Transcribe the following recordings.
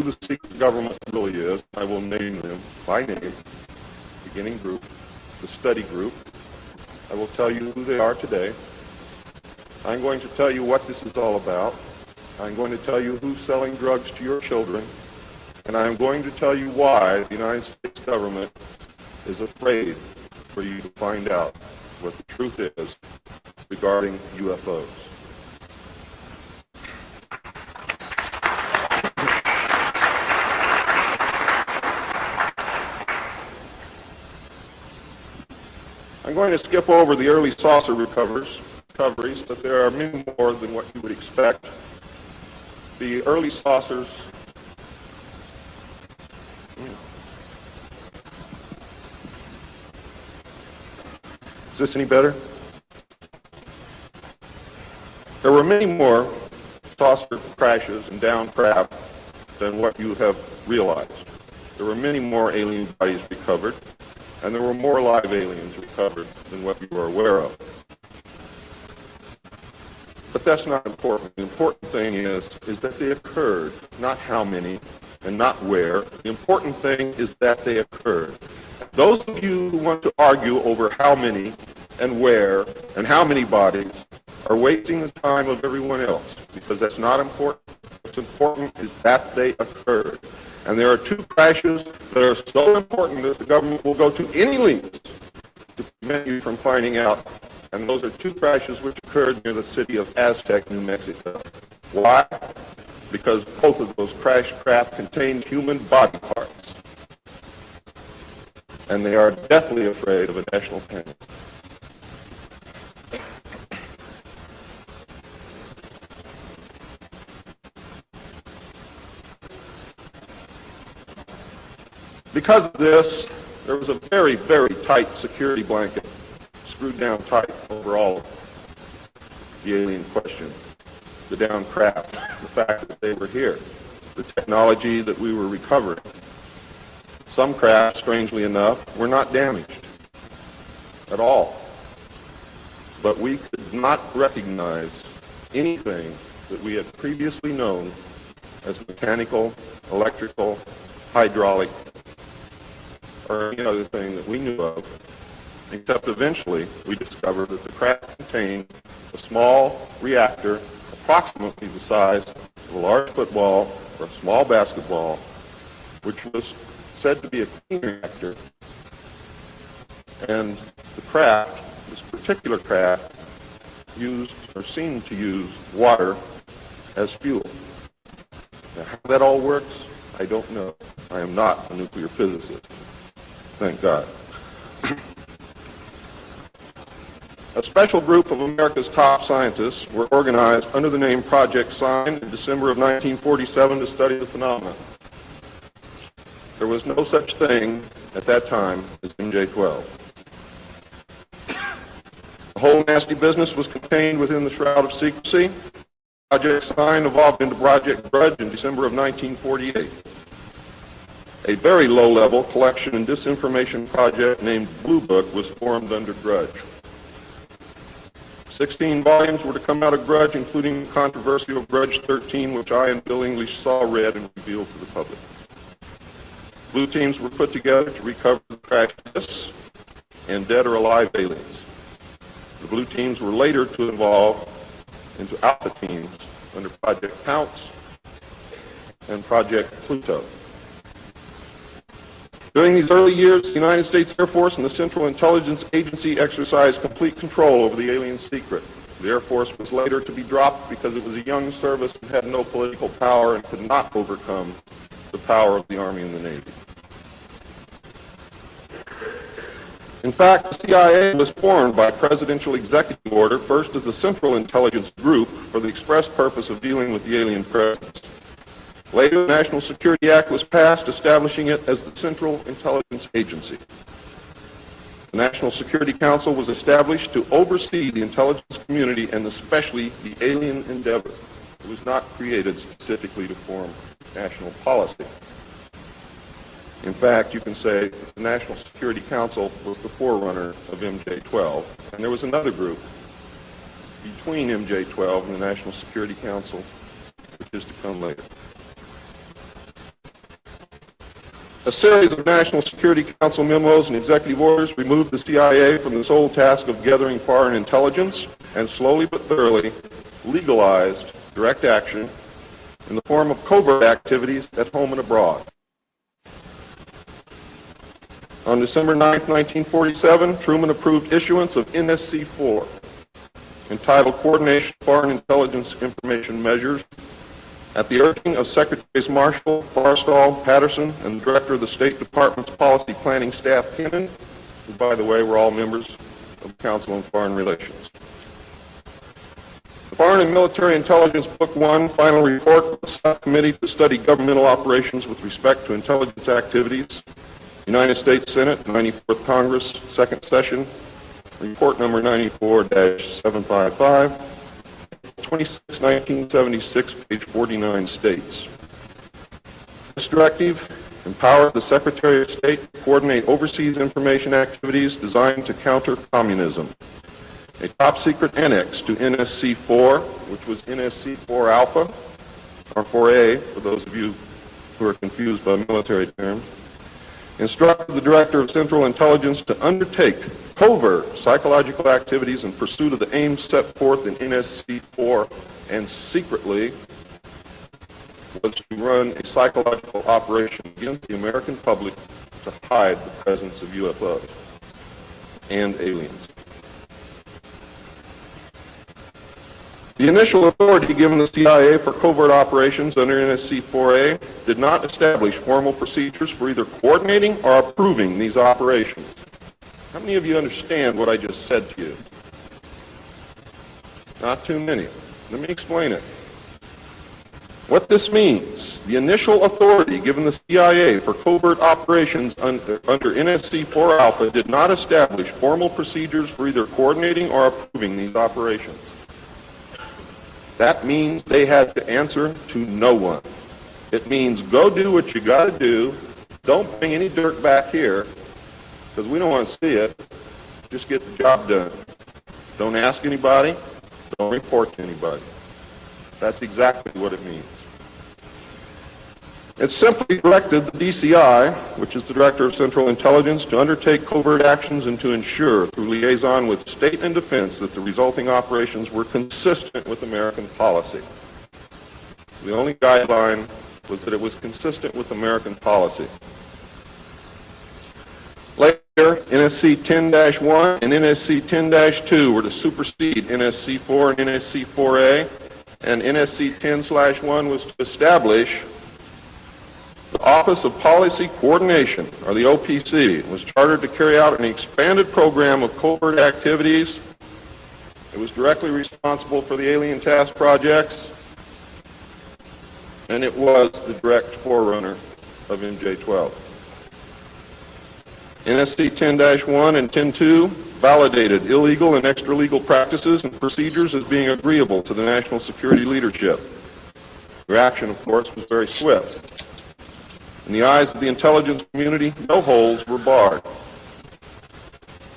who the secret government really is. I will name them by name. Beginning group, the study group. I will tell you who they are today. I'm going to tell you what this is all about. I'm going to tell you who's selling drugs to your children. And I'm going to tell you why the United States government is afraid for you to find out what the truth is regarding UFOs. I'm going to skip over the early saucer recoveries, but there are many more than what you would expect. The early saucers Is this any better? There were many more saucer crashes and down craft than what you have realized. There were many more alien bodies recovered, and there were more live aliens recovered than what you are aware of. But that's not important. The important thing is that they occurred, not how many and not where. The important thing is that they occurred. Those of you who want to argue over how many and where and how many bodies are wasting the time of everyone else, because that's not important. What's important is that they occurred. And there are two crashes that are so important that the government will go to any lengths to prevent you from finding out. And those are two crashes which occurred near the city of Aztec, New Mexico. Why? Because both of those crash craft contained human body parts. And they are deathly afraid of a national panic. Because of this, there was a very, very tight security blanket screwed down tight over all of the alien question, the down craft, the fact that they were here, the technology that we were recovering. Some craft, strangely enough, were not damaged at all. But we could not recognize anything that we had previously known as mechanical, electrical, hydraulic, or any other thing that we knew of, except eventually we discovered that the craft contained a small reactor approximately the size of a large football or a small basketball, which was said to be a clean reactor. And the craft, this particular craft, used or seemed to use water as fuel. Now, how that all works, I don't know. I am not a nuclear physicist. Thank God. A special group of America's top scientists were organized under the name Project Sign in December of 1947 to study the phenomena. There was no such thing at that time as MJ-12. The whole nasty business was contained within the shroud of secrecy. Project Sign evolved into Project Grudge in December of 1948. A very low-level collection and disinformation project named Blue Book was formed under Grudge. 16 volumes were to come out of Grudge, including the controversial Grudge 13, which I and Bill English saw read and revealed to the public. Blue teams were put together to recover the crash discs and dead or alive aliens. The blue teams were later to evolve into alpha teams under Project Pounce and Project Pluto. During these early years, the United States Air Force and the Central Intelligence Agency exercised complete control over the alien secret. The Air Force was later to be dropped because it was a young service and had no political power and could not overcome the power of the Army and the Navy. In fact, the CIA was formed by presidential executive order, first as a Central Intelligence Group for the express purpose of dealing with the alien presence. Later, the National Security Act was passed, establishing it as the Central Intelligence Agency. The National Security Council was established to oversee the intelligence community and especially the alien endeavor. It was not created specifically to form national policy. In fact, you can say that the National Security Council was the forerunner of MJ-12, and there was another group between MJ-12 and the National Security Council, which is to come later. A series of National Security Council memos and executive orders removed the CIA from the sole task of gathering foreign intelligence and slowly but thoroughly legalized direct action in the form of covert activities at home and abroad. On December 9, 1947, Truman approved issuance of NSC-4, entitled Coordination of Foreign Intelligence Information Measures, at the urging of Secretaries Marshall, Forrestal, Patterson, and the Director of the State Department's Policy Planning Staff, Kennan, who, by the way, were all members of the Council on Foreign Relations. The Foreign and Military Intelligence Book 1 final report of the Subcommittee to study governmental operations with respect to intelligence activities, United States Senate, 94th Congress, second session, report number 94-755, 26, 1976, page 49 states. This directive empowers the Secretary of State to coordinate overseas information activities designed to counter communism. A top-secret annex to NSC-4, which was NSC-4 Alpha, or 4A, for those of you who are confused by military terms, instructed the Director of Central Intelligence to undertake covert psychological activities in pursuit of the aims set forth in NSC-4, and secretly was to run a psychological operation against the American public to hide the presence of UFOs and aliens. The initial authority given the CIA for covert operations under NSC-4A did not establish formal procedures for either coordinating or approving these operations. How many of you understand what I just said to you? Not too many. Let me explain it. What this means, the initial authority given the CIA for covert operations under NSC-4 Alpha did not establish formal procedures for either coordinating or approving these operations. That means they had to answer to no one. It means go do what you got to do. Don't bring any dirt back here because we don't want to see it. Just get the job done. Don't ask anybody. Don't report to anybody. That's exactly what it means. It simply directed the DCI, which is the Director of Central Intelligence, to undertake covert actions and to ensure, through liaison with state and defense, that the resulting operations were consistent with American policy. The only guideline was that it was consistent with American policy. Later, NSC 10-1 and NSC 10-2 were to supersede NSC 4 and NSC 4A, and NSC 10/1 was to establish the Office of Policy Coordination, or the OPC, was chartered to carry out an expanded program of covert activities. It was directly responsible for the alien task projects, and it was the direct forerunner of MJ-12. NSC 10-1 and 10-2 validated illegal and extra-legal practices and procedures as being agreeable to the national security leadership. Reaction, of course, was very swift. In the eyes of the intelligence community, no holes were barred.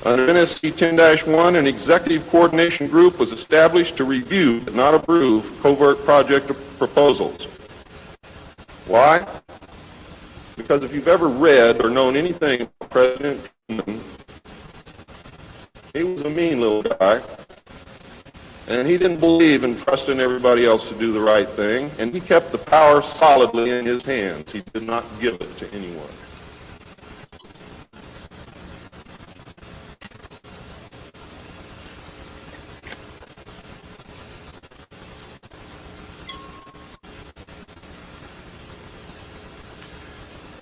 Under NSC 10-1, an executive coordination group was established to review but not approve covert project proposals. Why? Because if you've ever read or known anything about President Truman, he was a mean little guy, and he didn't believe in trusting everybody else to do the right thing, and he kept the power solidly in his hands. He did not give it to anyone.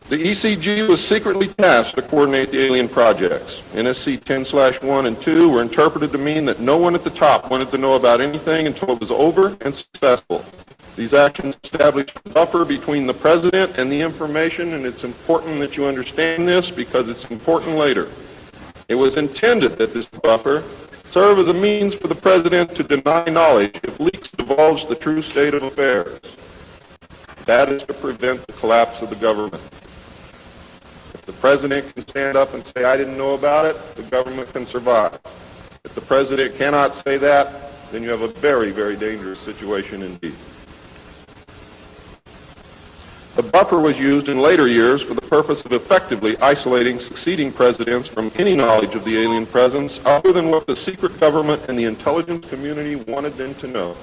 The ECG was secretly tasked to coordinate the alien projects. NSC 10/1 and 2 were interpreted to mean that no one at the top wanted to know about anything until it was over and successful. These actions established a buffer between the president and the information, and it's important that you understand this because it's important later. It was intended that this buffer serve as a means for the president to deny knowledge if leaks divulge the true state of affairs. That is to prevent the collapse of the government. If the president can stand up and say, I didn't know about it, the government can survive. If the president cannot say that, then you have a very, very dangerous situation indeed. The buffer was used in later years for the purpose of effectively isolating succeeding presidents from any knowledge of the alien presence other than what the secret government and the intelligence community wanted them to know.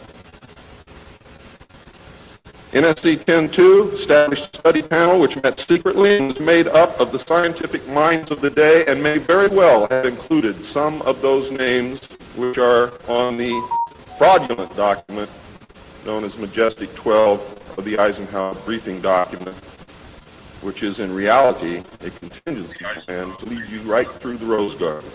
NSC 10-2 established a study panel which met secretly and was made up of the scientific minds of the day and may very well have included some of those names which are on the fraudulent document known as Majestic 12 of the Eisenhower briefing document, which is in reality a contingency plan to lead you right through the Rose Garden.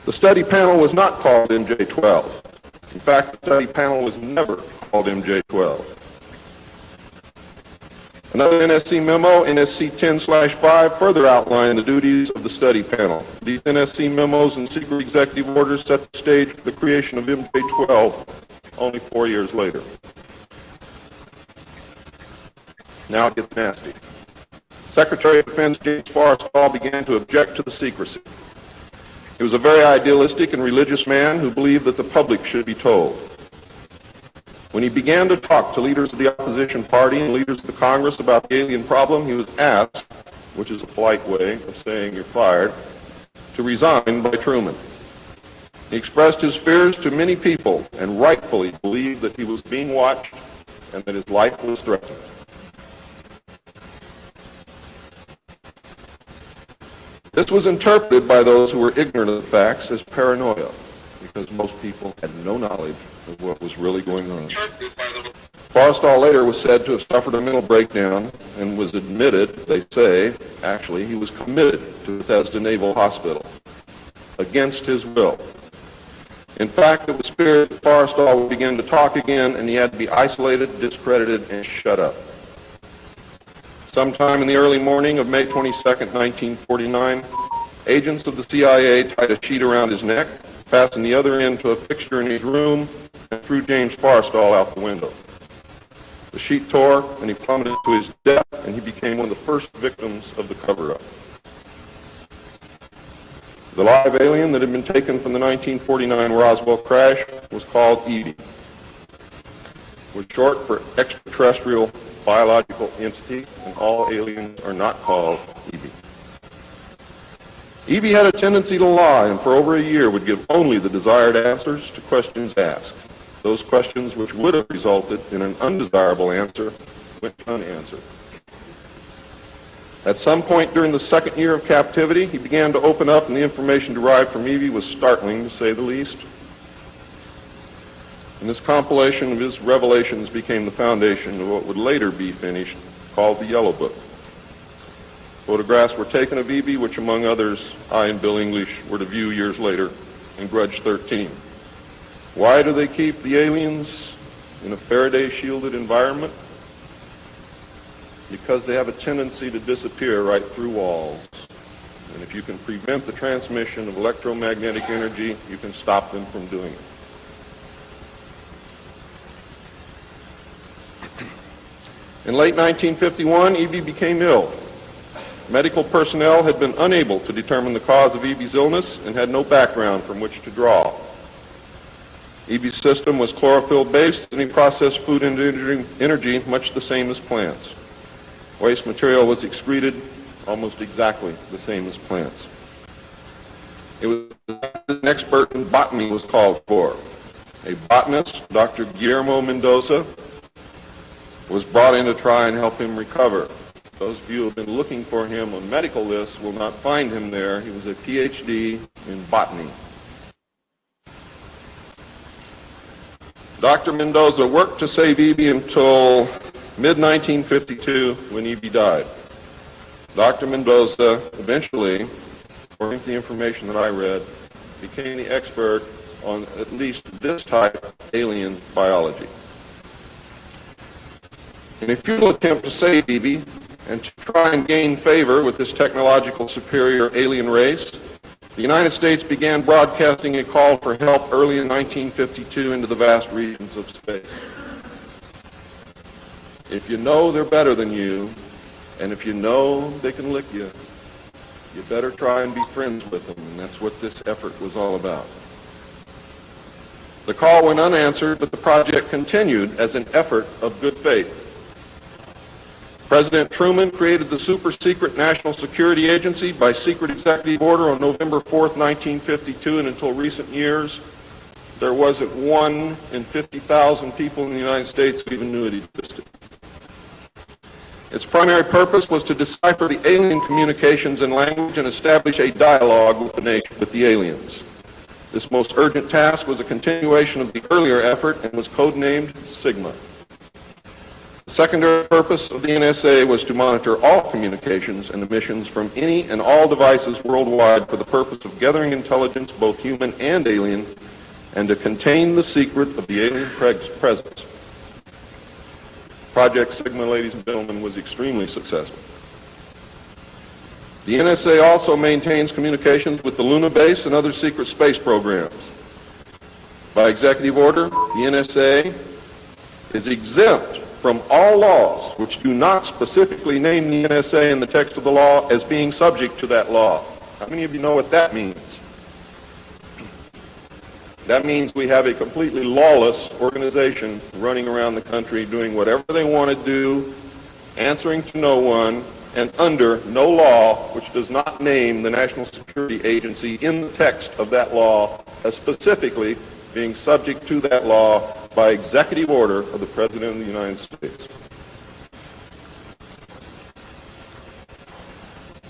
The study panel was not called MJ-12. In fact, the study panel was never called MJ-12. Another NSC memo, NSC 10/5, further outlined the duties of the study panel. These NSC memos and secret executive orders set the stage for the creation of MJ-12 only 4 years later. Now it gets nasty. Secretary of Defense James Forrestal began to object to the secrecy. He was a very idealistic and religious man who believed that the public should be told. When he began to talk to leaders of the opposition party and leaders of the Congress about the alien problem, he was asked, which is a polite way of saying you're fired, to resign by Truman. He expressed his fears to many people and rightfully believed that he was being watched and that his life was threatened. This was interpreted by those who were ignorant of the facts as paranoia, because most people had no knowledge of what was really going on. Forrestal later was said to have suffered a mental breakdown and was admitted, they say, actually, he was committed to Bethesda Naval Hospital against his will. In fact, it was feared that Forrestal would begin to talk again and he had to be isolated, discredited, and shut up. Sometime in the early morning of May 22nd, 1949, agents of the CIA tied a sheet around his neck, fastened the other end to a fixture in his room, and threw James Forrestal out the window. The sheet tore, and he plummeted to his death, and he became one of the first victims of the cover-up. The live alien that had been taken from the 1949 Roswell crash was called EBE, which is short for extraterrestrial biological entity, and all aliens are not called EBE. EBE had a tendency to lie, and for over a year would give only the desired answers to questions asked. Those questions which would have resulted in an undesirable answer went unanswered. At some point during the second year of captivity, he began to open up, and the information derived from EBE was startling, to say the least. And this compilation of his revelations became the foundation of what would later be finished, called the Yellow Book. Photographs were taken of EBE, which among others, I and Bill English were to view years later in Grudge 13. Why do they keep the aliens in a Faraday-shielded environment? Because they have a tendency to disappear right through walls. And if you can prevent the transmission of electromagnetic energy, you can stop them from doing it. In late 1951, EBE became ill. Medical personnel had been unable to determine the cause of EBE's illness and had no background from which to draw. EBE's system was chlorophyll-based, and he processed food into energy much the same as plants. Waste material was excreted almost exactly the same as plants. It was an expert in botany was called for. A botanist, Dr. Guillermo Mendoza, was brought in to try and help him recover. Those of you who have been looking for him on medical lists will not find him there. He was a PhD in botany. Dr. Mendoza worked to save EBE until mid-1952 when EBE died. Dr. Mendoza eventually, according to the information that I read, became the expert on at least this type of alien biology. In a futile attempt to save EBE and to try and gain favor with this technological superior alien race, the United States began broadcasting a call for help early in 1952 into the vast regions of space. If you know they're better than you, and if you know they can lick you, you better try and be friends with them, and that's what this effort was all about. The call went unanswered, but the project continued as an effort of good faith. President Truman created the super-secret National Security Agency by secret executive order on November 4th, 1952, and until recent years, there wasn't one in 50,000 people in the United States who even knew it existed. Its primary purpose was to decipher the alien communications and language and establish a dialogue with the aliens. This most urgent task was a continuation of the earlier effort and was codenamed Sigma. The secondary purpose of the NSA was to monitor all communications and emissions from any and all devices worldwide for the purpose of gathering intelligence, both human and alien, and to contain the secret of the alien presence. Project Sigma, ladies and gentlemen, was extremely successful. The NSA also maintains communications with the Luna base and other secret space programs. By executive order, the NSA is exempt from all laws which do not specifically name the NSA in the text of the law as being subject to that law. How many of you know what that means? That means we have a completely lawless organization running around the country doing whatever they want to do, answering to no one, and under no law which does not name the National Security Agency in the text of that law as specifically being subject to that law by executive order of the President of the United States.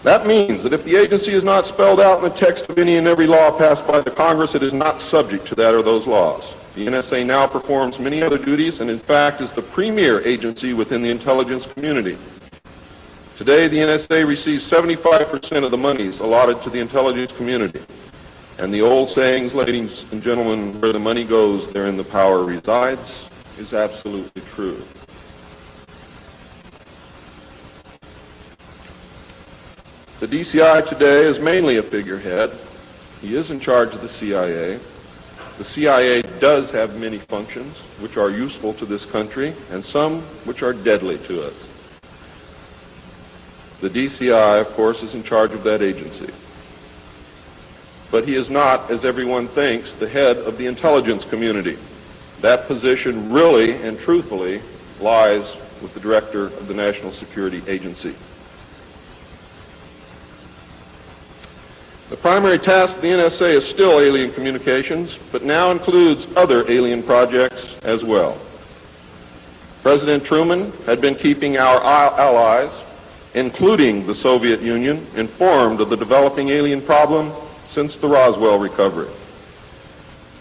That means that if the agency is not spelled out in the text of any and every law passed by the Congress, it is not subject to that or those laws. The NSA now performs many other duties and, in fact, is the premier agency within the intelligence community. Today, the NSA receives 75% of the monies allotted to the intelligence community. And the old sayings, ladies and gentlemen, where the money goes, therein the power resides, is absolutely true. The DCI today is mainly a figurehead. He is in charge of the CIA. The CIA does have many functions which are useful to this country and some which are deadly to us. The DCI, of course, is in charge of that agency. But he is not, as everyone thinks, the head of the intelligence community. That position really and truthfully lies with the director of the National Security Agency. The primary task of the NSA is still alien communications, but now includes other alien projects as well. President Truman had been keeping our allies, including the Soviet Union, informed of the developing alien problem since the Roswell recovery.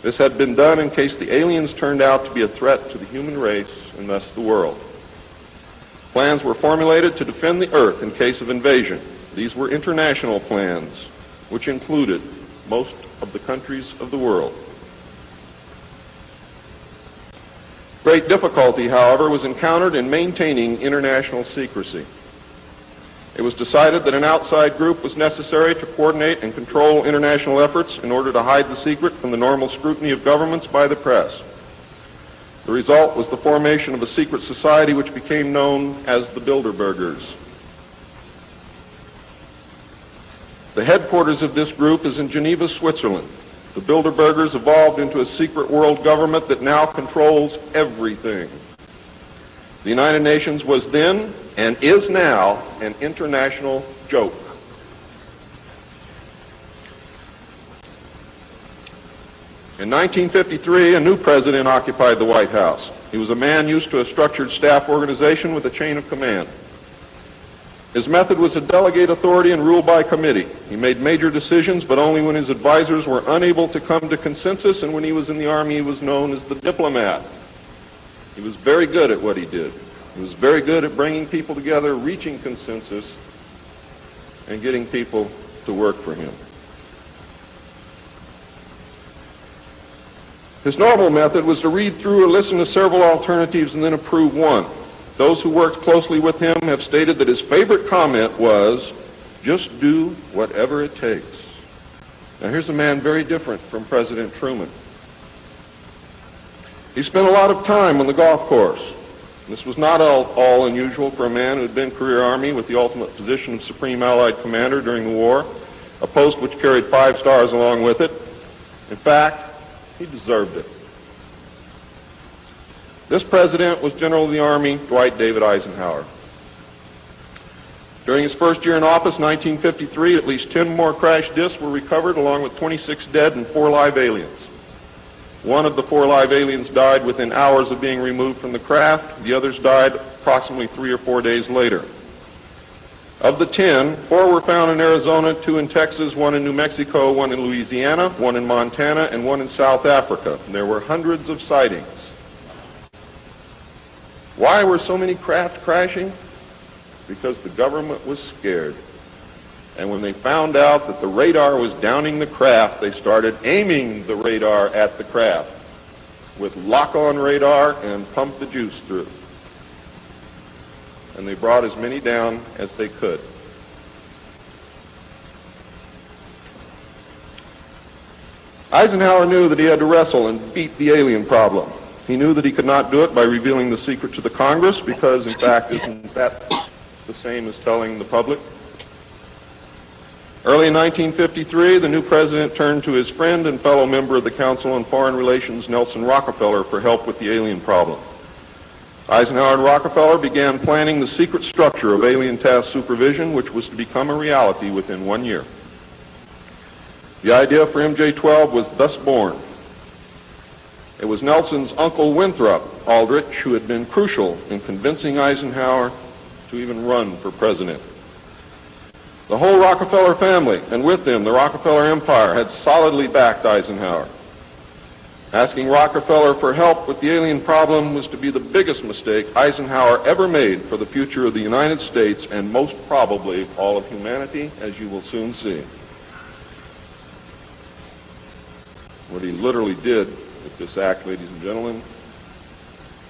This had been done in case the aliens turned out to be a threat to the human race and thus the world. Plans were formulated to defend the Earth in case of invasion. These were international plans, which included most of the countries of the world. Great difficulty, however, was encountered in maintaining international secrecy. It was decided that an outside group was necessary to coordinate and control international efforts in order to hide the secret from the normal scrutiny of governments by the press. The result was the formation of a secret society which became known as the Bilderbergers. The headquarters of this group is in Geneva, Switzerland. The Bilderbergers evolved into a secret world government that now controls everything. The United Nations was then and is now an international joke. In 1953, a new president occupied the White House. He was a man used to a structured staff organization with a chain of command. His method was to delegate authority and rule by committee. He made major decisions, but only when his advisors were unable to come to consensus, and when he was in the Army, he was known as the diplomat. He was very good at what he did. He was very good at bringing people together, reaching consensus, and getting people to work for him. His normal method was to read through or listen to several alternatives and then approve one. Those who worked closely with him have stated that his favorite comment was, "Just do whatever it takes." Now here's a man very different from President Truman. He spent a lot of time on the golf course. This was not all unusual for a man who had been career Army with the ultimate position of Supreme Allied Commander during the war, a post which carried 5 stars along with it. In fact, he deserved it. This president was General of the Army Dwight David Eisenhower. During his first year in office, 1953, at least 10 more crash disks were recovered, along with 26 dead and 4 live aliens. One of the 4 live aliens died within hours of being removed from the craft. The others died approximately 3 or 4 days later. Of the 10, 4 were found in Arizona, 2 in Texas, 1 in New Mexico, 1 in Louisiana, 1 in Montana, and 1 in South Africa. And there were hundreds of sightings. Why were so many craft crashing? Because the government was scared. And when they found out that the radar was downing the craft, they started aiming the radar at the craft with lock-on radar and pumped the juice through. And they brought as many down as they could. Eisenhower knew that he had to wrestle and beat the alien problem. He knew that he could not do it by revealing the secret to the Congress because, in fact, isn't that the same as telling the public? Early in 1953, the new president turned to his friend and fellow member of the Council on Foreign Relations, Nelson Rockefeller, for help with the alien problem. Eisenhower and Rockefeller began planning the secret structure of alien task supervision, which was to become a reality within 1 year. The idea for MJ-12 was thus born. It was Nelson's uncle Winthrop Aldrich who had been crucial in convincing Eisenhower to even run for president. The whole Rockefeller family, and with them the Rockefeller Empire, had solidly backed Eisenhower. Asking Rockefeller for help with the alien problem was to be the biggest mistake Eisenhower ever made for the future of the United States and most probably all of humanity, as you will soon see. What he literally did with this act, ladies and gentlemen,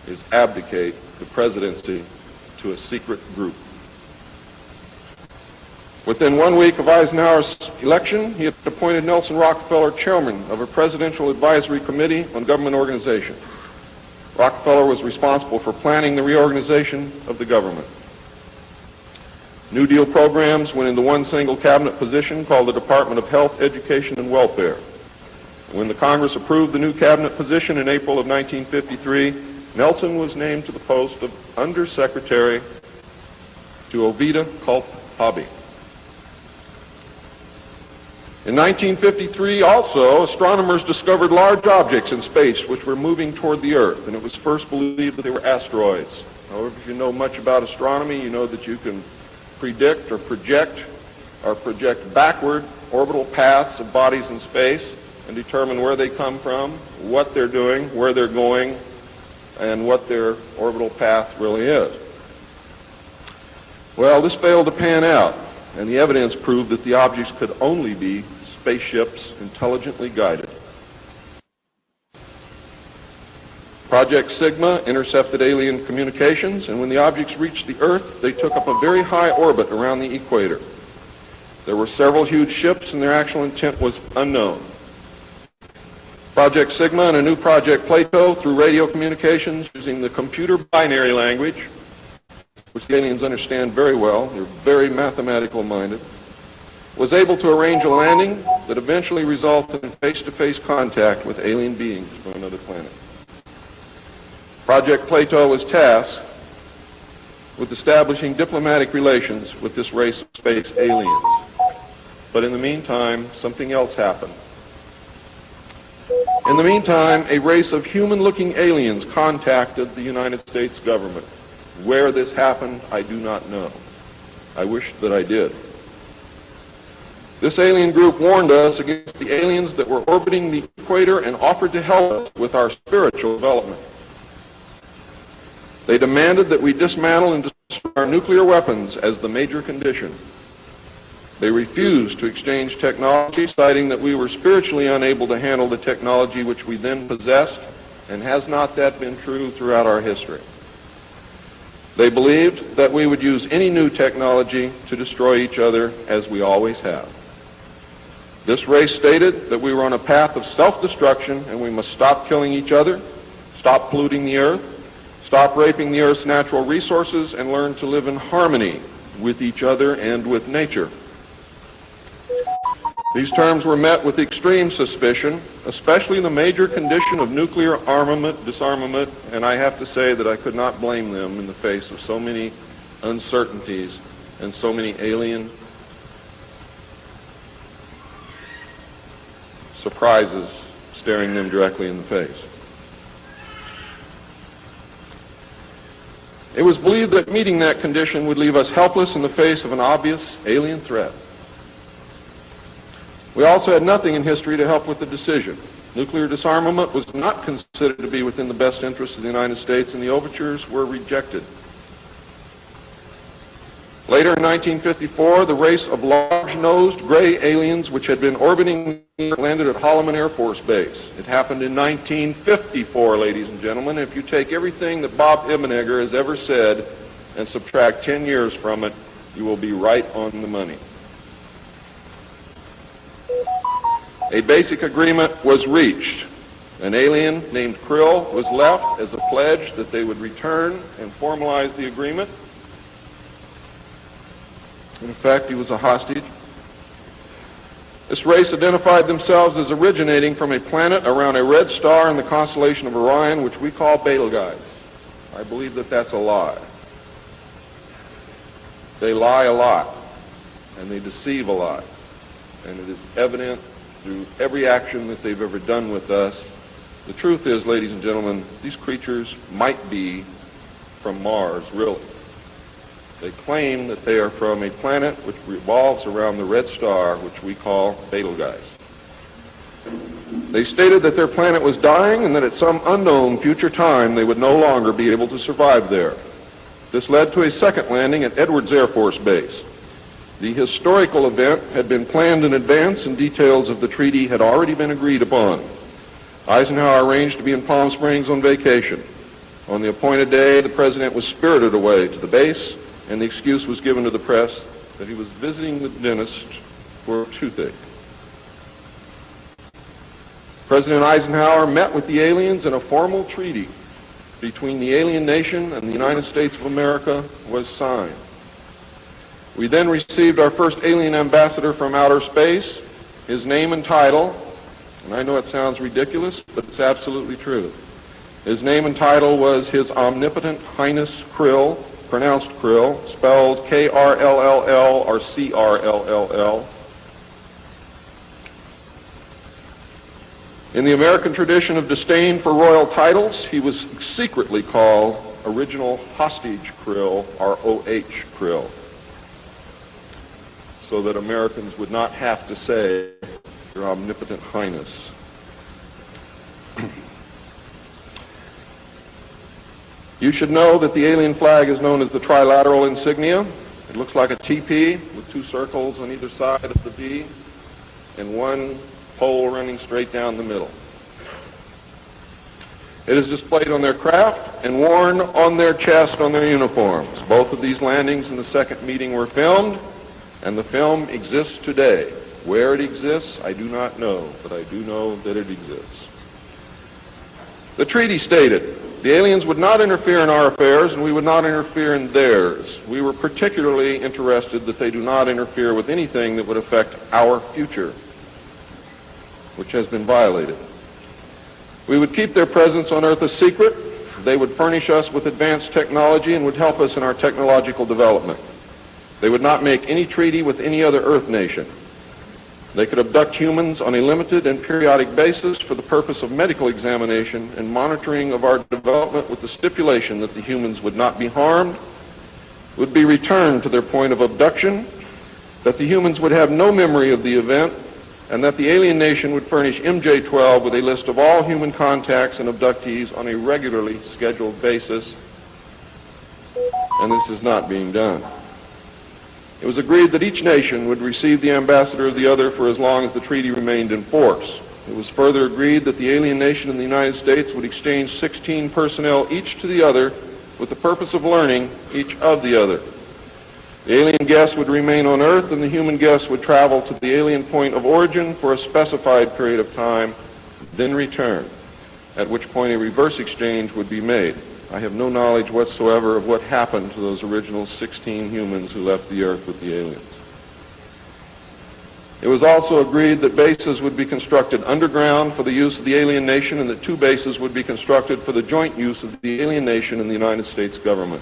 is abdicate the presidency to a secret group. Within 1 week of Eisenhower's election, he had appointed Nelson Rockefeller chairman of a presidential advisory committee on government organization. Rockefeller was responsible for planning the reorganization of the government. New Deal programs went into one single cabinet position called the Department of Health, Education, and Welfare. When the Congress approved the new cabinet position in April of 1953, Nelson was named to the post of Undersecretary to Ovida Culp Hobby. In 1953, also, astronomers discovered large objects in space which were moving toward the Earth, and it was first believed that they were asteroids. However, if you know much about astronomy, you know that you can predict or project backward orbital paths of bodies in space and determine where they come from, what they're doing, where they're going, and what their orbital path really is. Well, this failed to pan out, and the evidence proved that the objects could only be spaceships intelligently guided. Project Sigma intercepted alien communications, and when the objects reached the Earth, they took up a very high orbit around the equator. There were several huge ships, and their actual intent was unknown. Project Sigma and a new Project Plato, through radio communications using the computer binary language, which the aliens understand very well, they're very mathematical minded, was able to arrange a landing that eventually resulted in face-to-face contact with alien beings from another planet. Project Plato was tasked with establishing diplomatic relations with this race of space aliens. But in the meantime, something else happened. In the meantime, a race of human-looking aliens contacted the United States government. Where this happened, I do not know. I wish that I did. This alien group warned us against the aliens that were orbiting the equator and offered to help us with our spiritual development. They demanded that we dismantle and destroy our nuclear weapons as the major condition. They refused to exchange technology, citing that we were spiritually unable to handle the technology which we then possessed, and has not that been true throughout our history? They believed that we would use any new technology to destroy each other, as we always have. This race stated that we were on a path of self-destruction, and we must stop killing each other, stop polluting the earth, stop raping the Earth's natural resources, and learn to live in harmony with each other and with nature. These terms were met with extreme suspicion, especially the major condition of nuclear armament, disarmament, and I have to say that I could not blame them in the face of so many uncertainties and so many alien surprises staring them directly in the face. It was believed that meeting that condition would leave us helpless in the face of an obvious alien threat. We also had nothing in history to help with the decision. Nuclear disarmament was not considered to be within the best interests of the United States, and the overtures were rejected. Later in 1954, the race of large-nosed gray aliens which had been orbiting landed at Holloman Air Force Base. It happened in 1954, ladies and gentlemen. If you take everything that Bob Ebenegger has ever said and subtract 10 years from it, you will be right on the money. A basic agreement was reached. An alien named Krill was left as a pledge that they would return and formalize the agreement. In effect, he was a hostage. This race identified themselves as originating from a planet around a red star in the constellation of Orion, which we call Betelgeuse. I believe that that's a lie. They lie a lot, and they deceive a lot, and it is evident through every action that they've ever done with us. The truth is, ladies and gentlemen, these creatures might be from Mars, really. They claim that they are from a planet which revolves around the red star, which we call Betelgeuse. They stated that their planet was dying and that at some unknown future time they would no longer be able to survive there. This led to a second landing at Edwards Air Force Base. The historical event had been planned in advance, and details of the treaty had already been agreed upon. Eisenhower arranged to be in Palm Springs on vacation. On the appointed day, the president was spirited away to the base, and the excuse was given to the press that he was visiting the dentist for a toothache. President Eisenhower met with the aliens, and a formal treaty between the alien nation and the United States of America was signed. We then received our first alien ambassador from outer space. His name and title, and I know it sounds ridiculous, but it's absolutely true. His name and title was His Omnipotent Highness Krill, pronounced Krill, spelled K-R-L-L-L or C-R-L-L-L. In the American tradition of disdain for royal titles, he was secretly called Original Hostage Krill, or O-H Krill, so that Americans would not have to say, Your Omnipotent Highness. You should know that the alien flag is known as the trilateral insignia. It looks like a TP with two circles on either side of the V and one pole running straight down the middle. It is displayed on their craft and worn on their chest on their uniforms. Both of these landings in the second meeting were filmed, and the film exists today. Where it exists, I do not know, but I do know that it exists. The treaty stated, the aliens would not interfere in our affairs, and we would not interfere in theirs. We were particularly interested that they do not interfere with anything that would affect our future, which has been violated. We would keep their presence on Earth a secret. They would furnish us with advanced technology and would help us in our technological development. They would not make any treaty with any other Earth nation. They could abduct humans on a limited and periodic basis for the purpose of medical examination and monitoring of our development, with the stipulation that the humans would not be harmed, would be returned to their point of abduction, that the humans would have no memory of the event, and that the alien nation would furnish MJ-12 with a list of all human contacts and abductees on a regularly scheduled basis, and this is not being done. It was agreed that each nation would receive the ambassador of the other for as long as the treaty remained in force. It was further agreed that the alien nation and the United States would exchange 16 personnel each to the other with the purpose of learning each of the other. The alien guests would remain on Earth, and the human guests would travel to the alien point of origin for a specified period of time, then return, at which point a reverse exchange would be made. I have no knowledge whatsoever of what happened to those original 16 humans who left the Earth with the aliens. It was also agreed that bases would be constructed underground for the use of the alien nation and that 2 bases would be constructed for the joint use of the alien nation and the United States government.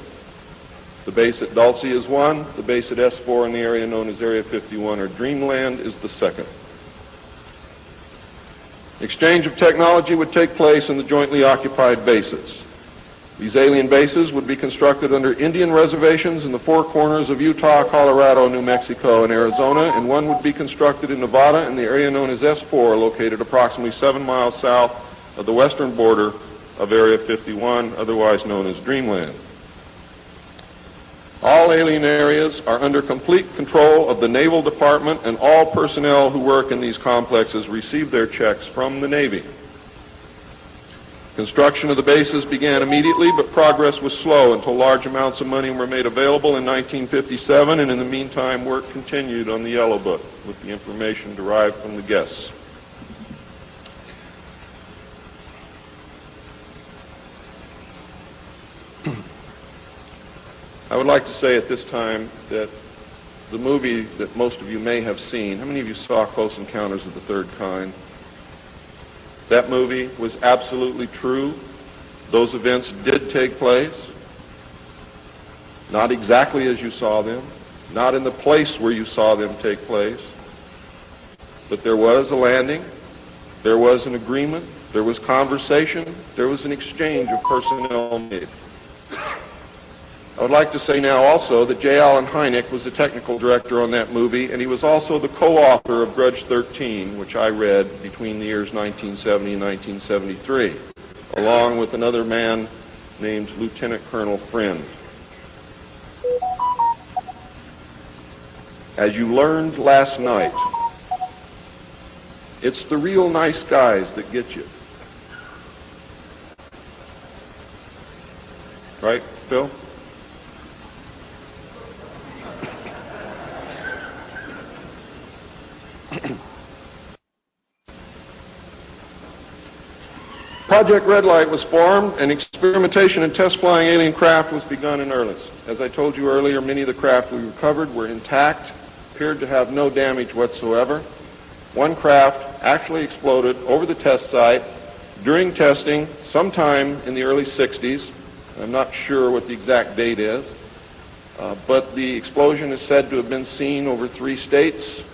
The base at Dulce is one, the base at S4 in the area known as Area 51 or Dreamland is the second. Exchange of technology would take place in the jointly occupied bases. These alien bases would be constructed under Indian reservations in the 4 corners of Utah, Colorado, New Mexico, and Arizona, and one would be constructed in Nevada in the area known as S4, located approximately 7 miles south of the western border of Area 51, otherwise known as Dreamland. All alien areas are under complete control of the Naval Department, and all personnel who work in these complexes receive their checks from the Navy. Construction of the bases began immediately, but progress was slow until large amounts of money were made available in 1957, and in the meantime work continued on the Yellow Book with the information derived from the guests. I would like to say at this time that the movie that most of you may have seen, how many of you saw Close Encounters of the Third Kind? That movie was absolutely true. Those events did take place. Not exactly as you saw them, not in the place where you saw them take place, but there was a landing, there was an agreement, there was conversation, there was an exchange of personnel made. I would like to say now also that J. Allen Hynek was the technical director on that movie, and he was also the co-author of Grudge 13, which I read between the years 1970 and 1973, along with another man named Lieutenant Colonel Friend. As you learned last night, it's the real nice guys that get you. Right, Phil? Project Red Light was formed, and experimentation and test flying alien craft was begun in earnest. As I told you earlier, many of the craft we recovered were intact, appeared to have no damage whatsoever. One craft actually exploded over the test site during testing sometime in the early 60s. I'm not sure what the exact date is, but the explosion is said to have been seen over 3 states.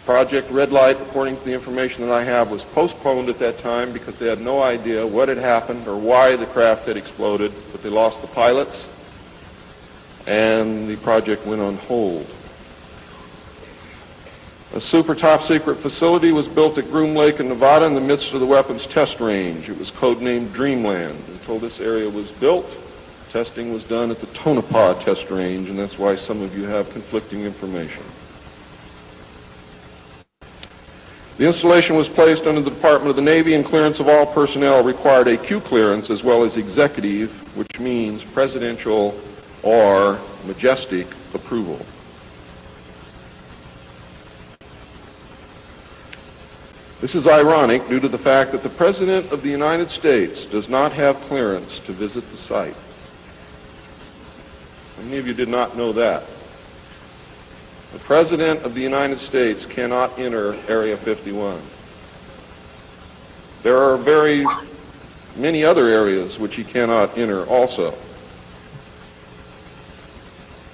Project Red Light, according to the information that I have, was postponed at that time because they had no idea what had happened or why the craft had exploded, but they lost the pilots, and the project went on hold. A super top secret facility was built at Groom Lake in Nevada in the midst of the weapons test range. It was codenamed Dreamland. Until this area was built, testing was done at the Tonopah test range, and that's why some of you have conflicting information. The installation was placed under the Department of the Navy, and clearance of all personnel required a Q clearance as well as executive, which means presidential or majestic approval. This is ironic due to the fact that the President of the United States does not have clearance to visit the site. Many of you did not know that. The President of the United States cannot enter Area 51. There are very many other areas which he cannot enter also.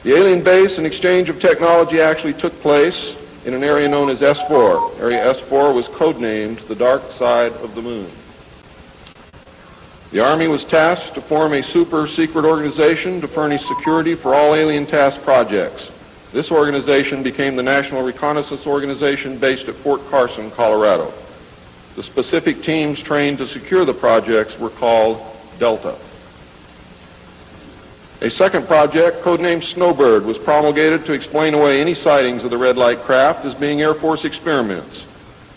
The alien base and exchange of technology actually took place in an area known as S4. Area S4 was codenamed the Dark Side of the Moon. The Army was tasked to form a super secret organization to furnish security for all alien task projects. This organization became the National Reconnaissance Organization based at Fort Carson, Colorado. The specific teams trained to secure the projects were called Delta. A second project, codenamed Snowbird, was promulgated to explain away any sightings of the red light craft as being Air Force experiments.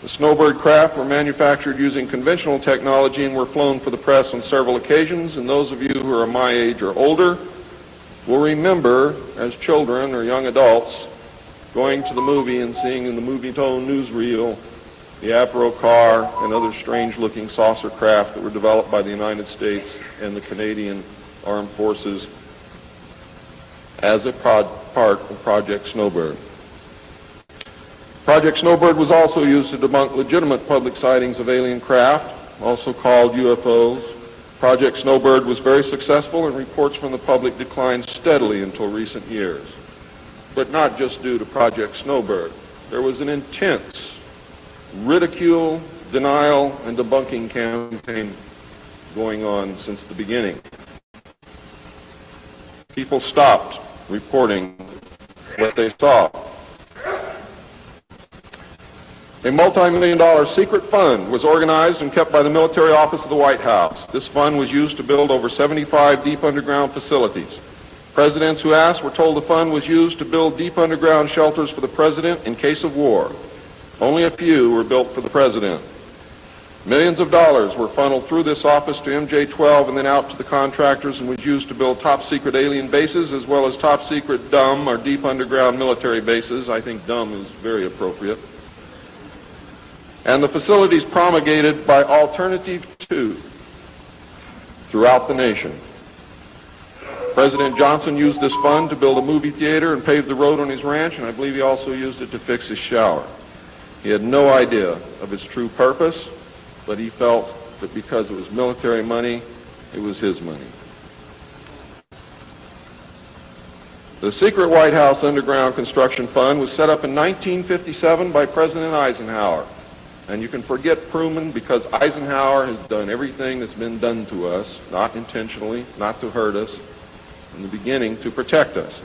The Snowbird craft were manufactured using conventional technology and were flown for the press on several occasions, and those of you who are my age or older will remember, as children or young adults, going to the movie and seeing in the Movietone newsreel the Avro car and other strange-looking saucer craft that were developed by the United States and the Canadian Armed Forces as a part of Project Snowbird. Project Snowbird was also used to debunk legitimate public sightings of alien craft, also called UFOs. Project Snowbird was very successful, and reports from the public declined steadily until recent years. But not just due to Project Snowbird. There was an intense ridicule, denial, and debunking campaign going on since the beginning. People stopped reporting what they saw. A multi-million-dollar secret fund was organized and kept by the military office of the White House. This fund was used to build over 75 deep underground facilities. Presidents who asked were told the fund was used to build deep underground shelters for the president in case of war. Only a few were built for the president. Millions of dollars were funneled through this office to MJ-12 and then out to the contractors, and was used to build top-secret alien bases as well as top-secret dumb or deep underground military bases. I think dumb is very appropriate. And the facilities promulgated by Alternative 2 throughout the nation. President Johnson used this fund to build a movie theater and pave the road on his ranch, and I believe he also used it to fix his shower. He had no idea of its true purpose, but he felt that because it was military money, it was his money. The secret White House Underground Construction Fund was set up in 1957 by President Eisenhower. And you can forget Truman, because Eisenhower has done everything that's been done to us, not intentionally, not to hurt us, in the beginning to protect us.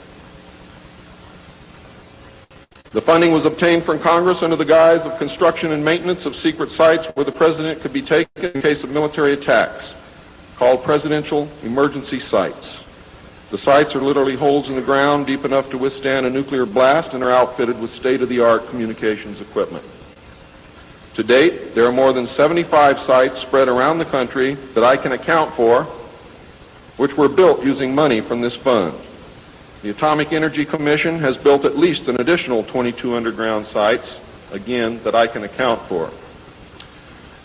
The funding was obtained from Congress under the guise of construction and maintenance of secret sites where the president could be taken in case of military attacks, called presidential emergency sites. The sites are literally holes in the ground deep enough to withstand a nuclear blast and are outfitted with state-of-the-art communications equipment. To date, there are more than 75 sites spread around the country that I can account for, which were built using money from this fund. The Atomic Energy Commission has built at least an additional 22 underground sites, again, that I can account for.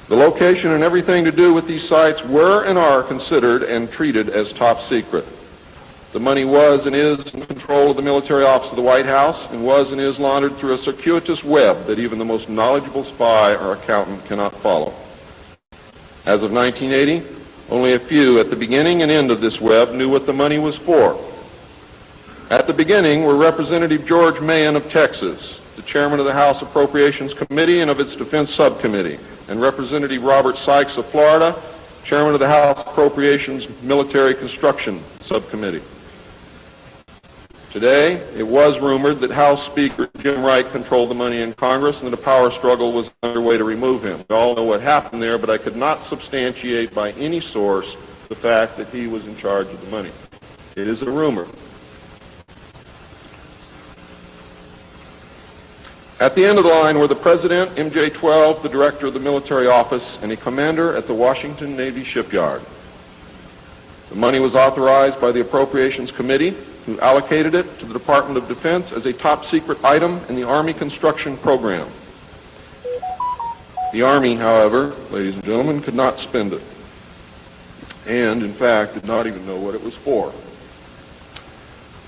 The location and everything to do with these sites were and are considered and treated as top secret. The money was and is in control of the military office of the White House, and was and is laundered through a circuitous web that even the most knowledgeable spy or accountant cannot follow. As of 1980, only a few at the beginning and end of this web knew what the money was for. At the beginning were Representative George Mahon of Texas, the chairman of the House Appropriations Committee and of its Defense Subcommittee, and Representative Robert Sykes of Florida, chairman of the House Appropriations Military Construction Subcommittee. Today, it was rumored that House Speaker Jim Wright controlled the money in Congress and that a power struggle was underway to remove him. We all know what happened there, but I could not substantiate by any source the fact that he was in charge of the money. It is a rumor. At the end of the line were the President, MJ-12, the Director of the Military Office, and a commander at the Washington Navy Shipyard. The money was authorized by the Appropriations Committee, who allocated it to the Department of Defense as a top-secret item in the Army construction program. The Army, however, ladies and gentlemen, could not spend it, and, in fact, did not even know what it was for.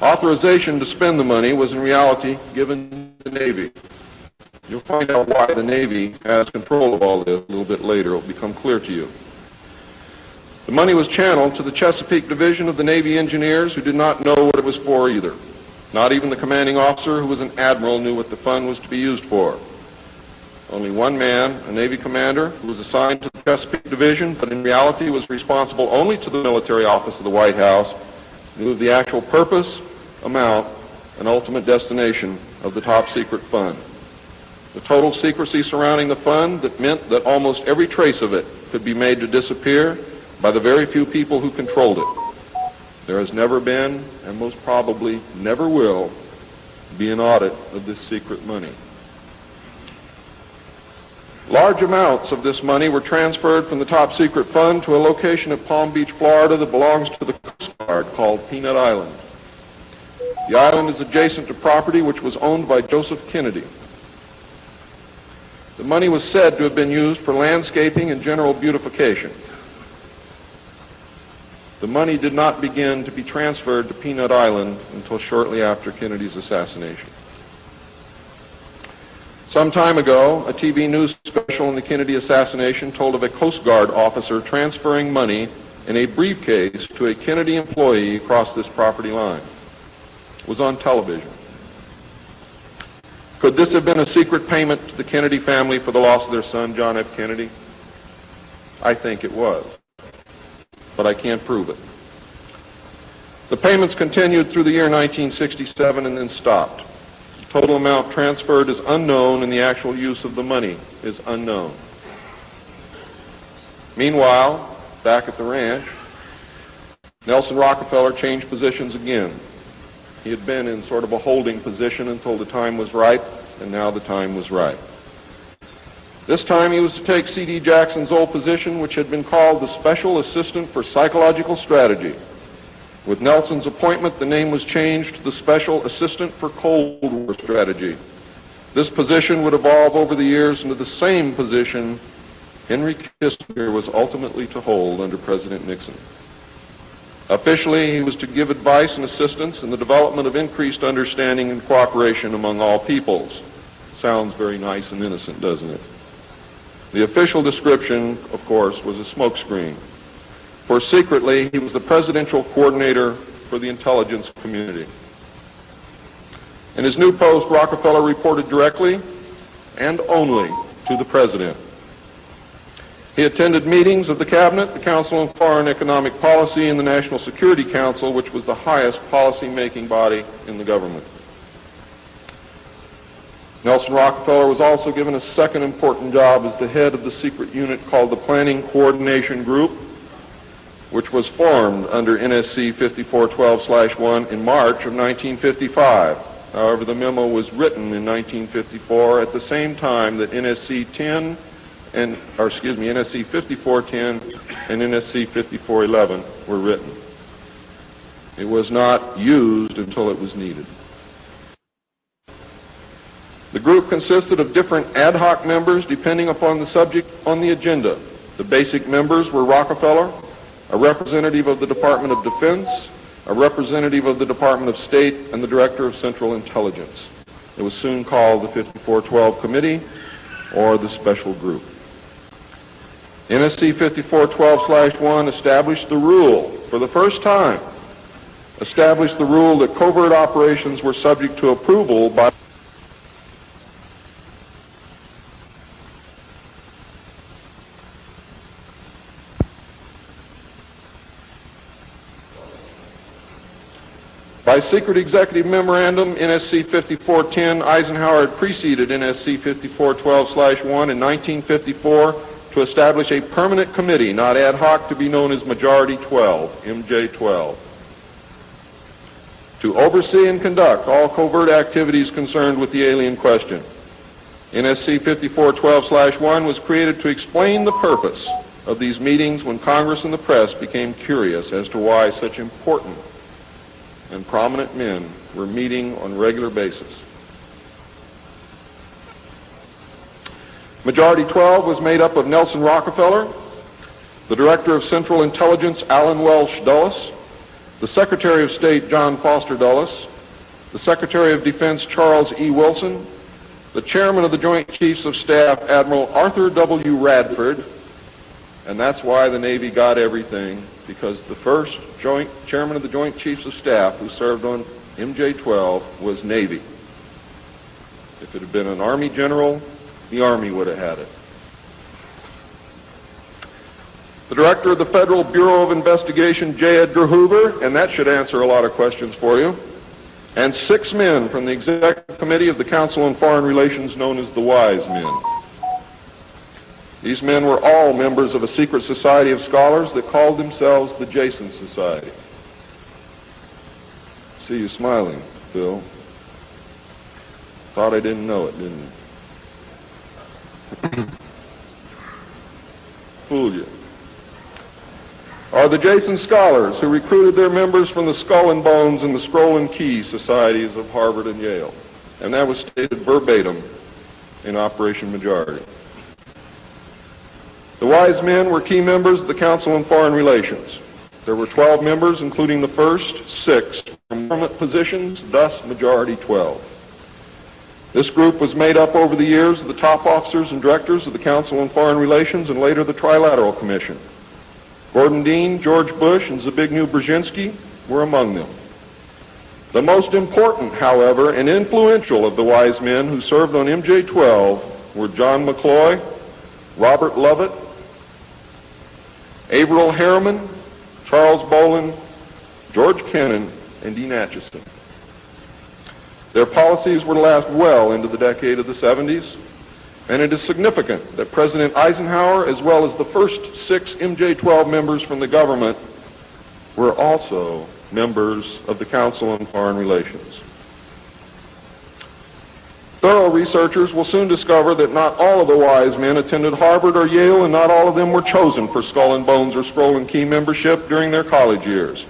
Authorization to spend the money was in reality given to the Navy. You'll find out why the Navy has control of all this a little bit later. It will become clear to you. The money was channeled to the Chesapeake Division of the Navy Engineers, who did not know what it was for either. Not even the commanding officer, who was an admiral, knew what the fund was to be used for. Only one man, a Navy commander, who was assigned to the Chesapeake Division, but in reality was responsible only to the military office of the White House, knew of the actual purpose, amount, and ultimate destination of the top-secret fund. The total secrecy surrounding the fund that meant that almost every trace of it could be made to disappear by the very few people who controlled it. There has never been, and most probably never will, be an audit of this secret money. Large amounts of this money were transferred from the top secret fund to a location at Palm Beach, Florida that belongs to the Coast Guard called Peanut Island. The island is adjacent to property which was owned by Joseph Kennedy. The money was said to have been used for landscaping and general beautification. The money did not begin to be transferred to Peanut Island until shortly after Kennedy's assassination. Some time ago, a TV news special on the Kennedy assassination told of a Coast Guard officer transferring money in a briefcase to a Kennedy employee across this property line. It was on television. Could this have been a secret payment to the Kennedy family for the loss of their son, John F. Kennedy? I think it was, but I can't prove it. The payments continued through the year 1967 and then stopped. The total amount transferred is unknown, and the actual use of the money is unknown. Meanwhile, back at the ranch, Nelson Rockefeller changed positions again. He had been in sort of a holding position until the time was right, and now the time was right. This time he was to take C.D. Jackson's old position, which had been called the Special Assistant for Psychological Strategy. With Nelson's appointment, the name was changed to the Special Assistant for Cold War Strategy. This position would evolve over the years into the same position Henry Kissinger was ultimately to hold under President Nixon. Officially, he was to give advice and assistance in the development of increased understanding and cooperation among all peoples. Sounds very nice and innocent, doesn't it? The official description, of course, was a smokescreen. For secretly, he was the presidential coordinator for the intelligence community. In his new post, Rockefeller reported directly and only to the president. He attended meetings of the Cabinet, the Council on Foreign Economic Policy, and the National Security Council, which was the highest policy-making body in the government. Nelson Rockefeller was also given a second important job as the head of the secret unit called the Planning Coordination Group, which was formed under NSC 5412/1 in March of 1955. However, the memo was written in 1954 at the same time that NSC 5410 and NSC 5411 were written. It was not used until it was needed. The group consisted of different ad hoc members depending upon the subject on the agenda. The basic members were Rockefeller, a representative of the Department of Defense, a representative of the Department of State, and the Director of Central Intelligence. It was soon called the 5412 Committee, or the Special Group. NSC 5412/1 established the rule, for the first time, established the rule that covert operations were subject to approval by secret executive memorandum. NSC 5410, Eisenhower had preceded NSC 5412/1 in 1954 to establish a permanent committee, not ad hoc, to be known as Majority 12, MJ12, to oversee and conduct all covert activities concerned with the alien question. NSC 5412/1 was created to explain the purpose of these meetings when Congress and the press became curious as to why such important and prominent men were meeting on a regular basis. Majority 12 was made up of Nelson Rockefeller, the Director of Central Intelligence, Allen Welsh Dulles, the Secretary of State, John Foster Dulles, the Secretary of Defense, Charles E. Wilson, the Chairman of the Joint Chiefs of Staff, Admiral Arthur W. Radford, and that's why the Navy got everything, because the first Chairman of the Joint Chiefs of Staff who served on MJ-12 was Navy. If it had been an Army general, the Army would have had it. The Director of the Federal Bureau of Investigation, J. Edgar Hoover, and that should answer a lot of questions for you, and 6 men from the Executive Committee of the Council on Foreign Relations known as the Wise Men. These men were all members of a secret society of scholars that called themselves the Jason Society. See you smiling, Phil. Thought I didn't know it, didn't you? Fooled you. Are the Jason Scholars who recruited their members from the Skull and Bones and the Scroll and Key societies of Harvard and Yale. And that was stated verbatim in Operation Majority. The Wise Men were key members of the Council on Foreign Relations. There were 12 members, including the first 6 from government positions, thus majority 12. This group was made up over the years of the top officers and directors of the Council on Foreign Relations and later the Trilateral Commission. Gordon Dean, George Bush, and Zbigniew Brzezinski were among them. The most important, however, and influential of the wise men who served on MJ-12 were John McCloy, Robert Lovett, Averill Harriman, Charles Bolin, George Kennan, and Dean Acheson. Their policies were to last well into the decade of the 70s, and it is significant that President Eisenhower, as well as the first 6 MJ-12 members from the government, were also members of the Council on Foreign Relations. Thorough researchers will soon discover that not all of the wise men attended Harvard or Yale, and not all of them were chosen for Skull and Bones or Scroll and Key membership during their college years.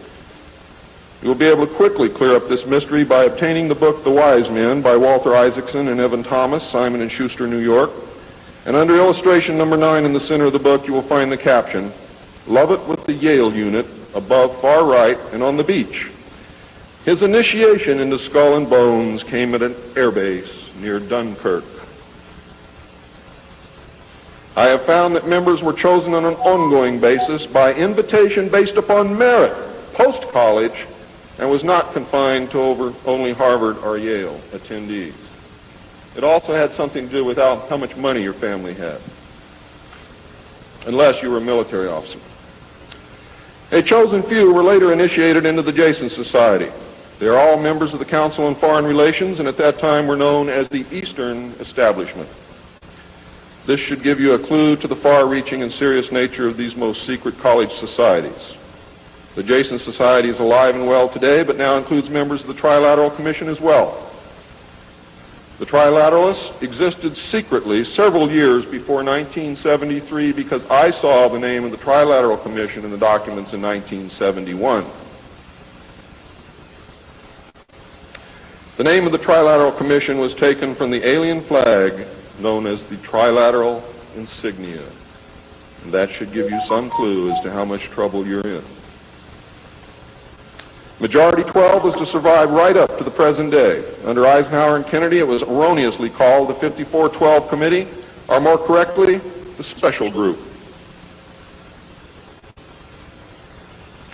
You will be able to quickly clear up this mystery by obtaining the book The Wise Men by Walter Isaacson and Evan Thomas, Simon & Schuster, New York. And under illustration number 9 in the center of the book, you will find the caption, "Lovett with the Yale unit, above far right and on the beach. His initiation into Skull and Bones came at an airbase near Dunkirk." I have found that members were chosen on an ongoing basis by invitation based upon merit, post-college, and was not confined to only Harvard or Yale attendees. It also had something to do with how much money your family had, unless you were a military officer. A chosen few were later initiated into the Jason Society. They are all members of the Council on Foreign Relations, and at that time were known as the Eastern Establishment. This should give you a clue to the far-reaching and serious nature of these most secret college societies. The Jason Society is alive and well today, but now includes members of the Trilateral Commission as well. The Trilateralists existed secretly several years before 1973 because I saw the name of the Trilateral Commission in the documents in 1971. The name of the Trilateral Commission was taken from the alien flag known as the Trilateral Insignia. And that should give you some clue as to how much trouble you're in. Majority 12 was to survive right up to the present day. Under Eisenhower and Kennedy, it was erroneously called the 54-12 Committee, or more correctly, the Special Group.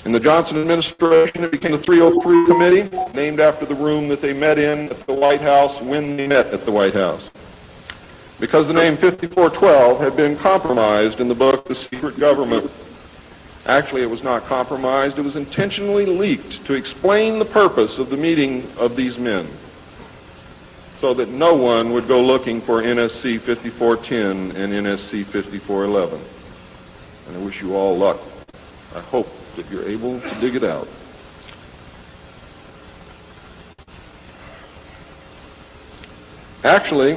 In the Johnson administration, it became the 303 Committee, named after the room that they met in at the White House when they met at the White House. Because the name 54-12 had been compromised in the book The Secret Government. Actually, it was not compromised. It was intentionally leaked to explain the purpose of the meeting of these men, so that no one would go looking for NSC 5410 and NSC 5411. And I wish you all luck. I hope that you're able to dig it out. Actually,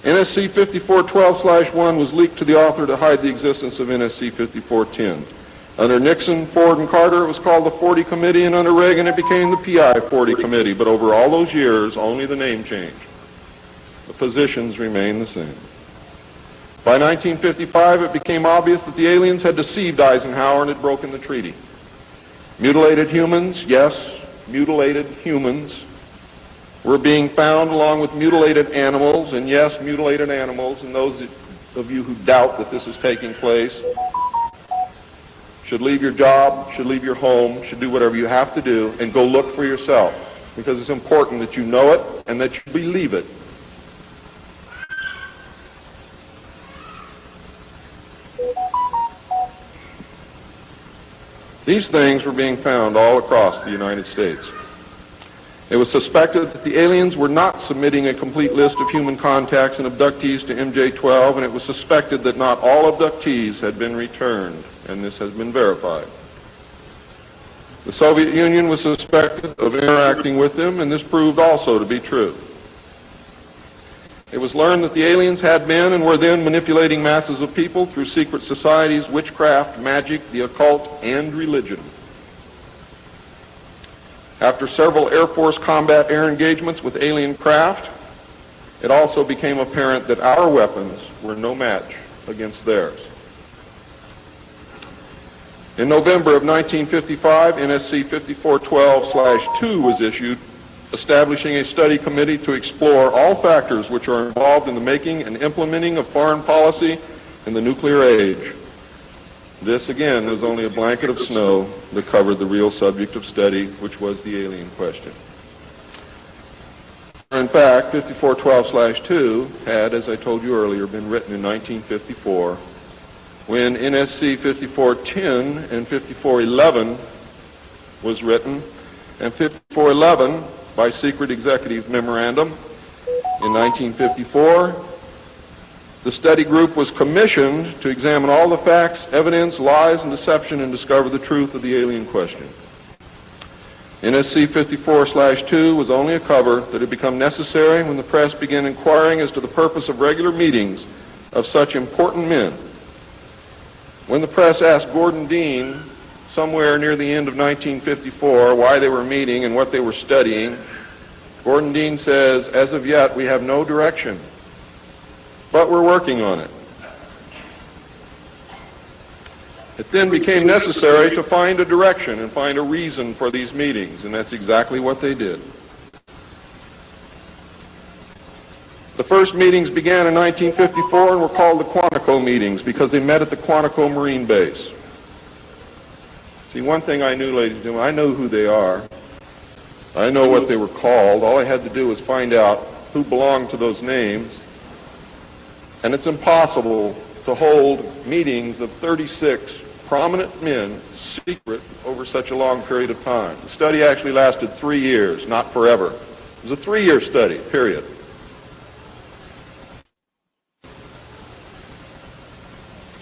NSC 5412/1 was leaked to the author to hide the existence of NSC 5410. Under Nixon, Ford, and Carter, it was called the 40 Committee, and under Reagan, it became the PI 40 Committee. But over all those years, only the name changed. The positions remained the same. By 1955, it became obvious that the aliens had deceived Eisenhower and had broken the treaty. Mutilated humans, yes, mutilated humans, were being found along with mutilated animals, and yes, mutilated animals, and those of you who doubt that this is taking place should leave your job, should leave your home, should do whatever you have to do, and go look for yourself, because it's important that you know it and that you believe it. These things were being found all across the United States. It was suspected that the aliens were not submitting a complete list of human contacts and abductees to MJ-12, and it was suspected that not all abductees had been returned, and this has been verified. The Soviet Union was suspected of interacting with them, and this proved also to be true. It was learned that the aliens had been and were then manipulating masses of people through secret societies, witchcraft, magic, the occult, and religion. After several Air Force combat air engagements with alien craft, it also became apparent that our weapons were no match against theirs. In November of 1955, NSC 5412/2 was issued, establishing a study committee to explore all factors which are involved in the making and implementing of foreign policy in the nuclear age. This, again, was only a blanket of snow that covered the real subject of study, which was the alien question. In fact, 5412/2 had, as I told you earlier, been written in 1954, when NSC 5410 and 5411 was written, and 5411, by secret executive memorandum in 1954, the study group was commissioned to examine all the facts, evidence, lies, and deception and discover the truth of the alien question. NSC 54/2 was only a cover that had become necessary when the press began inquiring as to the purpose of regular meetings of such important men. When the press asked Gordon Dean, somewhere near the end of 1954, why they were meeting and what they were studying, Gordon Dean says, "As of yet, we have no direction, but we're working on it." It then became necessary to find a direction and find a reason for these meetings, and that's exactly what they did. The first meetings began in 1954 and were called the Quantico meetings because they met at the Quantico Marine Base. See, one thing I knew, ladies and gentlemen, I know who they are. I know what they were called. All I had to do was find out who belonged to those names. And it's impossible to hold meetings of 36 prominent men secret over such a long period of time. The study actually lasted 3 years, not forever. It was a 3-year study, period.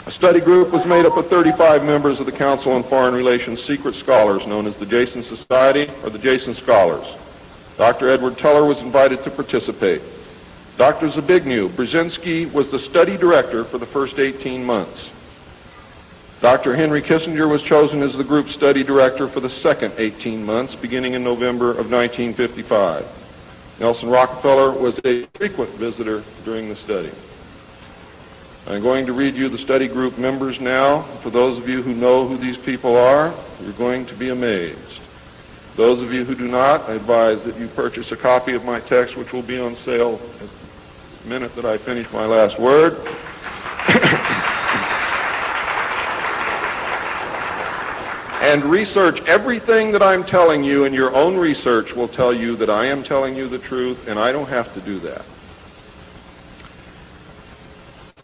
A study group was made up of 35 members of the Council on Foreign Relations secret scholars known as the Jason Society or the Jason Scholars. Dr. Edward Teller was invited to participate. Dr. Zbigniew Brzezinski was the study director for the first 18 months. Dr. Henry Kissinger was chosen as the group study director for the second 18 months, beginning in November of 1955. Nelson Rockefeller was a frequent visitor during the study. I'm going to read you the study group members now. For those of you who know who these people are, you're going to be amazed. Those of you who do not, I advise that you purchase a copy of my text, which will be on sale at the minute that I finish my last word. And research everything that I'm telling you, and your own research will tell you that I am telling you the truth, and I don't have to do that.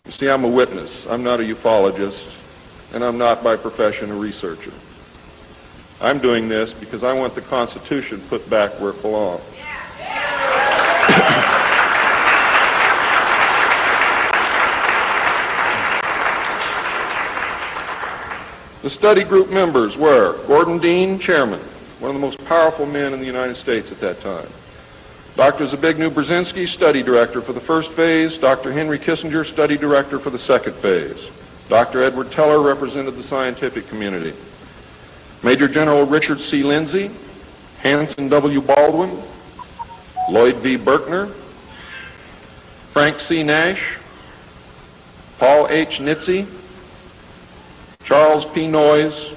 You see, I'm a witness. I'm not a ufologist, and I'm not by profession a researcher. I'm doing this because I want the Constitution put back where it belongs. The study group members were Gordon Dean, chairman, one of the most powerful men in the United States at that time. Dr. Zbigniew Brzezinski, study director for the first phase. Dr. Henry Kissinger, study director for the second phase. Dr. Edward Teller represented the scientific community. Major General Richard C. Lindsay, Hanson W. Baldwin, Lloyd V. Berkner, Frank C. Nash, Paul H. Nitze, Charles P. Noyes,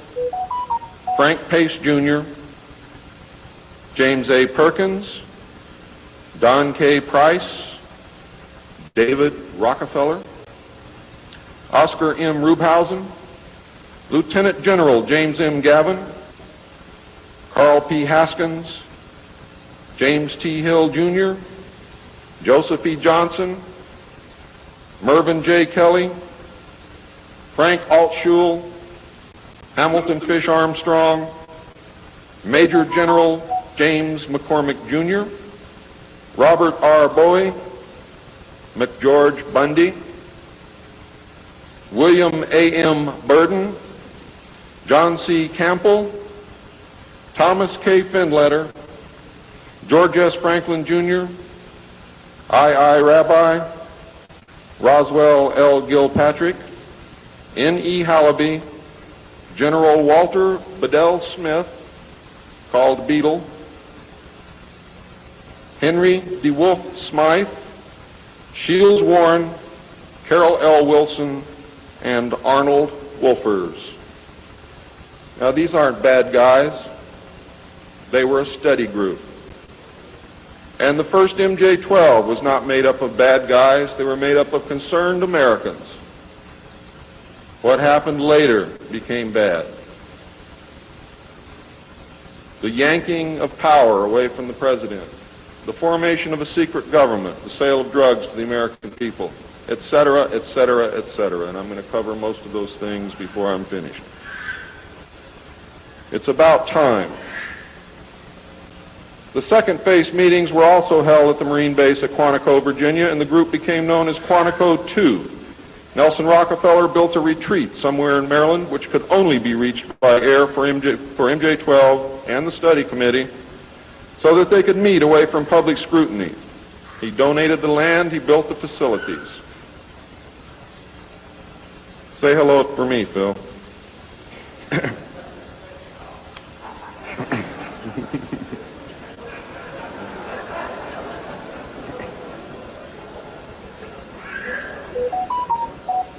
Frank Pace Jr., James A. Perkins, Don K. Price, David Rockefeller, Oscar M. Rubhausen, Lieutenant General James M. Gavin, Carl P. Haskins, James T. Hill Jr., Joseph E. Johnson, Mervyn J. Kelly, Frank Altschul, Hamilton Fish Armstrong, Major General James McCormick Jr., Robert R. Bowie, McGeorge Bundy, William A. M. Burden, John C. Campbell, Thomas K. Findletter, George S. Franklin Jr., I. Rabbi, Roswell L. Gilpatrick, N. E. Hallaby, General Walter Bedell Smith, called Beadle, Henry DeWolf Smythe, Shields Warren, Carol L. Wilson, and Arnold Wolfers. Now, these aren't bad guys. They were a study group. And the first MJ-12 was not made up of bad guys. They were made up of concerned Americans. What happened later became bad. The yanking of power away from the president, the formation of a secret government, the sale of drugs to the American people, etc., etc., etc. And I'm going to cover most of those things before I'm finished. It's about time. The second phase meetings were also held at the Marine base at Quantico, Virginia, and the group became known as Quantico II. Nelson Rockefeller built a retreat somewhere in Maryland, which could only be reached by air for MJ-12 and the study committee, so that they could meet away from public scrutiny. He donated the land, he built the facilities. Say hello for me, Phil.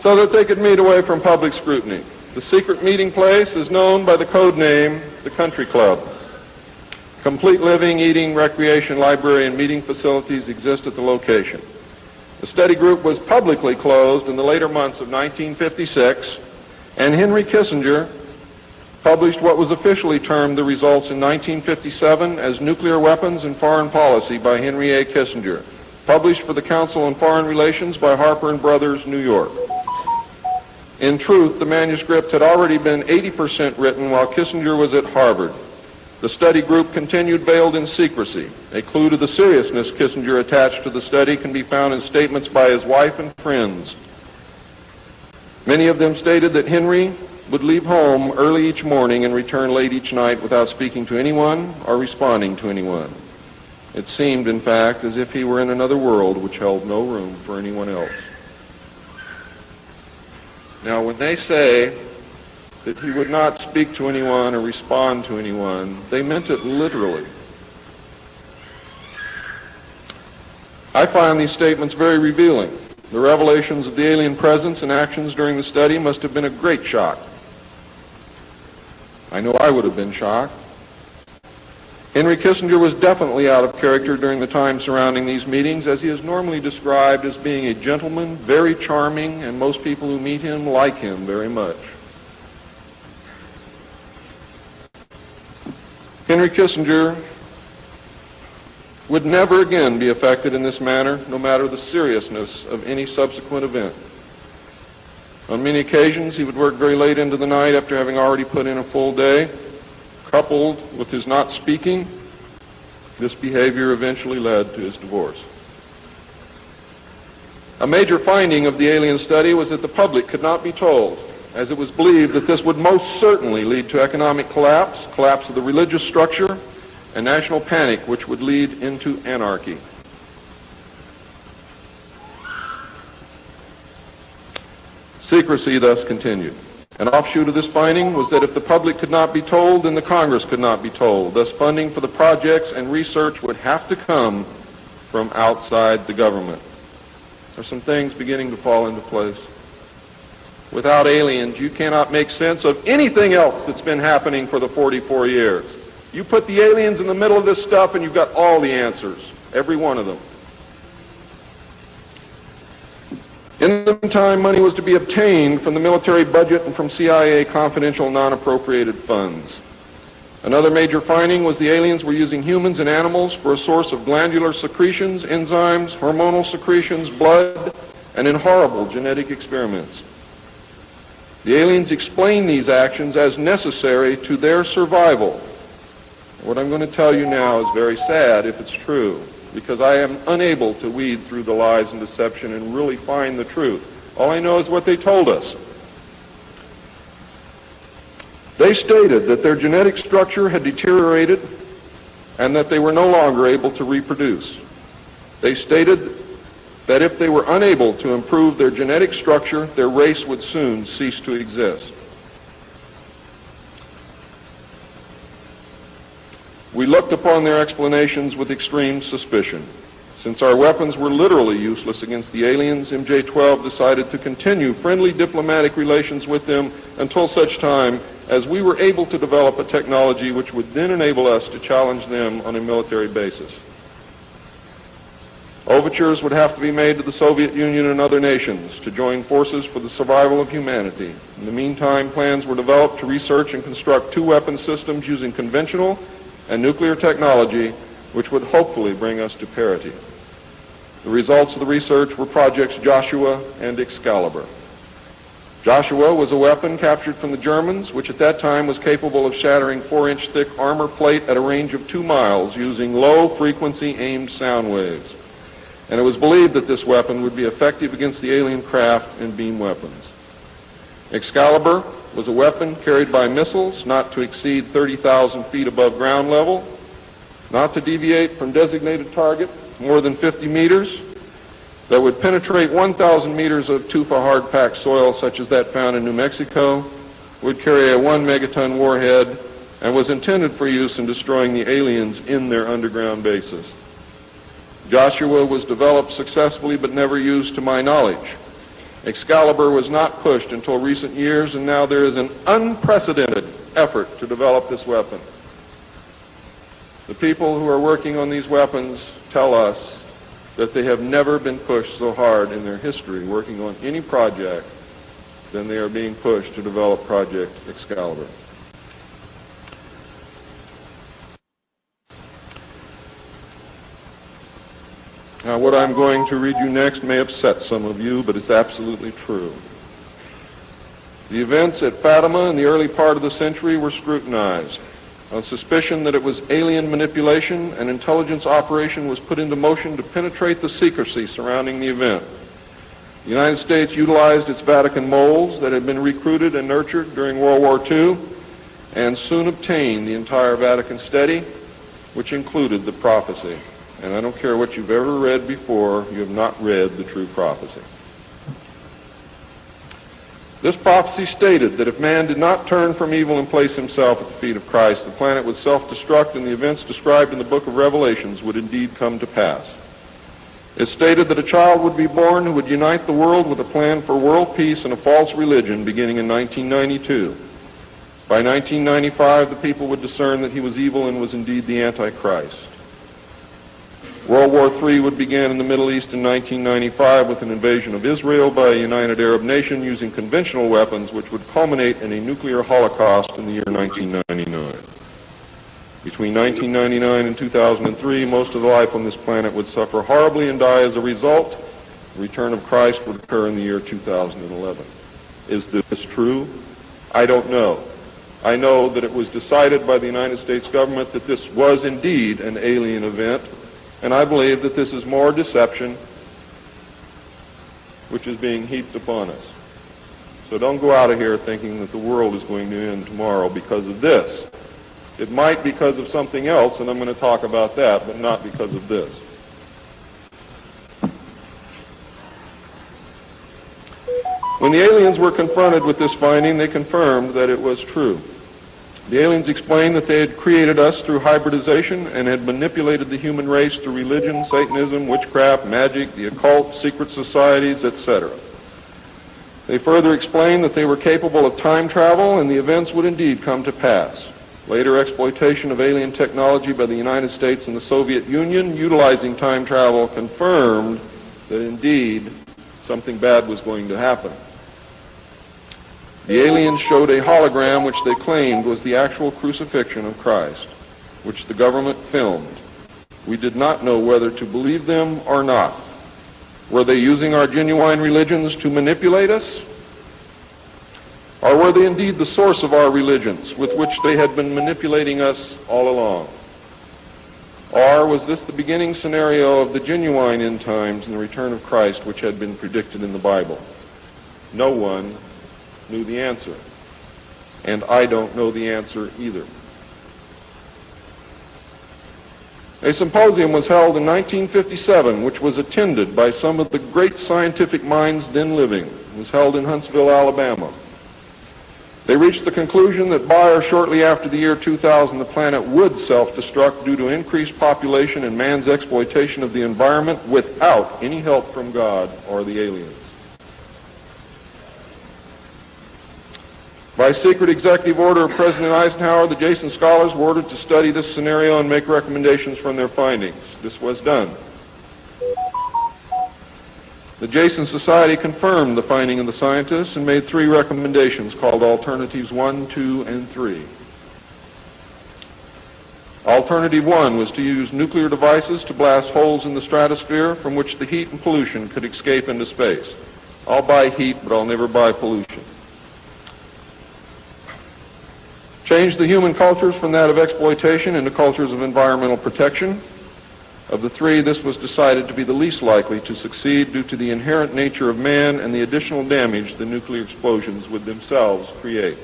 So that they could meet away from public scrutiny. The secret meeting place is known by the code name, the Country Club. Complete living, eating, recreation, library, and meeting facilities exist at the location. The study group was publicly closed in the later months of 1956, and Henry Kissinger published what was officially termed the results in 1957 as Nuclear Weapons and Foreign Policy by Henry A. Kissinger, published for the Council on Foreign Relations by Harper & Brothers, New York. In truth, the manuscript had already been 80% written while Kissinger was at Harvard. The study group continued veiled in secrecy. A clue to the seriousness Kissinger attached to the study can be found in statements by his wife and friends. Many of them stated that Henry would leave home early each morning and return late each night without speaking to anyone or responding to anyone. It seemed, in fact, as if he were in another world which held no room for anyone else. Now, when they say that he would not speak to anyone or respond to anyone, they meant it literally. I find these statements very revealing. The revelations of the alien presence and actions during the study must have been a great shock. I know I would have been shocked. Henry Kissinger was definitely out of character during the time surrounding these meetings, as he is normally described as being a gentleman, very charming, and most people who meet him like him very much. Henry Kissinger would never again be affected in this manner, no matter the seriousness of any subsequent event. On many occasions, he would work very late into the night after having already put in a full day. Coupled with his not speaking, this behavior eventually led to his divorce. A major finding of the alien study was that the public could not be told, as it was believed that this would most certainly lead to economic collapse of the religious structure, and national panic, which would lead into anarchy. Secrecy thus continued. An offshoot of this finding was that if the public could not be told, then the Congress could not be told. Thus, funding for the projects and research would have to come from outside the government. There are some things beginning to fall into place. Without aliens, you cannot make sense of anything else that's been happening for the 44 years. You put the aliens in the middle of this stuff and you've got all the answers, every one of them. In the meantime, money was to be obtained from the military budget and from CIA confidential non-appropriated funds. Another major finding was the aliens were using humans and animals for a source of glandular secretions, enzymes, hormonal secretions, blood, and in horrible genetic experiments. The aliens explained these actions as necessary to their survival. What I'm going to tell you now is very sad if it's true, because I am unable to weed through the lies and deception and really find the truth. All I know is what they told us. They stated that their genetic structure had deteriorated and that they were no longer able to reproduce. They stated that if they were unable to improve their genetic structure, their race would soon cease to exist. We looked upon their explanations with extreme suspicion. Since our weapons were literally useless against the aliens, MJ-12 decided to continue friendly diplomatic relations with them until such time as we were able to develop a technology which would then enable us to challenge them on a military basis. Overtures would have to be made to the Soviet Union and other nations to join forces for the survival of humanity. In the meantime, plans were developed to research and construct two weapon systems using conventional and nuclear technology, which would hopefully bring us to parity. The results of the research were projects Joshua and Excalibur. Joshua was a weapon captured from the Germans, which at that time was capable of shattering 4-inch thick armor plate at a range of 2 miles using low-frequency aimed sound waves. And it was believed that this weapon would be effective against the alien craft and beam weapons. Excalibur was a weapon carried by missiles not to exceed 30,000 feet above ground level, not to deviate from designated target more than 50 meters, that would penetrate 1,000 meters of tufa hard-packed soil such as that found in New Mexico, would carry a 1 megaton warhead, and was intended for use in destroying the aliens in their underground bases. Joshua was developed successfully but never used to my knowledge. Excalibur was not pushed until recent years, and now there is an unprecedented effort to develop this weapon. The people who are working on these weapons tell us that they have never been pushed so hard in their history working on any project than they are being pushed to develop Project Excalibur. Now, what I'm going to read you next may upset some of you, but it's absolutely true. The events at Fatima in the early part of the century were scrutinized. On suspicion that it was alien manipulation, an intelligence operation was put into motion to penetrate the secrecy surrounding the event. The United States utilized its Vatican moles that had been recruited and nurtured during World War II and soon obtained the entire Vatican study, which included the prophecy. And I don't care what you've ever read before, you have not read the true prophecy. This prophecy stated that if man did not turn from evil and place himself at the feet of Christ, the planet would self-destruct and the events described in the book of Revelations would indeed come to pass. It stated that a child would be born who would unite the world with a plan for world peace and a false religion beginning in 1992. By 1995, the people would discern that he was evil and was indeed the Antichrist. World War III would begin in the Middle East in 1995 with an invasion of Israel by a united Arab nation using conventional weapons, which would culminate in a nuclear holocaust in the year 1999. Between 1999 and 2003, most of the life on this planet would suffer horribly and die as a result. The return of Christ would occur in the year 2011. Is this true? I don't know. I know that it was decided by the United States government that this was indeed an alien event, and I believe that this is more deception which is being heaped upon us. So don't go out of here thinking that the world is going to end tomorrow because of this. It might because of something else, and I'm going to talk about that, but not because of this. When the aliens were confronted with this finding, they confirmed that it was true. The aliens explained that they had created us through hybridization and had manipulated the human race through religion, Satanism, witchcraft, magic, the occult, secret societies, etc. They further explained that they were capable of time travel and the events would indeed come to pass. Later exploitation of alien technology by the United States and the Soviet Union utilizing time travel confirmed that indeed something bad was going to happen. The aliens showed a hologram which they claimed was the actual crucifixion of Christ, which the government filmed. We did not know whether to believe them or not. Were they using our genuine religions to manipulate us? Or were they indeed the source of our religions with which they had been manipulating us all along? Or was this the beginning scenario of the genuine end times and the return of Christ which had been predicted in the Bible? No one knew the answer, and I don't know the answer either. A symposium was held in 1957, which was attended by some of the great scientific minds then living. It was held in Huntsville, Alabama. They reached the conclusion that by or shortly after the year 2000, the planet would self-destruct due to increased population and man's exploitation of the environment without any help from God or the aliens. By secret executive order of President Eisenhower, the Jason scholars were ordered to study this scenario and make recommendations from their findings. This was done. The Jason Society confirmed the finding of the scientists and made 3 recommendations called Alternatives 1, 2, and 3. Alternative 1 was to use nuclear devices to blast holes in the stratosphere from which the heat and pollution could escape into space. I'll buy heat, but I'll never buy pollution. Change the human cultures from that of exploitation into cultures of environmental protection. Of the 3, this was decided to be the least likely to succeed due to the inherent nature of man and the additional damage the nuclear explosions would themselves create.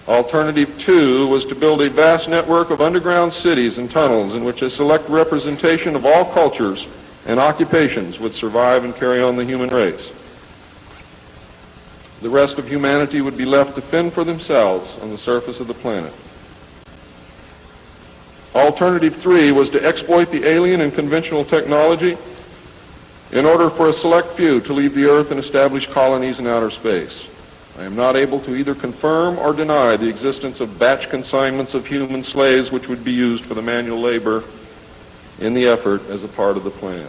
Alternative 2 was to build a vast network of underground cities and tunnels in which a select representation of all cultures and occupations would survive and carry on the human race. The rest of humanity would be left to fend for themselves on the surface of the planet. Alternative 3 was to exploit the alien and conventional technology in order for a select few to leave the Earth and establish colonies in outer space. I am not able to either confirm or deny the existence of batch consignments of human slaves which would be used for the manual labor in the effort as a part of the plan.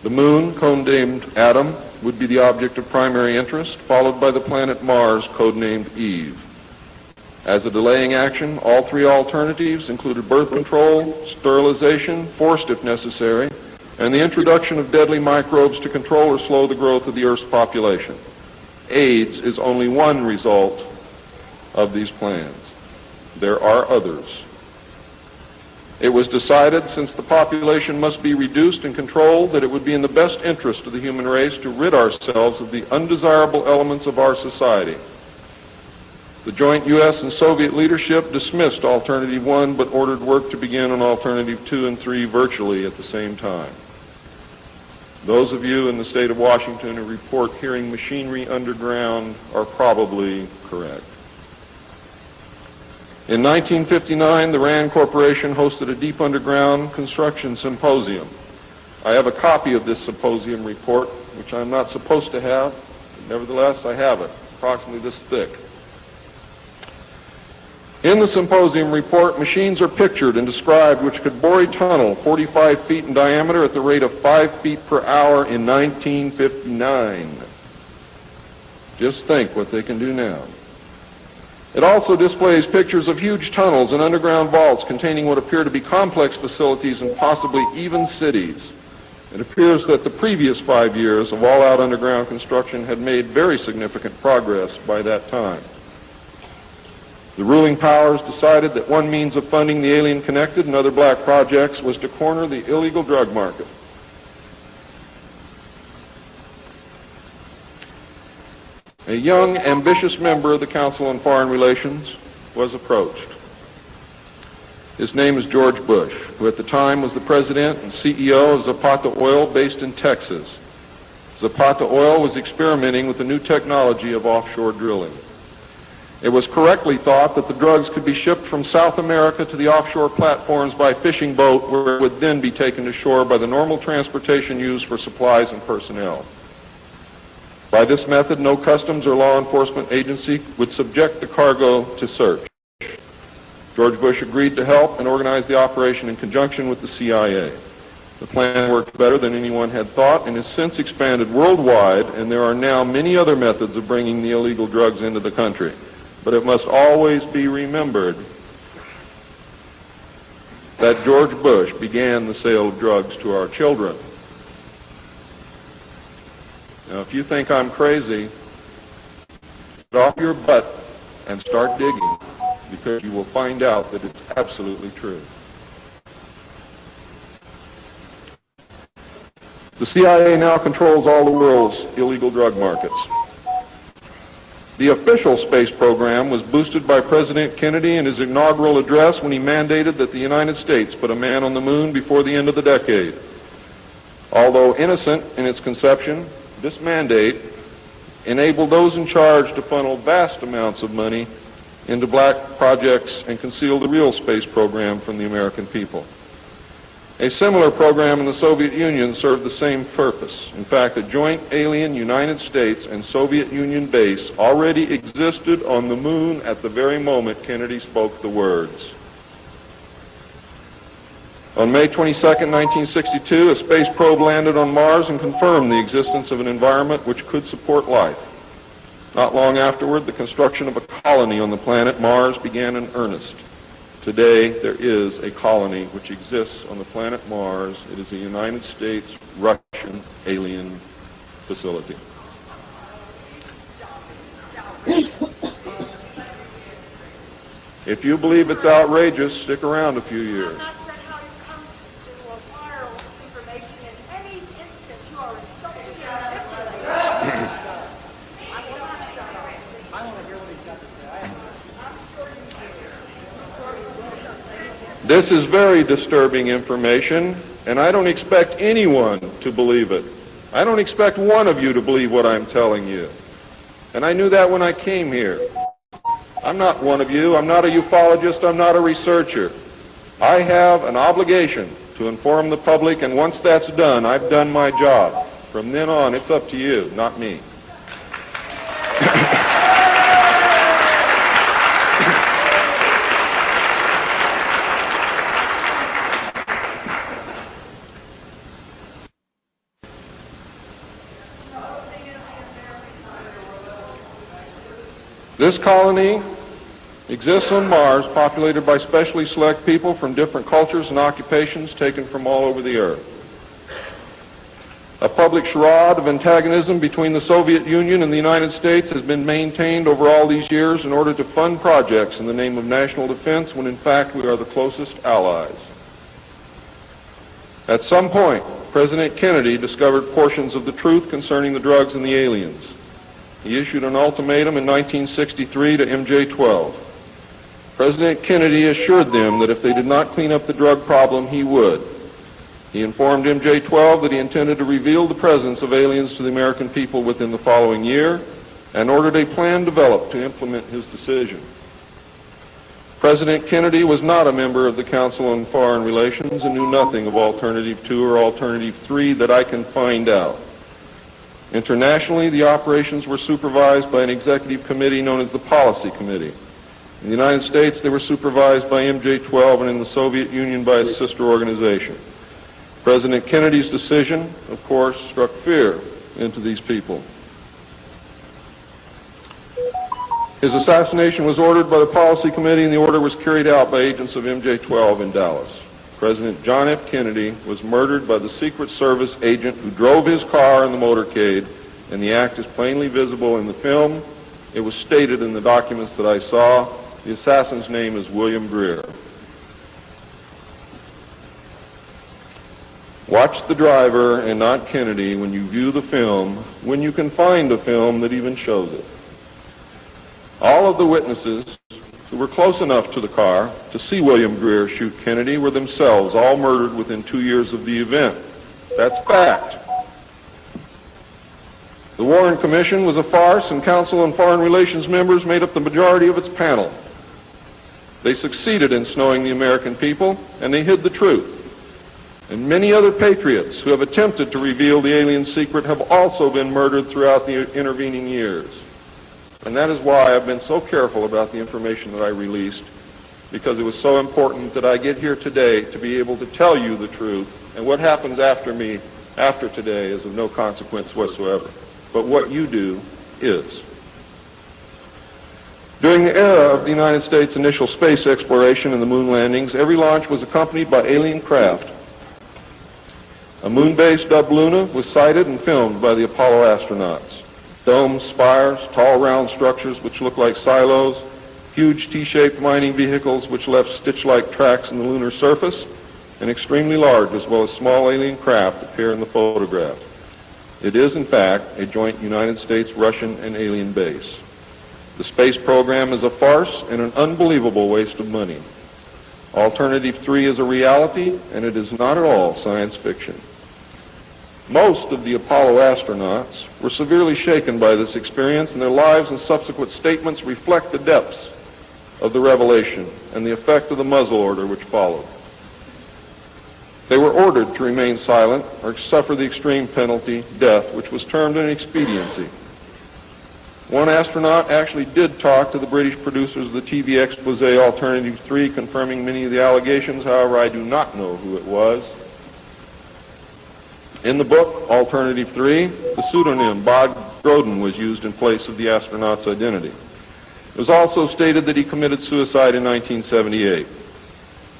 The moon, codenamed Adam, would be the object of primary interest, followed by the planet Mars, codenamed Eve. As a delaying action, all 3 alternatives included birth control, sterilization, forced if necessary, and the introduction of deadly microbes to control or slow the growth of the Earth's population. AIDS is only one result of these plans. There are others. It was decided, since the population must be reduced and controlled, that it would be in the best interest of the human race to rid ourselves of the undesirable elements of our society. The joint U.S. and Soviet leadership dismissed Alternative 1 but ordered work to begin on Alternative 2 and 3 virtually at the same time. Those of you in the state of Washington who report hearing machinery underground are probably correct. In 1959, the RAND Corporation hosted a deep underground construction symposium. I have a copy of this symposium report, which I'm not supposed to have, but nevertheless I have it, approximately this thick. In the symposium report, machines are pictured and described which could bore a tunnel 45 feet in diameter at the rate of 5 feet per hour in 1959. Just think what they can do now. It also displays pictures of huge tunnels and underground vaults containing what appear to be complex facilities and possibly even cities. It appears that the previous 5 years of all-out underground construction had made very significant progress by that time. The ruling powers decided that one means of funding the Alien Connected and other black projects was to corner the illegal drug market. A young, ambitious member of the Council on Foreign Relations was approached. His name is George Bush, who at the time was the president and CEO of Zapata Oil based in Texas. Zapata Oil was experimenting with the new technology of offshore drilling. It was correctly thought that the drugs could be shipped from South America to the offshore platforms by fishing boat, where it would then be taken to shore by the normal transportation used for supplies and personnel. By this method, no customs or law enforcement agency would subject the cargo to search. George Bush agreed to help and organize the operation in conjunction with the CIA. The plan worked better than anyone had thought and has since expanded worldwide, and there are now many other methods of bringing the illegal drugs into the country. But it must always be remembered that George Bush began the sale of drugs to our children. Now, if you think I'm crazy, get off your butt and start digging, because you will find out that it's absolutely true. The CIA now controls all the world's illegal drug markets. The official space program was boosted by President Kennedy in his inaugural address when he mandated that the United States put a man on the moon before the end of the decade. Although innocent in its conception, this mandate enabled those in charge to funnel vast amounts of money into black projects and conceal the real space program from the American people. A similar program in the Soviet Union served the same purpose. In fact, a joint alien United States and Soviet Union base already existed on the moon at the very moment Kennedy spoke the words. On May 22, 1962, a space probe landed on Mars and confirmed the existence of an environment which could support life. Not long afterward, the construction of a colony on the planet Mars began in earnest. Today, there is a colony which exists on the planet Mars. It is a United States-Russian alien facility. If you believe it's outrageous, stick around a few years. This is very disturbing information, and I don't expect anyone to believe it. I don't expect one of you to believe what I'm telling you. And I knew that when I came here. I'm not one of you. I'm not a ufologist. I'm not a researcher. I have an obligation to inform the public, and once that's done, I've done my job. From then on, it's up to you, not me. This colony exists on Mars, populated by specially select people from different cultures and occupations taken from all over the earth. A public charade of antagonism between the Soviet Union and the United States has been maintained over all these years in order to fund projects in the name of national defense, when in fact we are the closest allies. At some point, President Kennedy discovered portions of the truth concerning the drugs and the aliens. He issued an ultimatum in 1963 to MJ-12. President Kennedy assured them that if they did not clean up the drug problem, he would. He informed MJ-12 that he intended to reveal the presence of aliens to the American people within the following year, and ordered a plan developed to implement his decision. President Kennedy was not a member of the Council on Foreign Relations and knew nothing of Alternative 2 or Alternative 3 that I can find out. Internationally, the operations were supervised by an executive committee known as the Policy Committee. In the United States, they were supervised by MJ-12, and in the Soviet Union by a sister organization. President Kennedy's decision, of course, struck fear into these people. His assassination was ordered by the Policy Committee, and the order was carried out by agents of MJ-12 in Dallas. President John F. Kennedy was murdered by the Secret Service agent who drove his car in the motorcade, and the act is plainly visible in the film. It was stated in the documents that I saw. The assassin's name is William Greer. Watch the driver and not Kennedy when you view the film, when you can find a film that even shows it. All of the witnesses who were close enough to the car to see William Greer shoot Kennedy were themselves all murdered within 2 years of the event. That's fact. The Warren Commission was a farce, and Council on Foreign Relations members made up the majority of its panel. They succeeded in snowing the American people, and they hid the truth. And many other patriots who have attempted to reveal the alien secret have also been murdered throughout the intervening years. And that is why I've been so careful about the information that I released, because it was so important that I get here today to be able to tell you the truth, and what happens after me, after today, is of no consequence whatsoever. But what you do is. During the era of the United States' initial space exploration and the moon landings, every launch was accompanied by alien craft. A moon base dubbed Luna was sighted and filmed by the Apollo astronauts. Domes, spires, tall round structures which look like silos, huge T-shaped mining vehicles which left stitch-like tracks in the lunar surface, and extremely large as well as small alien craft appear in the photograph. It is, in fact, a joint United States, Russian, and alien base. The space program is a farce and an unbelievable waste of money. Alternative 3 is a reality, and it is not at all science fiction. Most of the Apollo astronauts were severely shaken by this experience, and their lives and subsequent statements reflect the depths of the revelation and the effect of the muzzle order which followed. They were ordered to remain silent or suffer the extreme penalty, death, which was termed an expediency. One astronaut actually did talk to the British producers of the TV expose Alternative 3, confirming many of the allegations. However, I do not know who it was. In the book, Alternative 3, the pseudonym Bob Groden was used in place of the astronaut's identity. It was also stated that he committed suicide in 1978.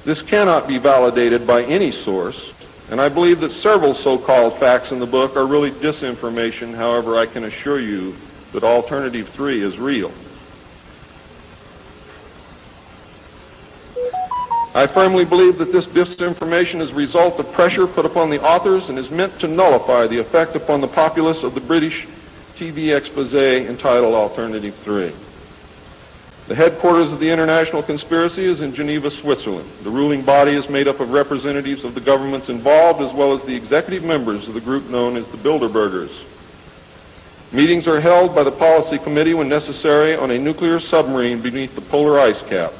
This cannot be validated by any source, and I believe that several so-called facts in the book are really disinformation. However, I can assure you that Alternative 3 is real. I firmly believe that this disinformation is a result of pressure put upon the authors and is meant to nullify the effect upon the populace of the British TV expose entitled Alternative 3. The headquarters of the international conspiracy is in Geneva, Switzerland. The ruling body is made up of representatives of the governments involved as well as the executive members of the group known as the Bilderbergers. Meetings are held by the policy committee when necessary on a nuclear submarine beneath the polar ice cap.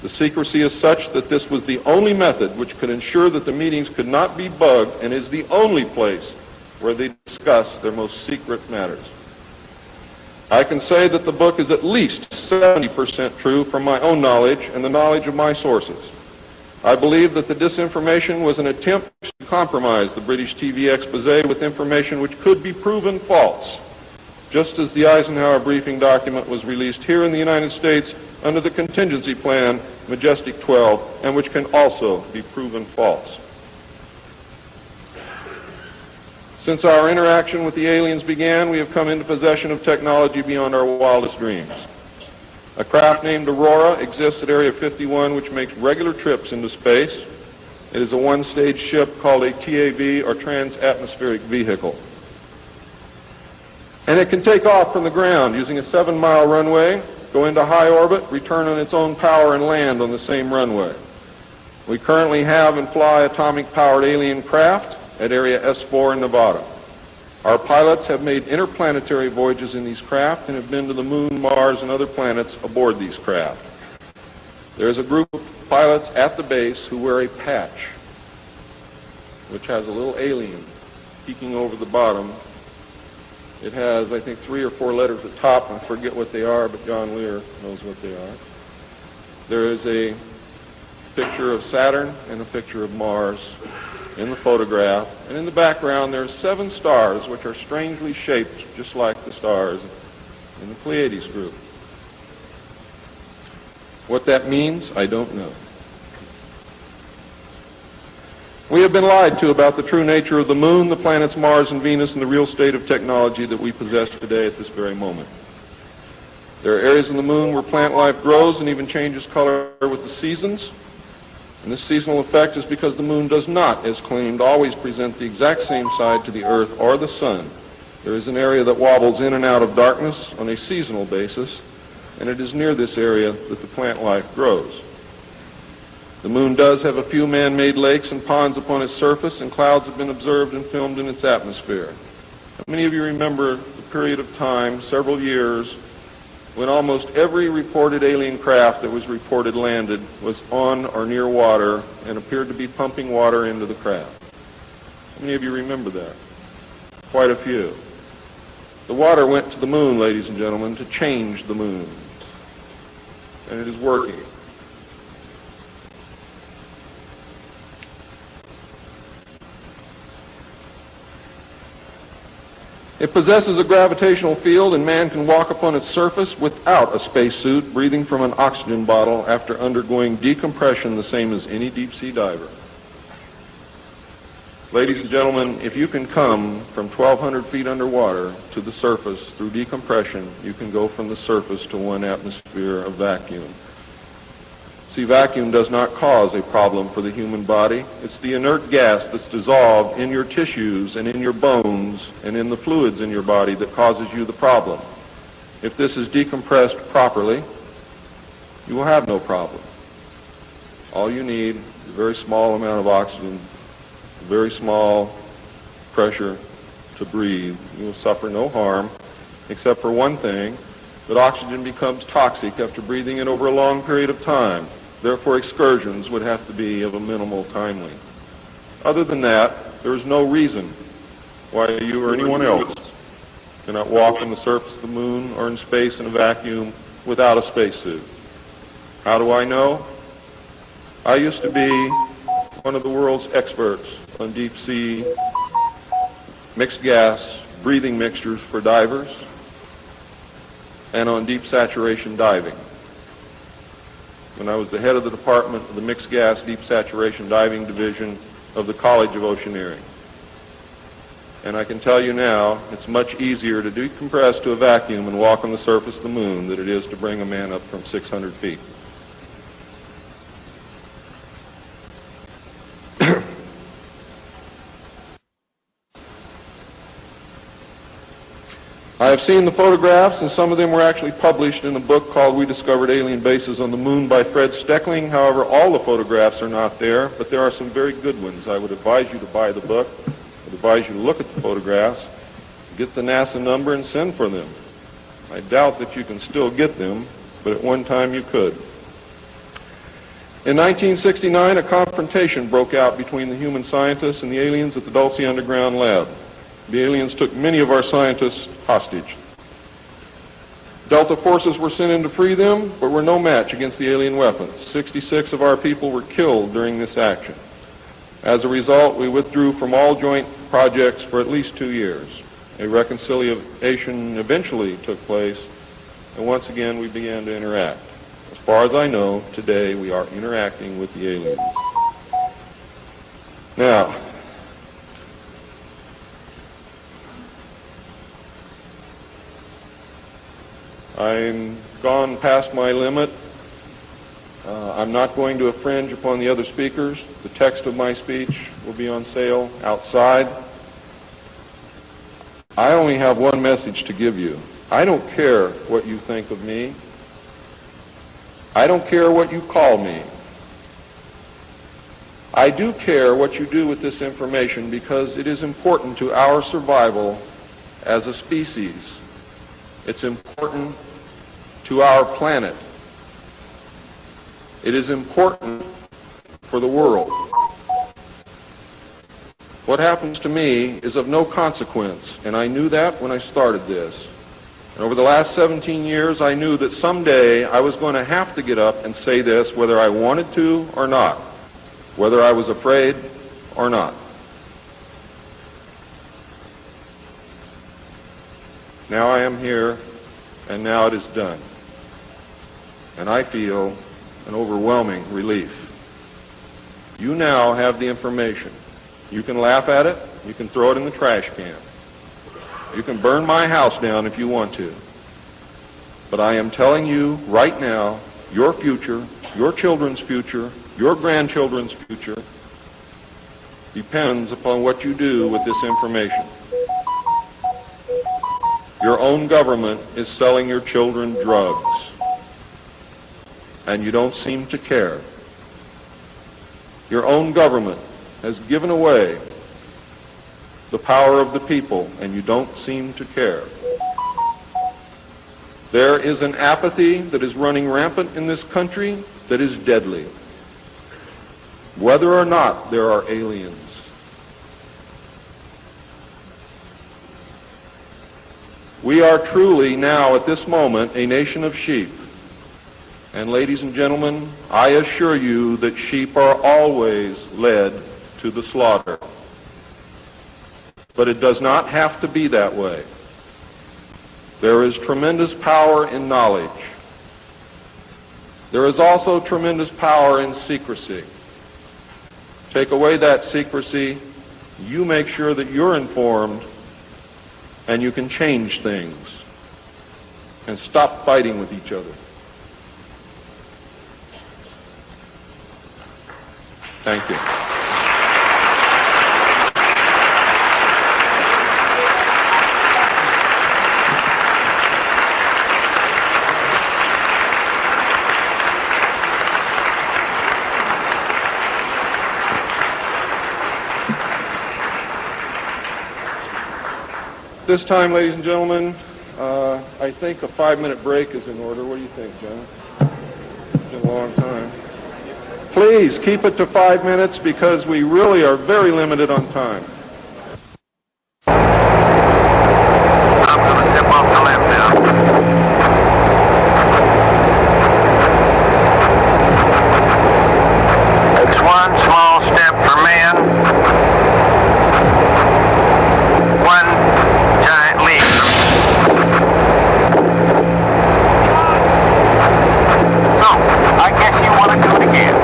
The secrecy is such that this was the only method which could ensure that the meetings could not be bugged and is the only place where they discuss their most secret matters. I can say that the book is at least 70% true from my own knowledge and the knowledge of my sources. I believe that the disinformation was an attempt to compromise the British TV expose with information which could be proven false, just as the Eisenhower briefing document was released here in the United States under the contingency plan Majestic 12, and which can also be proven false. Since our interaction with the aliens began, we have come into possession of technology beyond our wildest dreams. A craft named Aurora exists at Area 51, which makes regular trips into space. It is a one-stage ship called a TAV, or Trans-Atmospheric Vehicle. And it can take off from the ground using a 7-mile runway, go into high orbit, return on its own power, and land on the same runway. We currently have and fly atomic-powered alien craft at Area S4 in Nevada. Our pilots have made interplanetary voyages in these craft and have been to the Moon, Mars, and other planets aboard these craft. There is a group of pilots at the base who wear a patch, which has a little alien peeking over the bottom. It has, I think, 3 or 4 letters at the top. I forget what they are, but John Lear knows what they are. There is a picture of Saturn and a picture of Mars in the photograph. And in the background, there are 7 stars, which are strangely shaped just like the stars in the Pleiades group. What that means, I don't know. We have been lied to about the true nature of the moon, the planets Mars and Venus, and the real state of technology that we possess today at this very moment. There are areas in the moon where plant life grows and even changes color with the seasons. And this seasonal effect is because the moon does not, as claimed, always present the exact same side to the Earth or the sun. There is an area that wobbles in and out of darkness on a seasonal basis, and it is near this area that the plant life grows. The moon does have a few man-made lakes and ponds upon its surface, and clouds have been observed and filmed in its atmosphere. Many of you remember the period of time, several years, when almost every reported alien craft that was reported landed was on or near water and appeared to be pumping water into the craft. How many of you remember that? Quite a few. The water went to the moon, ladies and gentlemen, to change the moon. And it is working. It possesses a gravitational field, and man can walk upon its surface without a spacesuit, breathing from an oxygen bottle after undergoing decompression the same as any deep-sea diver. Ladies and gentlemen, if you can come from 1,200 feet underwater to the surface through decompression, you can go from the surface to 1 atmosphere of vacuum. See, vacuum does not cause a problem for the human body. It's the inert gas that's dissolved in your tissues and in your bones and in the fluids in your body that causes you the problem. If this is decompressed properly, you will have no problem. All you need is a very small amount of oxygen, a very small pressure to breathe. You will suffer no harm, except for one thing, that oxygen becomes toxic after breathing it over a long period of time. Therefore, excursions would have to be of a minimal time length. Other than that, there is no reason why you or anyone else cannot walk on the surface of the moon or in space in a vacuum without a spacesuit. How do I know? I used to be one of the world's experts on deep sea mixed gas breathing mixtures for divers and on deep saturation diving. When I was the head of the department of the mixed gas deep saturation diving division of the College of Oceaneering. And I can tell you now, it's much easier to decompress to a vacuum and walk on the surface of the moon than it is to bring a man up from 600 feet. I have seen the photographs, and some of them were actually published in a book called We Discovered Alien Bases on the Moon by Fred Steckling. However, all the photographs are not there, but there are some very good ones. I would advise you to buy the book. I would advise you to look at the photographs, get the NASA number, and send for them. I doubt that you can still get them, but at one time you could. In 1969, a confrontation broke out between the human scientists and the aliens at the Dulce Underground Lab. The aliens took many of our scientists hostage. Delta forces were sent in to free them, but were no match against the alien weapons. 66 of our people were killed during this action. As a result, we withdrew from all joint projects for at least 2 years. A reconciliation eventually took place, and once again we began to interact. As far as I know, today we are interacting with the aliens. Now, I'm gone past my limit. I'm not going to infringe upon the other speakers. The text of my speech will be on sale outside. I only have one message to give you. I don't care what you think of me. I don't care what you call me. I do care what you do with this information because it is important to our survival as a species. It's important to our planet. It is important for the world. What happens to me is of no consequence, and I knew that when I started this. And over the last 17 years, I knew that someday I was going to have to get up and say this whether I wanted to or not, whether I was afraid or not. Now I am here, and now it is done. And I feel an overwhelming relief. You now have the information. You can laugh at it. You can throw it in the trash can. You can burn my house down if you want to. But I am telling you right now, your future, your children's future, your grandchildren's future depends upon what you do with this information. Your own government is selling your children drugs, and you don't seem to care. Your own government has given away the power of the people, and you don't seem to care. There is an apathy that is running rampant in this country that is deadly, whether or not there are aliens. We are truly now, at this moment, a nation of sheep. And ladies and gentlemen, I assure you that sheep are always led to the slaughter. But it does not have to be that way. There is tremendous power in knowledge. There is also tremendous power in secrecy. Take away that secrecy, you make sure that you're informed, and you can change things and stop fighting with each other. Thank you. This time, ladies and gentlemen, I think a 5-minute break is in order. What do you think, John? It's been a long time. Please keep it to 5 minutes because we really are very limited on time. I'm going to step off the left now. It's one small step for man, one giant leap. So, I guess you want to do it again.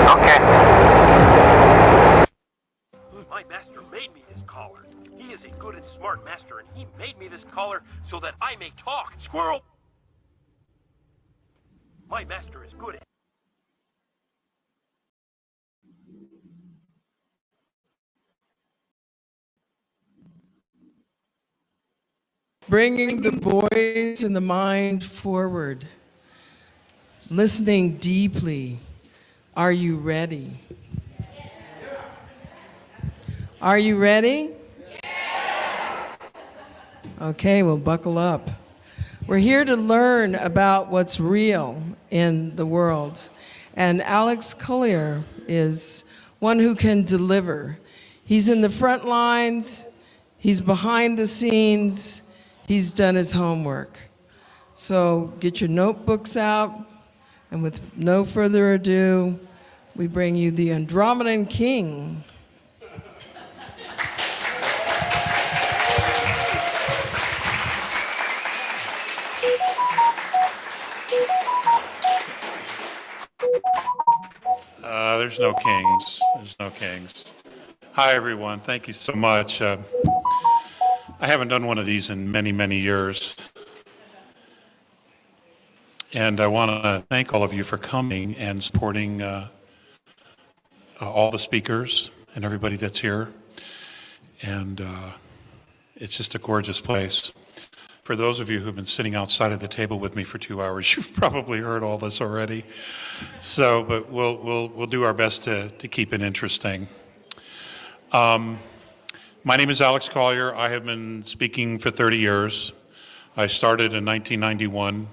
Okay. My master made me this collar. He is a good and smart master, and he made me this collar so that I may talk. Squirrel! My master is good at... Bringing the voice and the mind forward. Listening deeply. Are you ready? Are you ready? Yes. Okay, well, buckle up. We're here to learn about what's real in the world. And Alex Collier is one who can deliver. He's in the front lines. He's behind the scenes. He's done his homework. So get your notebooks out, and with no further ado, we bring you the Andromedan King. There's no kings. There's no kings. Hi, everyone. Thank you so much. I haven't done one of these in many, many years. And I want to thank all of you for coming and supporting all the speakers and everybody that's here. And it's just a gorgeous place. For those of you who've been sitting outside of the table with me for 2 hours, you've probably heard all this already. So, but we'll do our best to keep it interesting. My name is Alex Collier. I have been speaking for 30 years. I started in 1991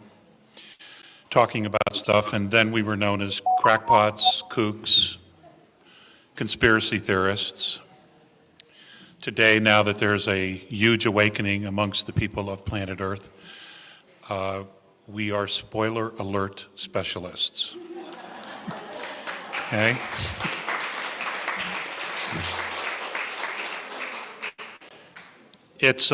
talking about stuff, and then we were known as crackpots, kooks, conspiracy theorists. Today, now that there's a huge awakening amongst the people of planet Earth, we are spoiler alert specialists. Okay? It's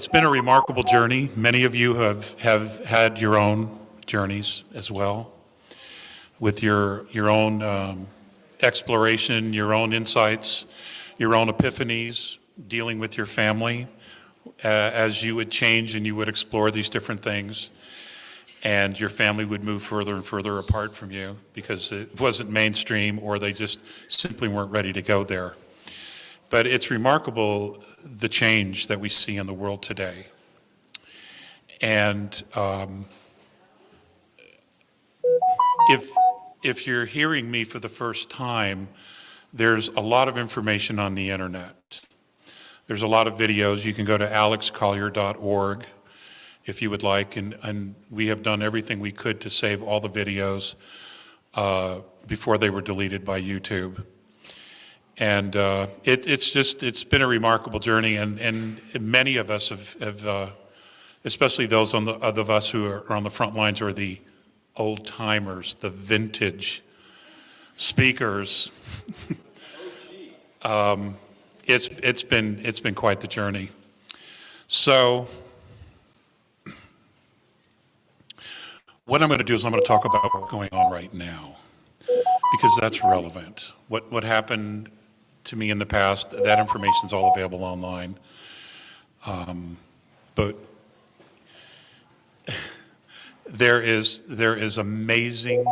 been a remarkable journey. Many of you have had your own journeys as well, with your own exploration, your own insights, your own epiphanies, dealing with your family as you would change and you would explore these different things, and your family would move further and further apart from you because it wasn't mainstream or they just simply weren't ready to go there. But it's remarkable the change that we see in the world today. And if you're hearing me for the first time, there's a lot of information on the internet. There's a lot of videos. You can go to alexcollier.org if you would like, and we have done everything we could to save all the videos before they were deleted by YouTube. And it's been a remarkable journey, and many of us have especially those of us who are on the front lines, or the old timers, the vintage speakers. It's been quite the journey. So what I'm going to do is I'm going to talk about what's going on right now, because that's relevant. What happened to me in the past, that information is all available online. But there is amazing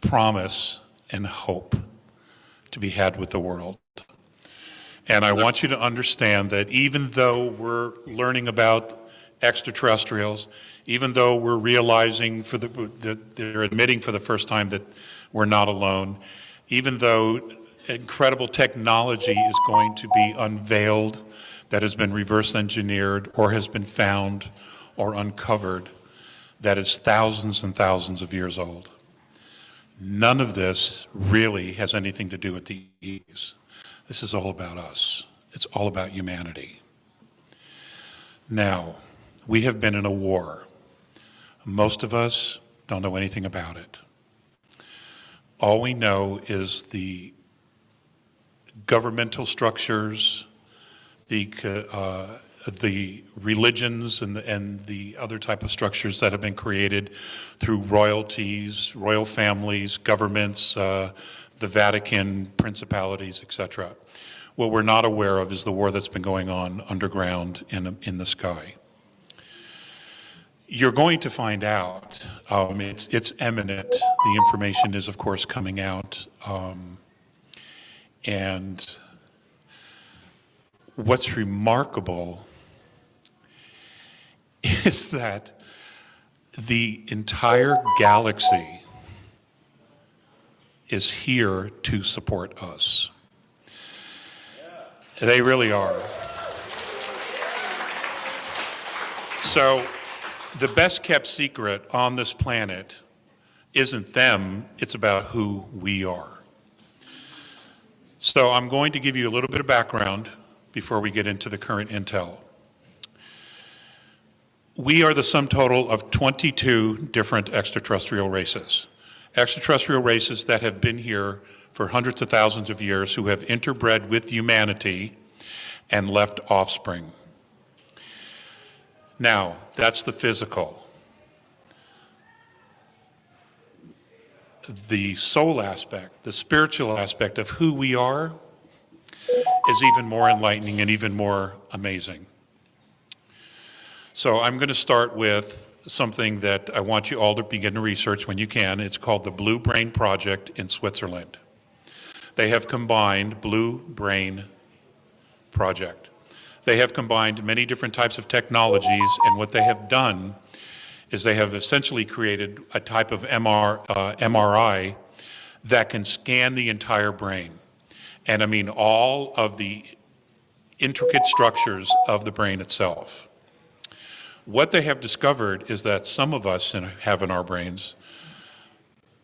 promise and hope to be had with the world. And I want you to understand that even though we're learning about extraterrestrials, even though we're realizing that they're admitting for the first time that we're not alone, even though incredible technology is going to be unveiled that has been reverse engineered or has been found or uncovered, that is thousands and thousands of years old. None of this really has anything to do with the E's. This is all about us. It's all about humanity. Now, we have been in a war. Most of us don't know anything about it. All we know is the governmental structures, the religions and the other type of structures that have been created through royalties, royal families, governments, the Vatican, principalities, etc. What we're not aware of is the war that's been going on underground in the sky. You're going to find out, it's imminent. The information is, of course, coming out. And what's remarkable is that the entire galaxy is here to support us. They really are. So the best kept secret on this planet isn't them, it's about who we are. So I'm going to give you a little bit of background before we get into the current intel. We are the sum total of 22 different extraterrestrial races. Extraterrestrial races that have been here for hundreds of thousands of years, who have interbred with humanity and left offspring. Now, that's the physical. The soul aspect, the spiritual aspect of who we are is even more enlightening and even more amazing. So I'm going to start with something that I want you all to begin to research when you can. It's called the Blue Brain Project in Switzerland. They have combined Blue Brain Project. They have combined many different types of technologies, and what they have done is they have essentially created a type of MRI that can scan the entire brain. And I mean all of the intricate structures of the brain itself. What they have discovered is that some of us have in our brains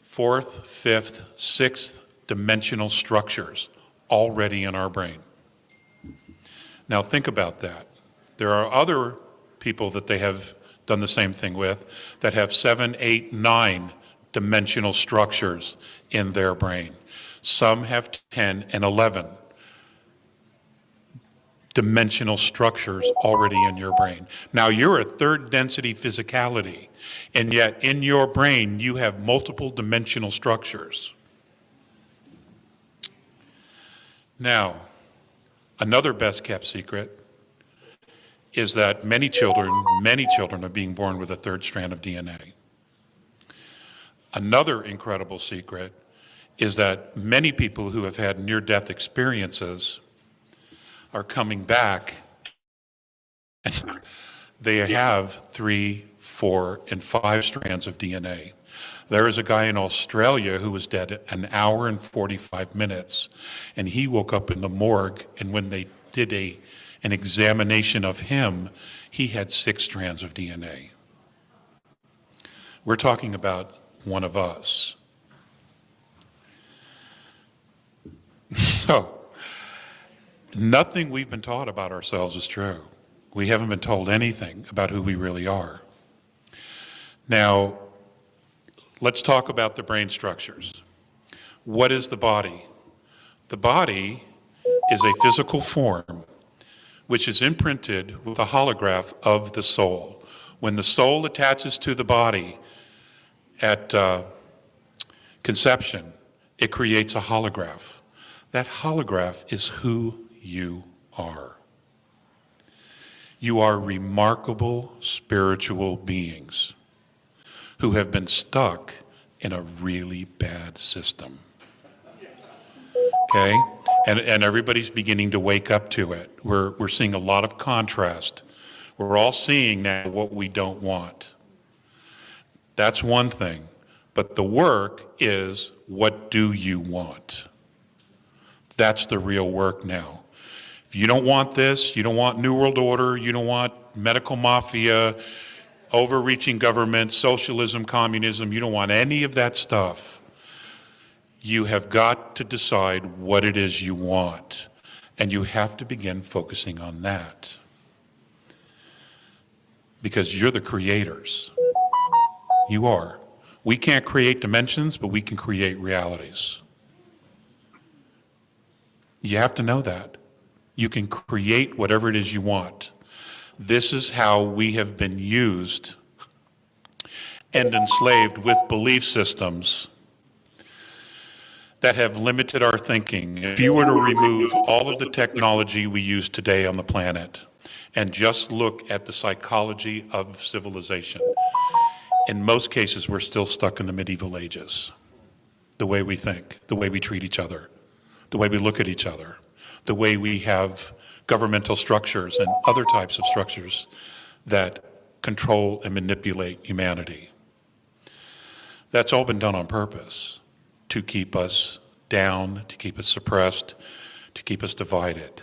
fourth, fifth, sixth dimensional structures already in our brain. Now think about that. There are other people that they have done the same thing with that have 7, 8, 9 dimensional structures in their brain. Some have 10 and 11 dimensional structures already in your brain. Now you're a third density physicality, and yet in your brain you have multiple dimensional structures. Now, another best kept secret is that many children are being born with a third strand of DNA. Another incredible secret is that many people who have had near-death experiences are coming back and they have 3, 4, and 5 strands of DNA. There is a guy in Australia who was dead an hour and 45 minutes, and he woke up in the morgue, and when they did an examination of him, he had 6 strands of DNA. We're talking about one of us. So, nothing we've been taught about ourselves is true. We haven't been told anything about who we really are. Now, let's talk about the brain structures. What is the body? The body is a physical form which is imprinted with a holograph of the soul. When the soul attaches to the body at conception, it creates a holograph. That holograph is who you are. You are remarkable spiritual beings who have been stuck in a really bad system. Okay? And everybody's beginning to wake up to it. We're seeing a lot of contrast. We're all seeing now what we don't want. That's one thing. But the work is, what do you want? That's the real work now. If you don't want this, you don't want New World Order, you don't want medical mafia, overreaching government, socialism, communism. You don't want any of that stuff. You have got to decide what it is you want, and you have to begin focusing on that. Because you're the creators. You are. We can't create dimensions, but we can create realities. You have to know that. You can create whatever it is you want. This is how we have been used and enslaved with belief systems that have limited our thinking. If you were to remove all of the technology we use today on the planet and just look at the psychology of civilization, in most cases we're still stuck in the medieval ages. The way we think, the way we treat each other, the way we look at each other, the way we have governmental structures and other types of structures that control and manipulate humanity. That's all been done on purpose to keep us down, to keep us suppressed, to keep us divided.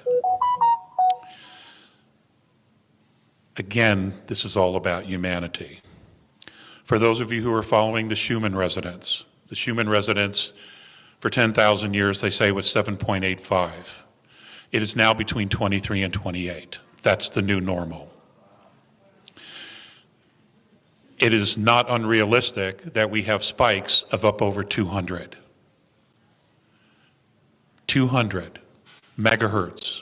Again, this is all about humanity. For those of you who are following the Schumann resonance for 10,000 years they say was 7.85. It is now between 23 and 28. That's the new normal. It is not unrealistic that we have spikes of up over 200. 200 megahertz.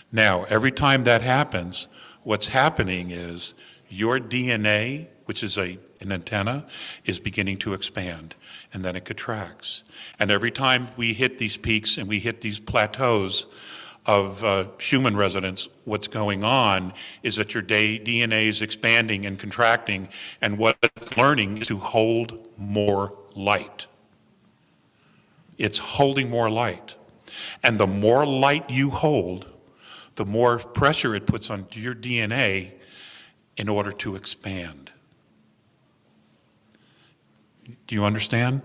Now, every time that happens, what's happening is your DNA, which is an antenna, is beginning to expand, and then it contracts. And every time we hit these peaks and we hit these plateaus of Schumann resonance, what's going on is that your DNA is expanding and contracting, and what it's learning is to hold more light. It's holding more light. And the more light you hold, the more pressure it puts on your DNA in order to expand. Do you understand?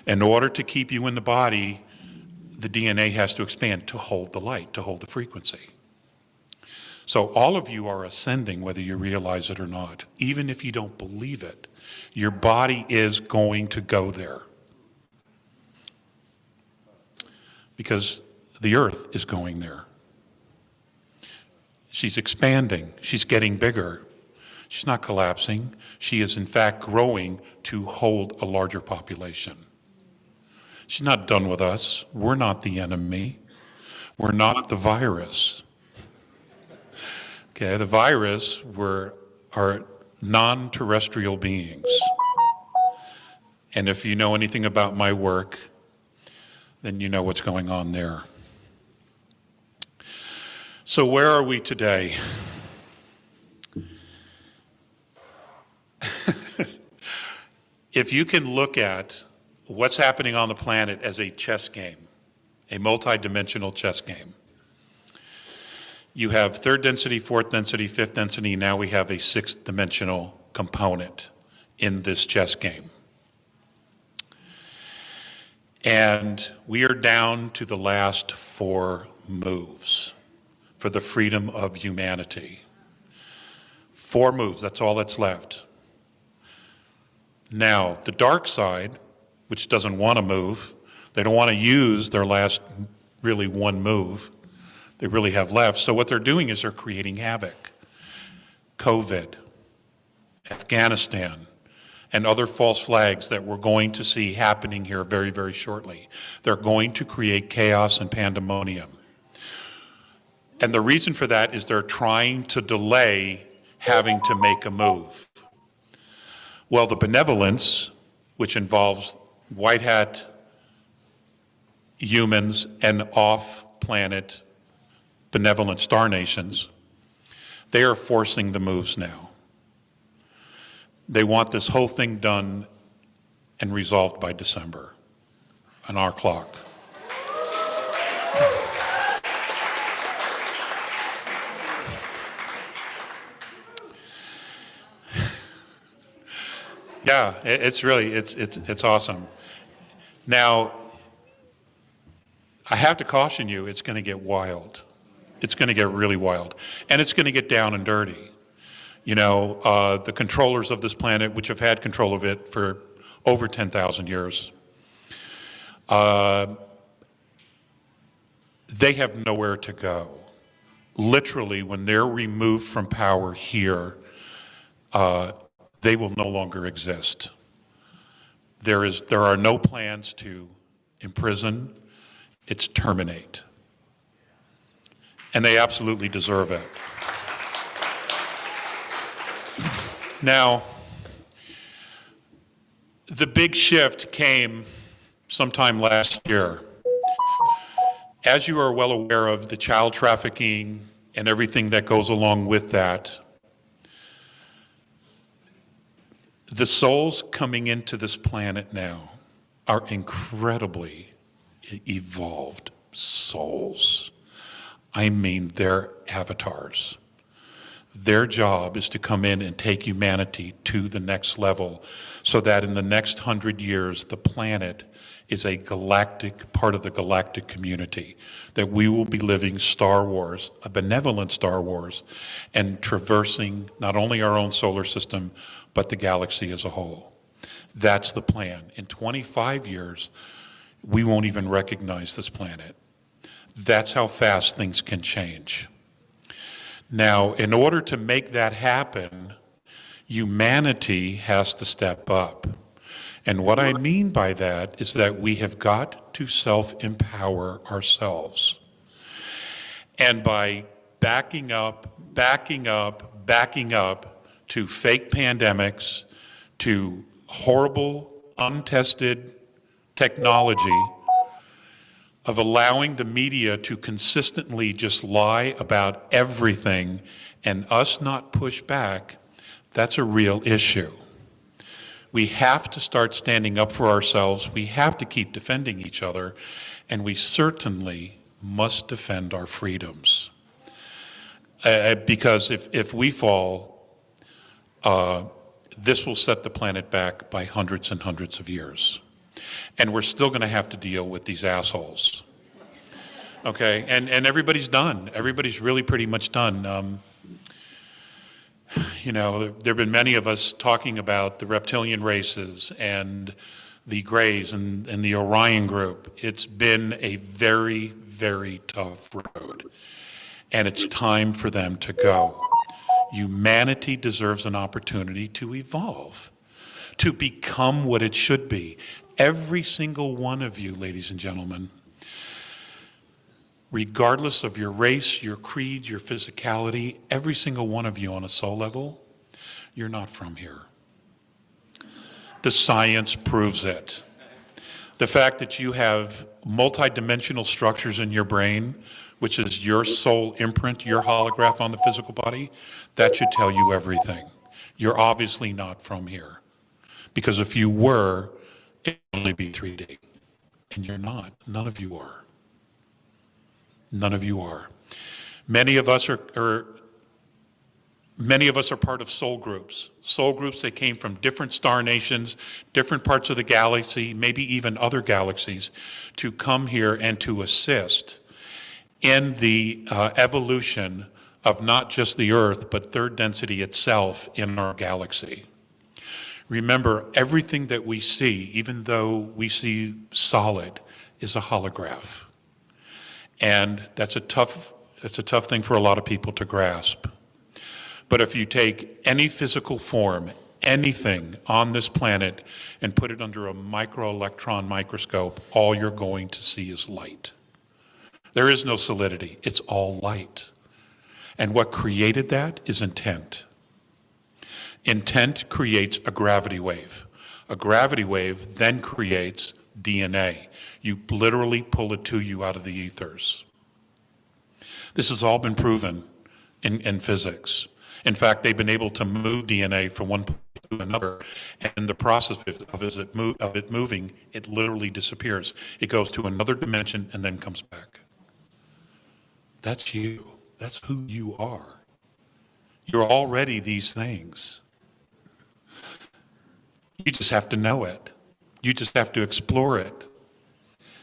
In order to keep you in the body, the DNA has to expand to hold the light, to hold the frequency. So all of you are ascending whether you realize it or not. Even if you don't believe it, your body is going to go there. Because the earth is going there. She's expanding, she's getting bigger. She's not collapsing. She is in fact growing to hold a larger population. She's not done with us. We're not the enemy. We're not the virus. Okay, the virus are non-terrestrial beings. And if you know anything about my work, then you know what's going on there. So where are we today? If you can look at what's happening on the planet as a chess game, a multi-dimensional chess game. You have third density, fourth density, fifth density, now we have a sixth dimensional component in this chess game. And we are down to the last 4 moves for the freedom of humanity. 4 moves, that's all that's left. Now, the dark side, which doesn't want to move, they don't want to use their last really 1 move they really have left. So what they're doing is they're creating havoc. COVID, Afghanistan, and other false flags that we're going to see happening here very, very shortly. They're going to create chaos and pandemonium. And the reason for that is they're trying to delay having to make a move. Well, the benevolence, which involves white hat humans and off-planet benevolent star nations, they are forcing the moves now. They want this whole thing done and resolved by December on our clock. Yeah, it's really, it's awesome. Now, I have to caution you, it's going to get wild. It's going to get really wild. And it's going to get down and dirty. The controllers of this planet, which have had control of it for over 10,000 years, they have nowhere to go. Literally, when they're removed from power here, they will no longer exist. There are no plans to imprison. It's terminate. And they absolutely deserve it. Now, the big shift came sometime last year. As you are well aware of, the child trafficking and everything that goes along with that, the souls coming into this planet now are incredibly evolved souls. I mean, they're avatars. Their job is to come in and take humanity to the next level so that in the next 100 years, the planet is a galactic, part of the galactic community, that we will be living Star Wars, a benevolent Star Wars, and traversing not only our own solar system, but the galaxy as a whole. That's the plan. In 25 years, we won't even recognize this planet. That's how fast things can change. Now, in order to make that happen, humanity has to step up. And what I mean by that is that we have got to self-empower ourselves. And by backing up to fake pandemics, to horrible, untested technology, of allowing the media to consistently just lie about everything and us not push back, that's a real issue. We have to start standing up for ourselves. We have to keep defending each other, and we certainly must defend our freedoms. Because if we fall, this will set the planet back by hundreds and hundreds of years. And we're still going to have to deal with these assholes. Okay, and everybody's done. Everybody's really pretty much done. There have been many of us talking about the reptilian races and the Greys and the Orion group. It's been a very, very tough road. And it's time for them to go. Humanity deserves an opportunity to evolve, to become what it should be. Every single one of you, ladies and gentlemen, regardless of your race, your creed, your physicality, every single one of you on a soul level, you're not from here. The science proves it. The fact that you have multidimensional structures in your brain, which is your soul imprint, your holograph on the physical body, that should tell you everything. You're obviously not from here. Because if you were, it would only be 3D. And you're not. None of you are. None of you are. Many of us are part of soul groups. Soul groups that came from different star nations, different parts of the galaxy, maybe even other galaxies, to come here and to assist in the evolution of not just the Earth, but third density itself in our galaxy. Remember, everything that we see, even though we see solid, is a holograph. And that's a tough thing for a lot of people to grasp. But if you take any physical form, anything on this planet, and put it under a microelectron microscope, all you're going to see is light. There is no solidity, it's all light. And what created that is intent. Intent creates a gravity wave. A gravity wave then creates DNA. You literally pull it to you out of the ethers. This has all been proven in physics. In fact, they've been able to move DNA from one place to another, and in the process of it moving, it literally disappears. It goes to another dimension and then comes back. That's you. That's who you are. You're already these things. You just have to know it. You just have to explore it.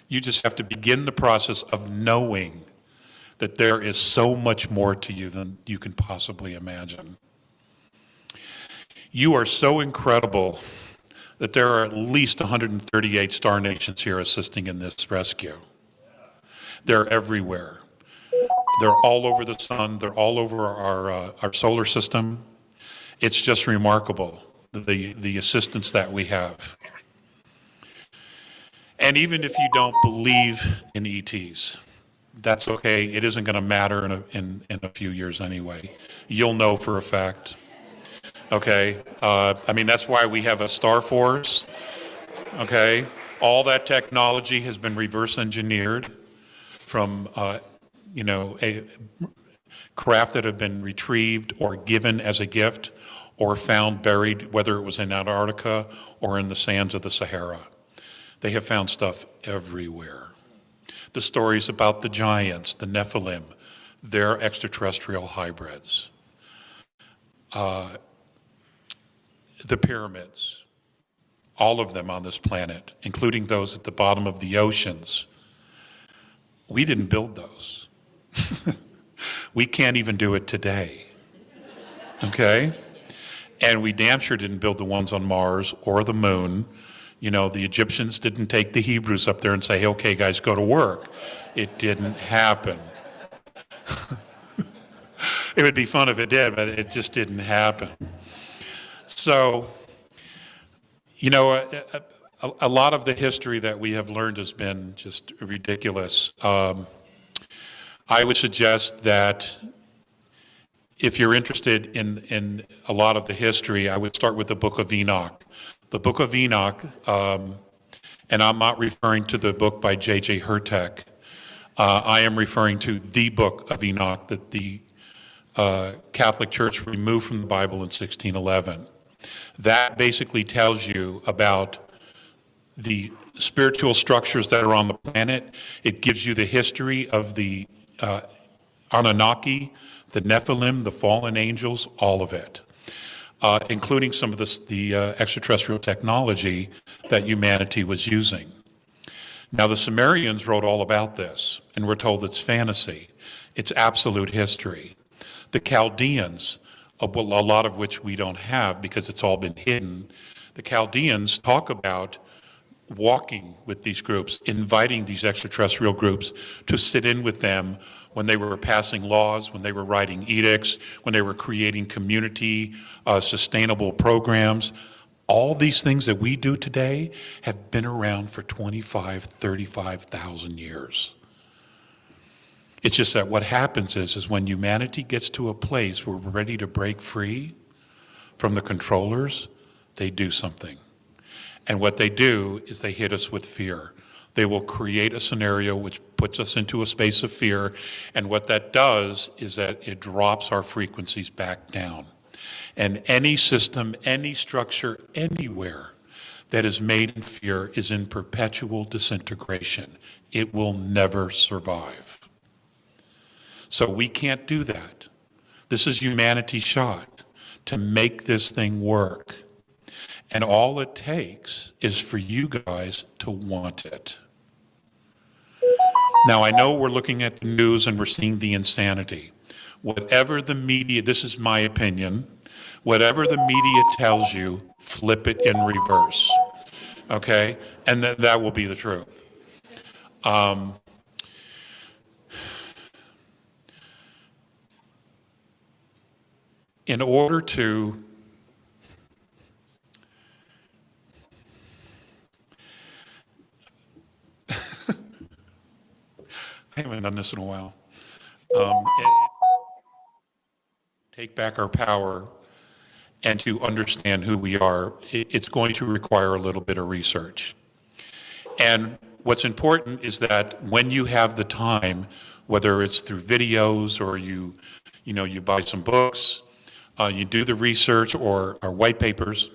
You just have to begin the process of knowing that there is so much more to you than you can possibly imagine. You are so incredible that there are at least 138 star nations here assisting in this rescue. They're everywhere. They're all over the sun. They're all over our solar system. It's just remarkable, the assistance that we have. And even if you don't believe in ETs, that's okay. It isn't going to matter in a few years anyway. You'll know for a fact. Okay? I mean, that's why we have a Star Force. Okay? All that technology has been reverse engineered from, a craft that have been retrieved or given as a gift or found buried, whether it was in Antarctica or in the sands of the Sahara. They have found stuff everywhere. The stories about the giants, the Nephilim, they're extraterrestrial hybrids. The pyramids, all of them on this planet, including those at the bottom of the oceans, we didn't build those. We can't even do it today, okay? And we damn sure didn't build the ones on Mars or the moon. You know, the Egyptians didn't take the Hebrews up there and say, hey, okay, guys, go to work. It didn't happen. It would be fun if it did, but it just didn't happen. So, you know, a lot of the history that we have learned has been just ridiculous. I would suggest that if you're interested in a lot of the history, I would start with the Book of Enoch. The Book of Enoch, and I'm not referring to the book by J.J. Hurtak. I am referring to the Book of Enoch that the Catholic Church removed from the Bible in 1611. That basically tells you about the spiritual structures that are on the planet. It gives you the history of the Anunnaki, the Nephilim, the fallen angels, all of it, including some of the extraterrestrial technology that humanity was using. Now, the Sumerians wrote all about this, and we're told it's fantasy. It's absolute history. The Chaldeans, a lot of which we don't have because it's all been hidden, the Chaldeans talk about walking with these groups, inviting these extraterrestrial groups to sit in with them when they were passing laws, when they were writing edicts, when they were creating community sustainable programs. All these things that we do today have been around for 25, 35,000 years. It's just that what happens is when humanity gets to a place where we're ready to break free from the controllers, they do something. And what they do is they hit us with fear. They will create a scenario which puts us into a space of fear, and what that does is that it drops our frequencies back down. And any system, any structure, anywhere that is made in fear is in perpetual disintegration. It will never survive. So we can't do that. This is humanity's shot to make this thing work. And all it takes is for you guys to want it. Now, I know we're looking at the news and we're seeing the insanity. Whatever the media, this is my opinion, whatever the media tells you, flip it in reverse. Okay? And that will be the truth. In order to I haven't done this in a while. Take back our power and to understand who we are, it's going to require a little bit of research. And what's important is that when you have the time, whether it's through videos or you buy some books, you do the research or white papers,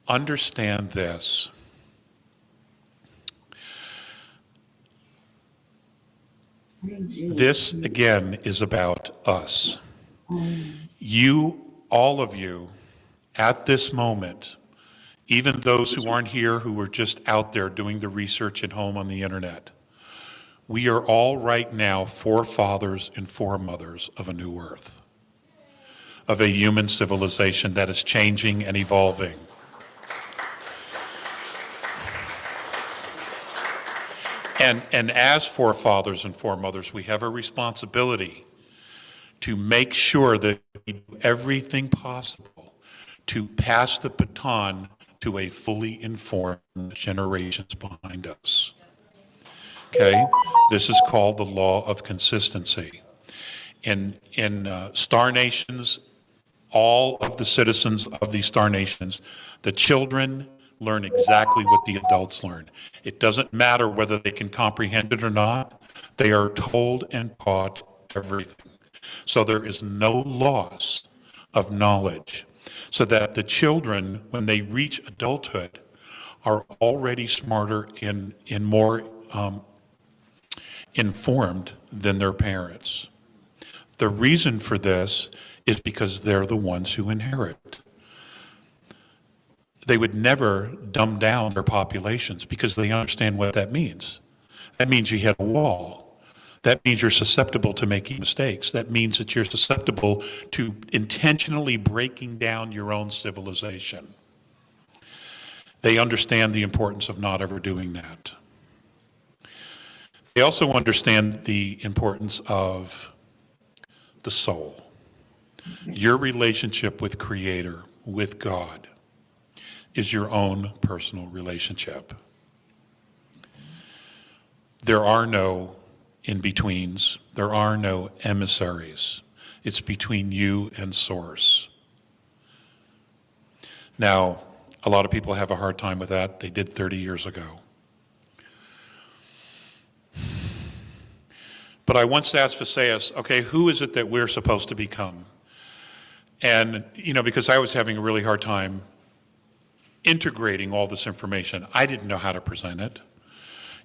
understand this. This, again, is about us. You, all of you, at this moment, even those who aren't here, who are just out there doing the research at home on the internet, we are all right now forefathers and foremothers of a new earth. of a human civilization that is changing and evolving. And as forefathers and foremothers, we have a responsibility to make sure that we do everything possible to pass the baton to a fully informed generations behind us. Okay? This is called the law of consistency. In star nations, all of the citizens of these star nations, the children learn exactly what the adults learn. It doesn't matter whether they can comprehend it or not. They are told and taught everything. So there is no loss of knowledge. So that the children, when they reach adulthood, are already smarter and more informed than their parents. The reason for this is because they're the ones who inherit. They would never dumb down their populations because they understand what that means. That means you hit a wall. That means you're susceptible to making mistakes. That means that you're susceptible to intentionally breaking down your own civilization. They understand the importance of not ever doing that. They also understand the importance of the soul. Your relationship with Creator, with God, is your own personal relationship. There are no in-betweens. There are no emissaries. It's between you and Source. Now, a lot of people have a hard time with that. They did 30 years ago. But I once asked Phasaeus, okay, who is it that we're supposed to become? And, because I was having a really hard time integrating all this information, I didn't know how to present it.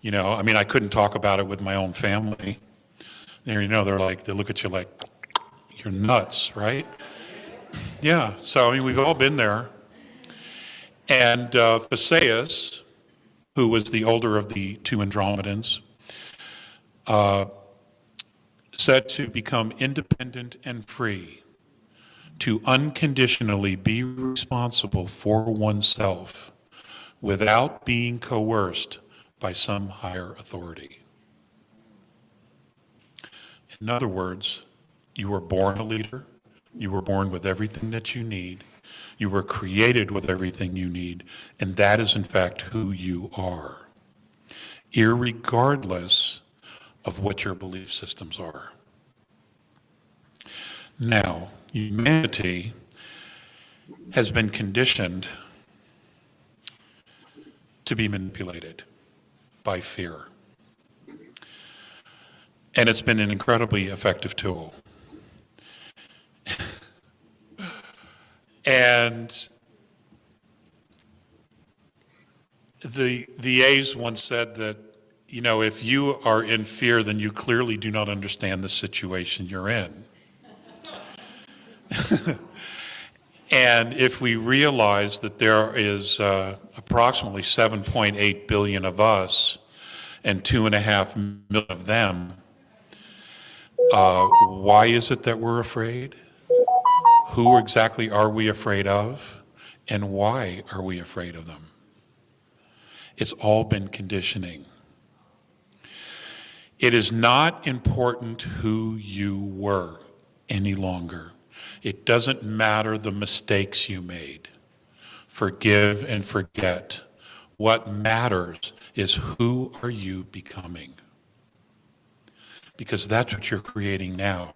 I couldn't talk about it with my own family. They're they look at you like, you're nuts, right? Yeah, so, we've all been there. And Phasaeus, who was the older of the two Andromedans, said to become independent and free, to unconditionally be responsible for oneself without being coerced by some higher authority. In other words, you were born a leader. You were born with everything that you need. You were created with everything you need, and that is in fact who you are, irregardless of what your belief systems are. Now, humanity has been conditioned to be manipulated by fear. And it's been an incredibly effective tool. And the A's once said that, if you are in fear, then you clearly do not understand the situation you're in. And if we realize that there is approximately 7.8 billion of us and 2.5 million of them, why is it that we're afraid? Who exactly are we afraid of? And why are we afraid of them? It's all been conditioning. It is not important who you were any longer. It doesn't matter the mistakes you made. Forgive and forget. What matters is who are you becoming? Because that's what you're creating now.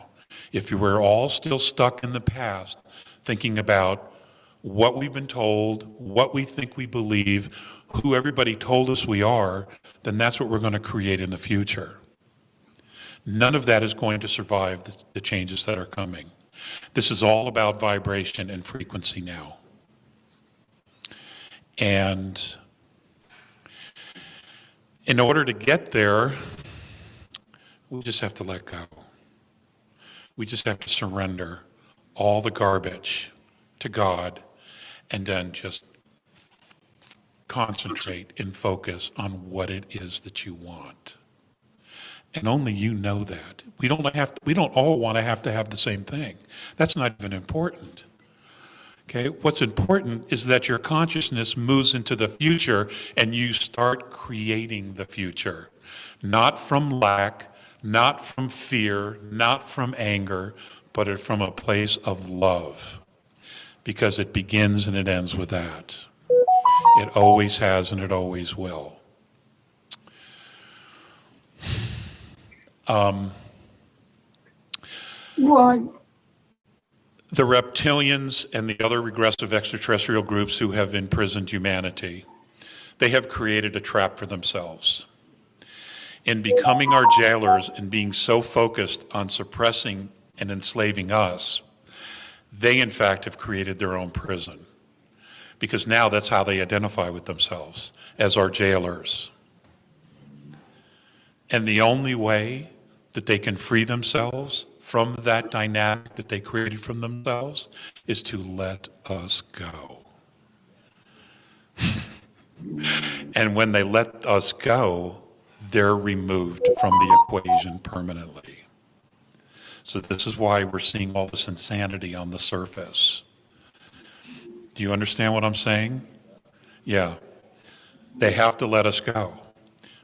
If you were all still stuck in the past, thinking about what we've been told, what we think we believe, who everybody told us we are, then that's what we're going to create in the future. None of that is going to survive the changes that are coming. This is all about vibration and frequency now. And in order to get there, we just have to let go. We just have to surrender all the garbage to God and then just concentrate and focus on what it is that you want. And only you know that. We don't all want to have the same thing. That's not even important. Okay? What's important is that your consciousness moves into the future and you start creating the future. Not from lack, not from fear, not from anger, but from a place of love. Because it begins and it ends with that. It always has and it always will. The reptilians and the other regressive extraterrestrial groups who have imprisoned humanity, they have created a trap for themselves. In becoming our jailers and being so focused on suppressing and enslaving us, they in fact have created their own prison. Because now that's how they identify with themselves, as our jailers. And the only way that they can free themselves from that dynamic that they created from themselves is to let us go. And when they let us go, they're removed from the equation permanently. So this is why we're seeing all this insanity on the surface. Do you understand what I'm saying? Yeah. They have to let us go,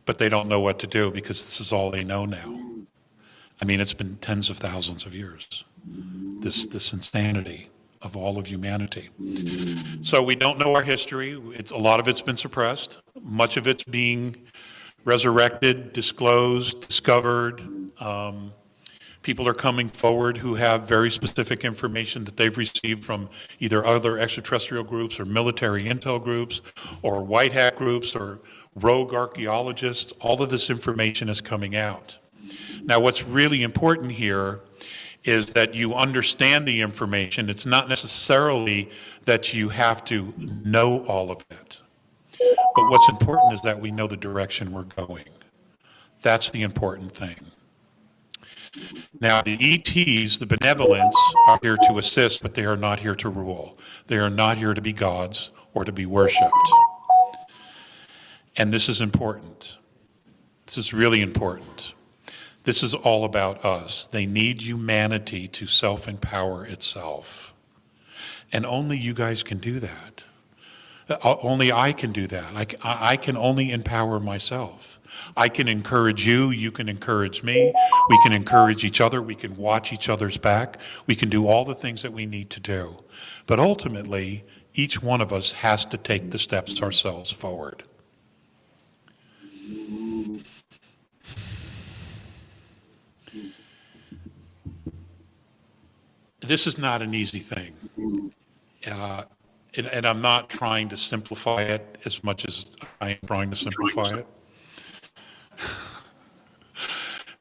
but they don't know what to do because this is all they know now. I mean, it's been tens of thousands of years, this insanity of all of humanity. So we don't know our history. A lot of it's been suppressed. Much of it's being resurrected, disclosed, discovered. People are coming forward who have very specific information that they've received from either other extraterrestrial groups or military intel groups or white hat groups or rogue archaeologists. All of this information is coming out. Now, what's really important here is that you understand the information. It's not necessarily that you have to know all of it. But what's important is that we know the direction we're going. That's the important thing. Now, the ETs, the benevolents, are here to assist, but they are not here to rule. They are not here to be gods or to be worshipped. And this is important. This is really important. This is all about us. They need humanity to self-empower itself. And only you guys can do that. Only I can do that. I can only empower myself. I can encourage you, you can encourage me, we can encourage each other, we can watch each other's back, we can do all the things that we need to do. But ultimately, each one of us has to take the steps ourselves forward. This is not an easy thing. And I'm not trying to simplify it as much as I am trying to simplify it.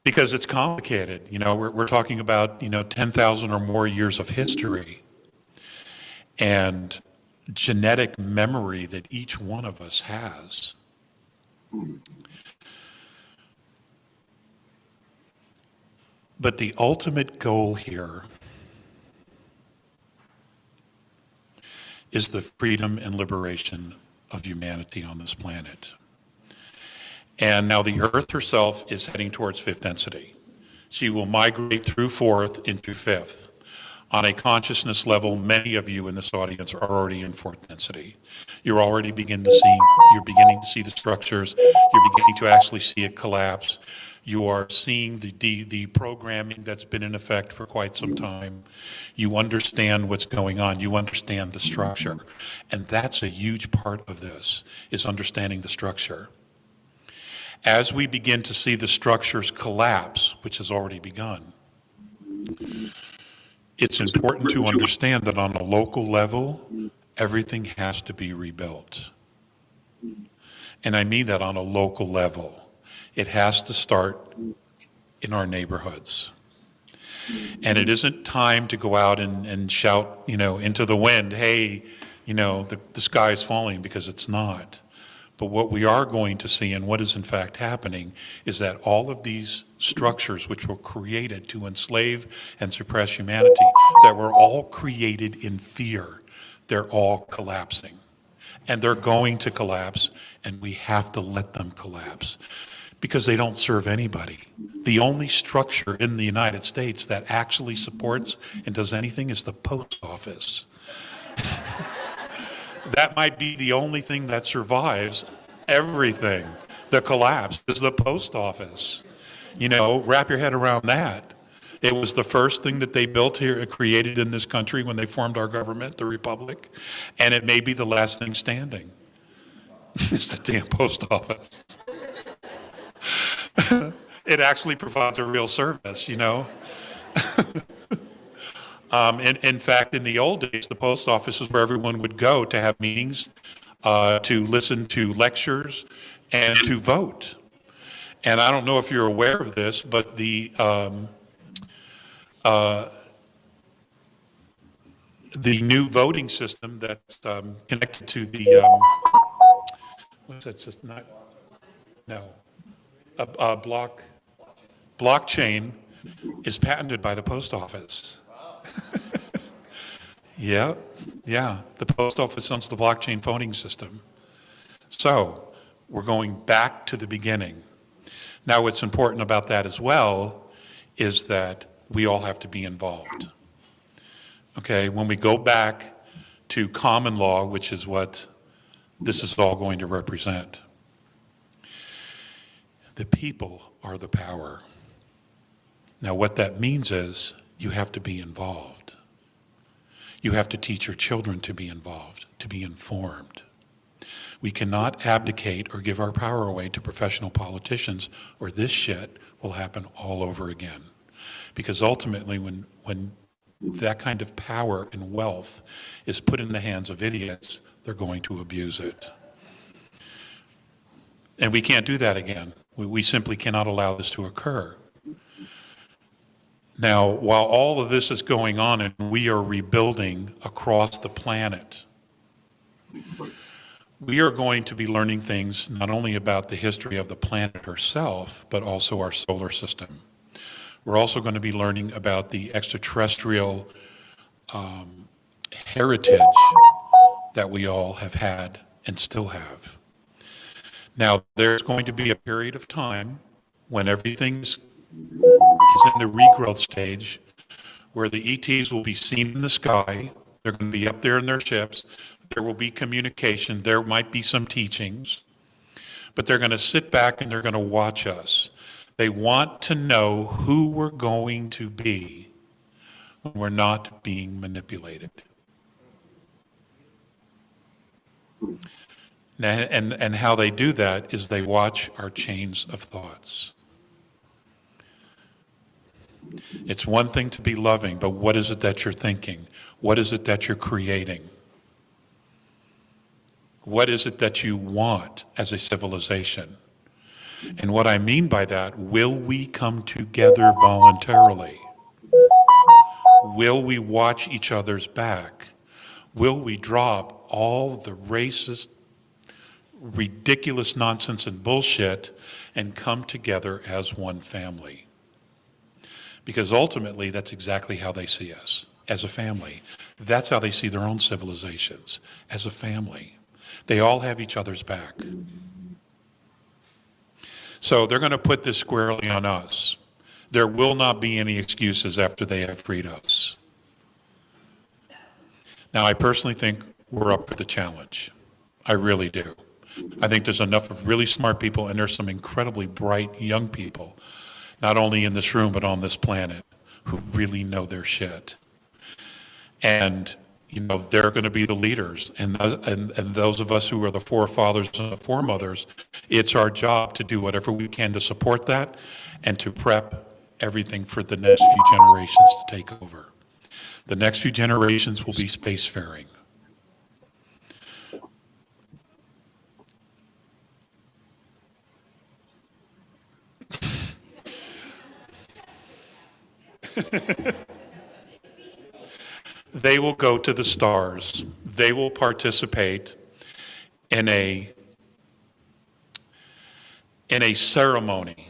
Because it's complicated. You know, we're talking about, 10,000 or more years of history and genetic memory that each one of us has. But the ultimate goal here is the freedom and liberation of humanity on this planet. And now the Earth herself is heading towards fifth density. She will migrate through fourth into fifth. On a consciousness level, many of you in this audience are already in fourth density. You're beginning to see the structures. You're beginning to actually see it collapse. You are seeing the programming that's been in effect for quite some time. You understand what's going on. You understand the structure. And that's a huge part of this, is understanding the structure. As we begin to see the structures collapse, which has already begun, it's important to understand that on a local level, everything has to be rebuilt. And I mean that on a local level. It has to start in our neighborhoods. And it isn't time to go out and shout, into the wind, hey, the sky is falling, because it's not. But what we are going to see, and what is in fact happening, is that all of these structures which were created to enslave and suppress humanity, that were all created in fear, they're all collapsing. And they're going to collapse, and we have to let them collapse. Because they don't serve anybody. The only structure in the United States that actually supports and does anything is the post office. That might be the only thing that survives everything. The collapse is the post office. You know, wrap your head around that. It was the first thing that they built here, created in this country when they formed our government, the Republic, and it may be the last thing standing. It's the damn post office. It actually provides a real service, you know. In fact, in the old days, the post office is where everyone would go to have meetings, to listen to lectures, and to vote. And I don't know if you're aware of this, but the new voting system that's connected to the what's that system? Blockchain is patented by the post office. Yeah. The post office owns the blockchain voting system. So we're going back to the beginning. Now, what's important about that as well is that we all have to be involved. Okay, when we go back to common law, which is what this is all going to represent, the people are the power. Now, what that means is you have to be involved. You have to teach your children to be involved, to be informed. We cannot abdicate or give our power away to professional politicians, or this shit will happen all over again. Because ultimately, when that kind of power and wealth is put in the hands of idiots, they're going to abuse it. And we can't do that again. We simply cannot allow this to occur. Now, while all of this is going on and we are rebuilding across the planet, we are going to be learning things not only about the history of the planet herself, but also our solar system. We're also going to be learning about the extraterrestrial heritage that we all have had and still have. Now, there's going to be a period of time when everything is in the regrowth stage, where the ETs will be seen in the sky. They're going to be up there in their ships. There will be communication. There might be some teachings. But they're going to sit back and they're going to watch us. They want to know who we're going to be when we're not being manipulated. And how they do that is they watch our chains of thoughts. It's one thing to be loving, but what is it that you're thinking? What is it that you're creating? What is it that you want as a civilization? And what I mean by that, will we come together voluntarily? Will we watch each other's back? Will we drop all the racist, ridiculous nonsense and bullshit and come together as one family? Because ultimately, that's exactly how they see us, as a family. That's how they see their own civilizations, as a family. They all have each other's back. So they're going to put this squarely on us. There will not be any excuses after they have freed us. Now, I personally think we're up for the challenge. I really do. I think there's enough of really smart people, and there's some incredibly bright young people, not only in this room, but on this planet, who really know their shit. And, you know, they're going to be the leaders. And those of us who are the forefathers and the foremothers, it's our job to do whatever we can to support that and to prep everything for the next few generations to take over. The next few generations will be spacefaring. They will go to the stars. They will participate in a ceremony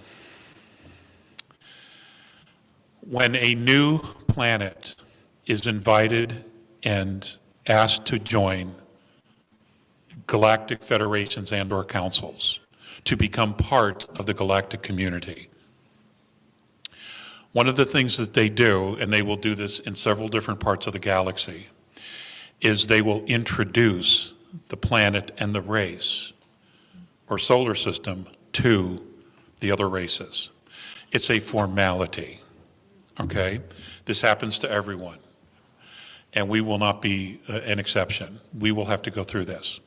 when a new planet is invited and asked to join galactic federations and/or councils. to become part of the galactic community. One of the things that they do, and they will do this in several different parts of the galaxy, is they will introduce the planet and the race or solar system to the other races. It's a formality, okay? This happens to everyone, and we will not be an exception. We will have to go through this.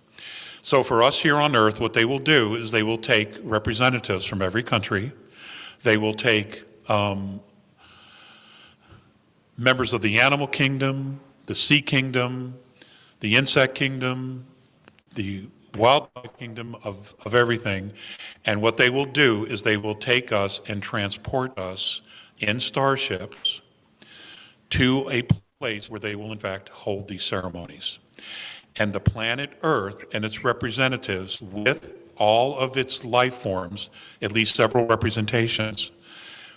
So for us here on Earth, what they will do is they will take representatives from every country. They will take members of the animal kingdom, the sea kingdom, the insect kingdom, the wildlife kingdom of everything. And what they will do is they will take us and transport us in starships to a place where they will in fact hold these ceremonies. And the planet Earth and its representatives, with all of its life forms, at least several representations,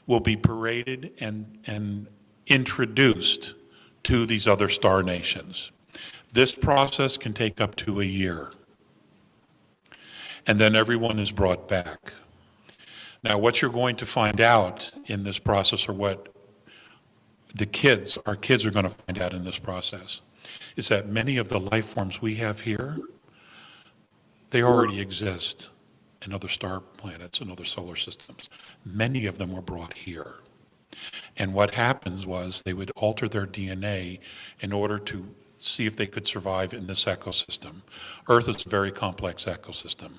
will be paraded and introduced to these other star nations. This process can take up to a year. And then everyone is brought back. Now, what you're going to find out in this process, or what our kids are going to find out in this process, is that many of the life forms we have here, they already exist in other star planets and other solar systems. Many of them were brought here. And what happens was they would alter their DNA in order to see if they could survive in this ecosystem. Earth is a very complex ecosystem.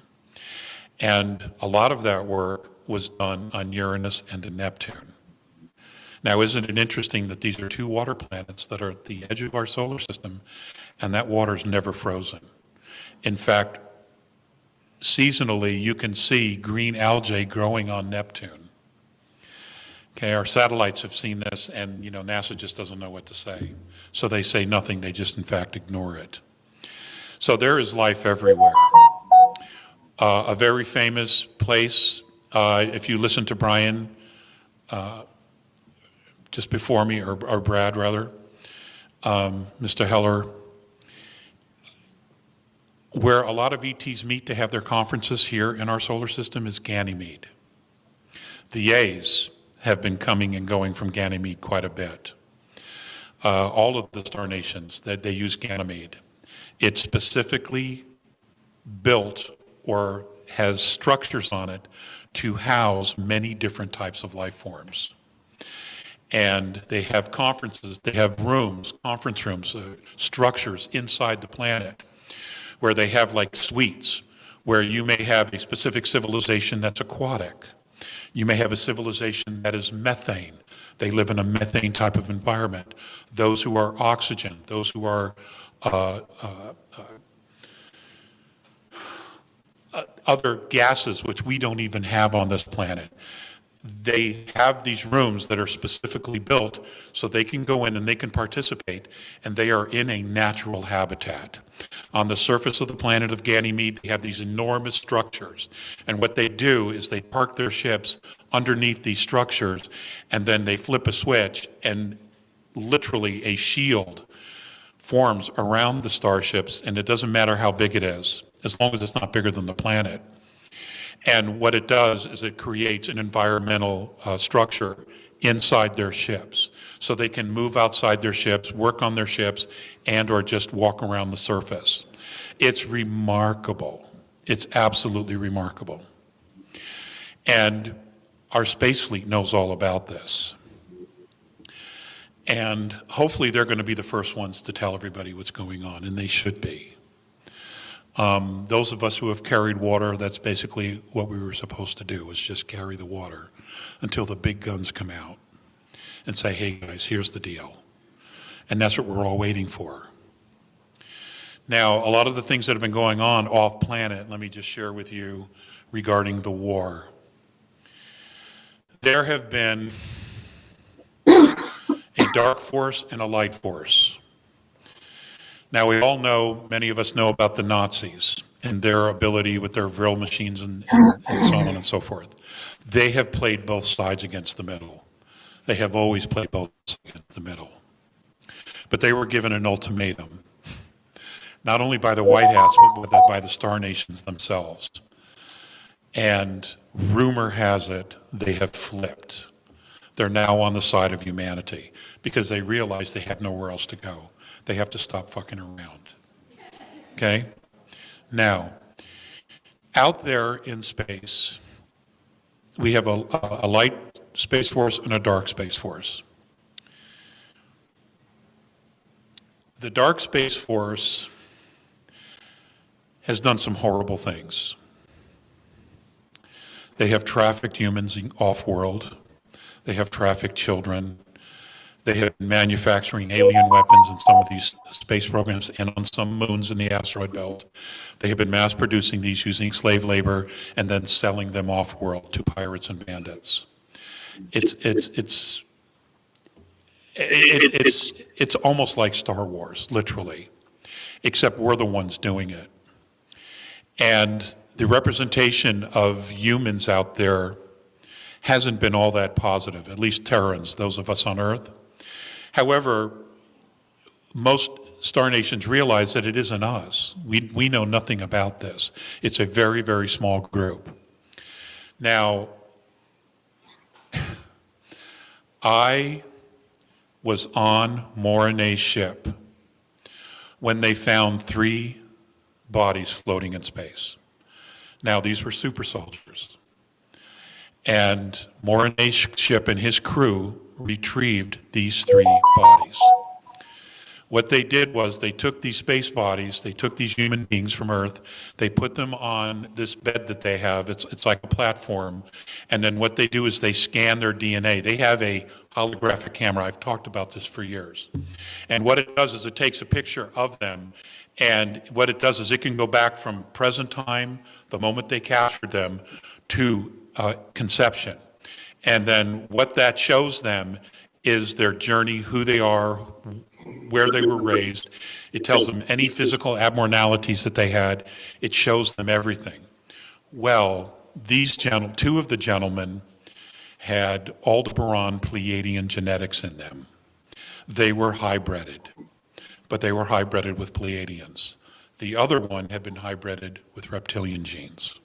And a lot of that work was done on Uranus and Neptune. Now, isn't it interesting that these are two water planets that are at the edge of our solar system, and that water's never frozen? In fact, seasonally, you can see green algae growing on Neptune. Okay, our satellites have seen this, and NASA just doesn't know what to say. So they say nothing, they just in fact ignore it. So there is life everywhere. A very famous place, if you listen to Brian just before me, or Brad rather, Mr. Heller, where a lot of ETs meet to have their conferences here in our solar system is Ganymede. The A's have been coming and going from Ganymede quite a bit. All of the star nations, that they use Ganymede. It's specifically built or has structures on it to house many different types of life forms. And they have conferences, they have rooms, conference rooms, structures inside the planet where they have like suites, where you may have a specific civilization that's aquatic. You may have a civilization that is methane. They live in a methane type of environment. Those who are oxygen, those who are other gases which we don't even have on this planet. They have these rooms that are specifically built so they can go in and they can participate, and they are in a natural habitat. On the surface of the planet of Ganymede, they have these enormous structures, and what they do is they park their ships underneath these structures, and then they flip a switch, and literally a shield forms around the starships, and it doesn't matter how big it is, as long as it's not bigger than the planet. And what it does is it creates an environmental structure inside their ships, so they can move outside their ships, work on their ships, and or just walk around the surface. It's remarkable. It's absolutely remarkable. And our space fleet knows all about this. And hopefully they're going to be the first ones to tell everybody what's going on, and they should be. Those of us who have carried water, that's basically what we were supposed to do, was just carry the water until the big guns come out and say, hey guys, here's the deal. And that's what we're all waiting for. Now, a lot of the things that have been going on off planet, let me just share with you regarding the war. There have been a dark force and a light force. Now, we all know, many of us know about the Nazis and their ability with their Vril machines and so on and so forth. They have played both sides against the middle. They have always played both sides against the middle. But they were given an ultimatum, not only by the White House, but by the star nations themselves. And rumor has it they have flipped. They're now on the side of humanity because they realize they have nowhere else to go. They have to stop fucking around. Okay? Now, out there in space, we have a light space force and a dark space force. The dark space force has done some horrible things. They have trafficked humans off-world. They have trafficked children. They have been manufacturing alien weapons in some of these space programs and on some moons in the asteroid belt. They have been mass producing these using slave labor and then selling them off-world to pirates and bandits. It's almost like Star Wars, literally, except we're the ones doing it. And the representation of humans out there hasn't been all that positive, at least Terrans, those of us on Earth. However, most star nations realize that it isn't us. We know nothing about this. It's a very, very small group. Now, I was on Morinet's ship when they found 3 bodies floating in space. Now, these were super soldiers. And Morinet's ship and his crew retrieved these 3 bodies. What they did was they took these space bodies, they took these human beings from Earth, they put them on this bed that they have, it's like a platform, and then what they do is they scan their DNA. They have a holographic camera, I've talked about this for years. And what it does is it takes a picture of them, and what it does is it can go back from present time, the moment they captured them, to conception. And then what that shows them is their journey, who they are, where they were raised. It tells them any physical abnormalities that they had. It shows them everything. Well, these 2 of the gentlemen had Aldebaran Pleiadian genetics in them. They were hybrided, but they were hybrided with Pleiadians. The other one had been hybrided with reptilian genes.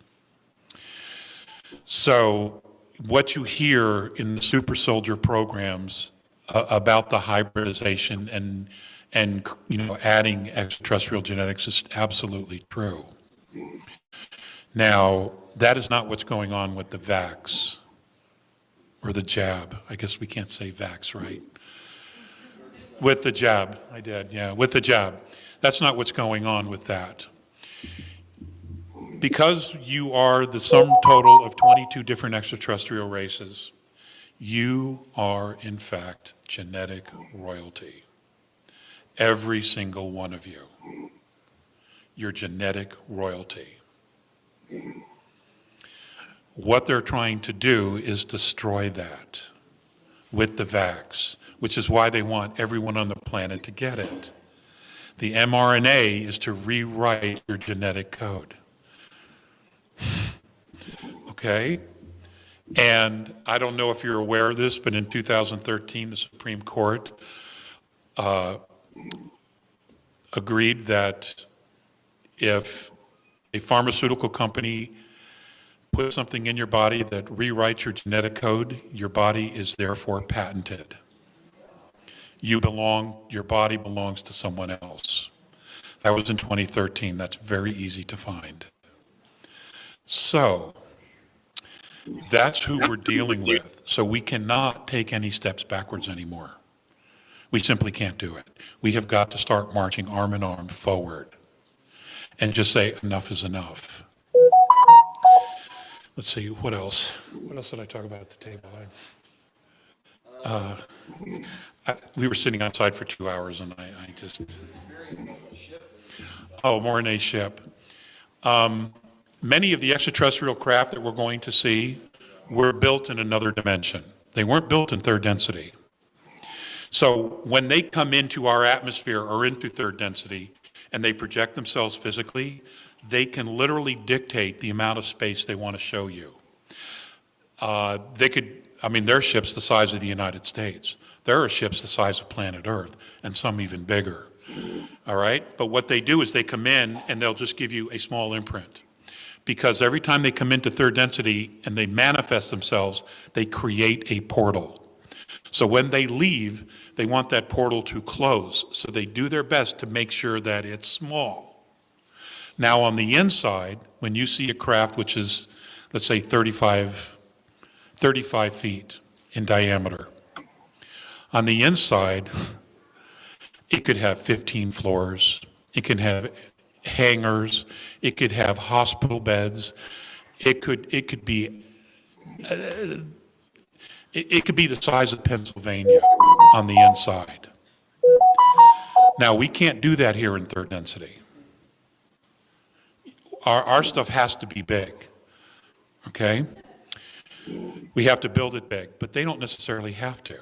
So what you hear in the super soldier programs about the hybridization and adding extraterrestrial genetics is absolutely true. Now, that is not what's going on with the vax or the jab. I guess we can't say vax, right? With the jab, I did, yeah, with the jab. That's not what's going on with that. Because you are the sum total of 22 different extraterrestrial races, you are, in fact, genetic royalty. Every single one of you. You're genetic royalty. What they're trying to do is destroy that with the vax, which is why they want everyone on the planet to get it. The mRNA is to rewrite your genetic code. Okay? And I don't know if you're aware of this, but in 2013, the Supreme Court agreed that if a pharmaceutical company puts something in your body that rewrites your genetic code, your body is therefore patented. Your body belongs to someone else. That was in 2013. That's very easy to find. So, that's who we're dealing with. So we cannot take any steps backwards anymore. We simply can't do it. We have got to start marching arm in arm forward and just say enough is enough. Let's see, what else? What else did I talk about at the table? We were sitting outside for 2 hours and I just... Oh, Morinet's ship. Many of the extraterrestrial craft that we're going to see were built in another dimension. They weren't built in third density. So when they come into our atmosphere or into third density and they project themselves physically, they can literally dictate the amount of space they want to show you. Their ships the size of the United States. There are ships the size of planet Earth, and some even bigger. All right? But what they do is they come in and they'll just give you a small imprint. because every time they come into third density and they manifest themselves, they create a portal. So when they leave, they want that portal to close. So they do their best to make sure that it's small. Now on the inside, when you see a craft which is, let's say 35 feet in diameter, on the inside, it could have 15 floors. It can have hangars. It could have hospital beds. It could be it could be the size of Pennsylvania on the inside. Now, we can't do that here in third density. Our stuff has to be big, okay? We have to build it big, but they don't necessarily have to.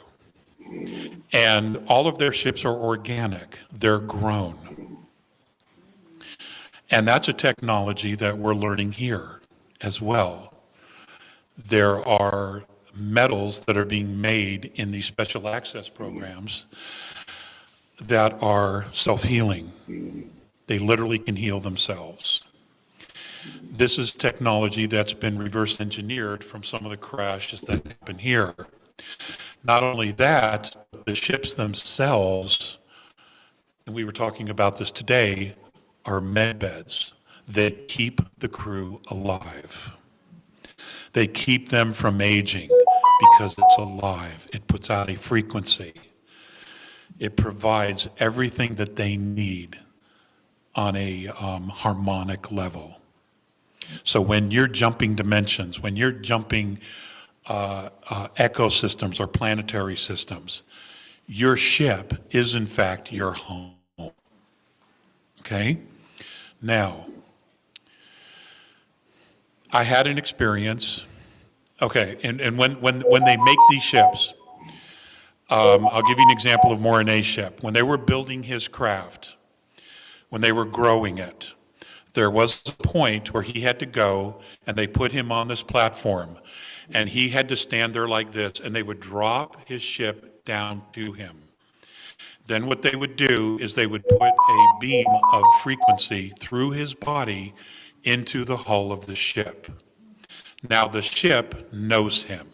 And all of their ships are organic. They're grown. And that's a technology that we're learning here as well. There are metals that are being made in these special access programs that are self-healing. They literally can heal themselves. This is technology that's been reverse engineered from some of the crashes that happen here. Not only that, the ships themselves, and we were talking about this today, are med beds that keep the crew alive. They keep them from aging because it's alive. It puts out a frequency. It provides everything that they need on a harmonic level. So when you're jumping dimensions, when you're jumping ecosystems or planetary systems, your ship is in fact your home. Okay? Now, I had an experience. Okay, and when they make these ships, I'll give you an example of Morinet's ship. When they were building his craft, when they were growing it, there was a point where he had to go, and they put him on this platform, and he had to stand there like this, and they would drop his ship down to him. Then what they would do is they would put a beam of frequency through his body into the hull of the ship. Now the ship knows him.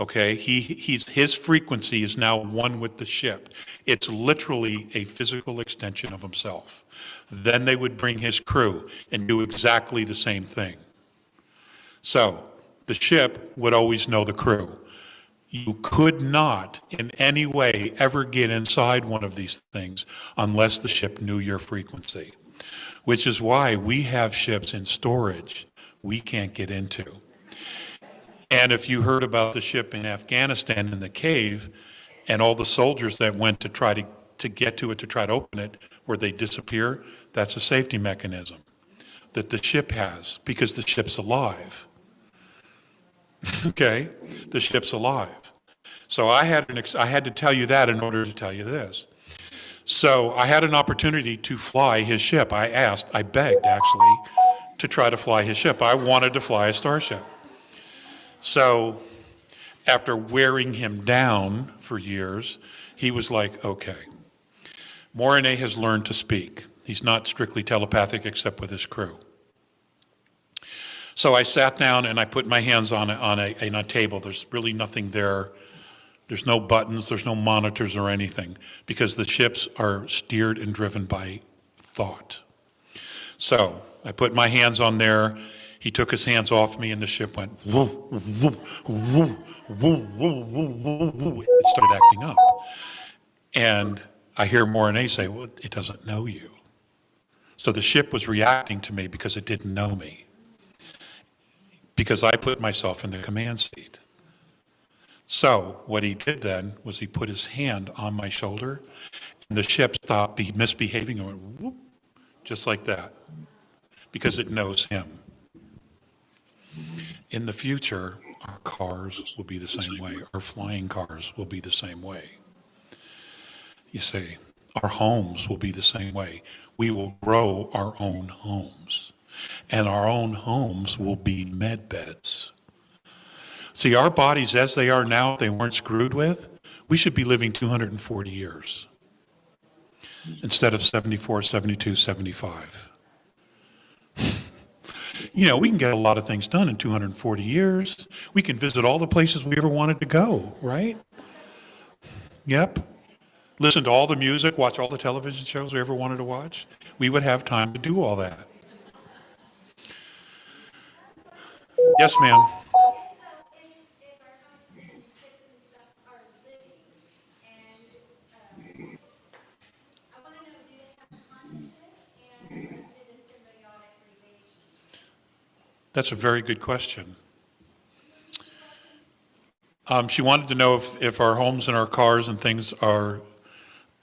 Okay, his frequency is now one with the ship. It's literally a physical extension of himself. Then they would bring his crew and do exactly the same thing. So the ship would always know the crew. You could not in any way ever get inside one of these things unless the ship knew your frequency, which is why we have ships in storage we can't get into. And if you heard about the ship in Afghanistan in the cave and all the soldiers that went to try to get to it, to try to open it, where they disappear, that's a safety mechanism that the ship has because the ship's alive. Okay? The ship's alive. So I had to tell you that in order to tell you this. So I had an opportunity to fly his ship. I begged actually, to try to fly his ship. I wanted to fly a Starship. So after wearing him down for years, he was like, okay. Morinet has learned to speak. He's not strictly telepathic except with his crew. So I sat down and I put my hands on a table. There's really nothing there. There's no buttons, there's no monitors or anything, because the ships are steered and driven by thought. So I put my hands on there. He took his hands off me and the ship went woo, woo, woo, woo, woo, woo, woo, woo. It started acting up. And I hear Morinet say, well, it doesn't know you. So the ship was reacting to me because it didn't know me. Because I put myself in the command seat. So what he did then was he put his hand on my shoulder and the ship stopped misbehaving and went whoop, just like that, because it knows him. In the future, our cars will be the same way. Our flying cars will be the same way. You see, our homes will be the same way. We will grow our own homes. And our own homes will be med beds. See, our bodies as they are now, if they weren't screwed with, we should be living 240 years instead of 74, 72, 75. we can get a lot of things done in 240 years. We can visit all the places we ever wanted to go, right? Yep. Listen to all the music, watch all the television shows we ever wanted to watch. We would have time to do all that. Yes, ma'am. That's a very good question. She wanted to know if our homes and our cars and things are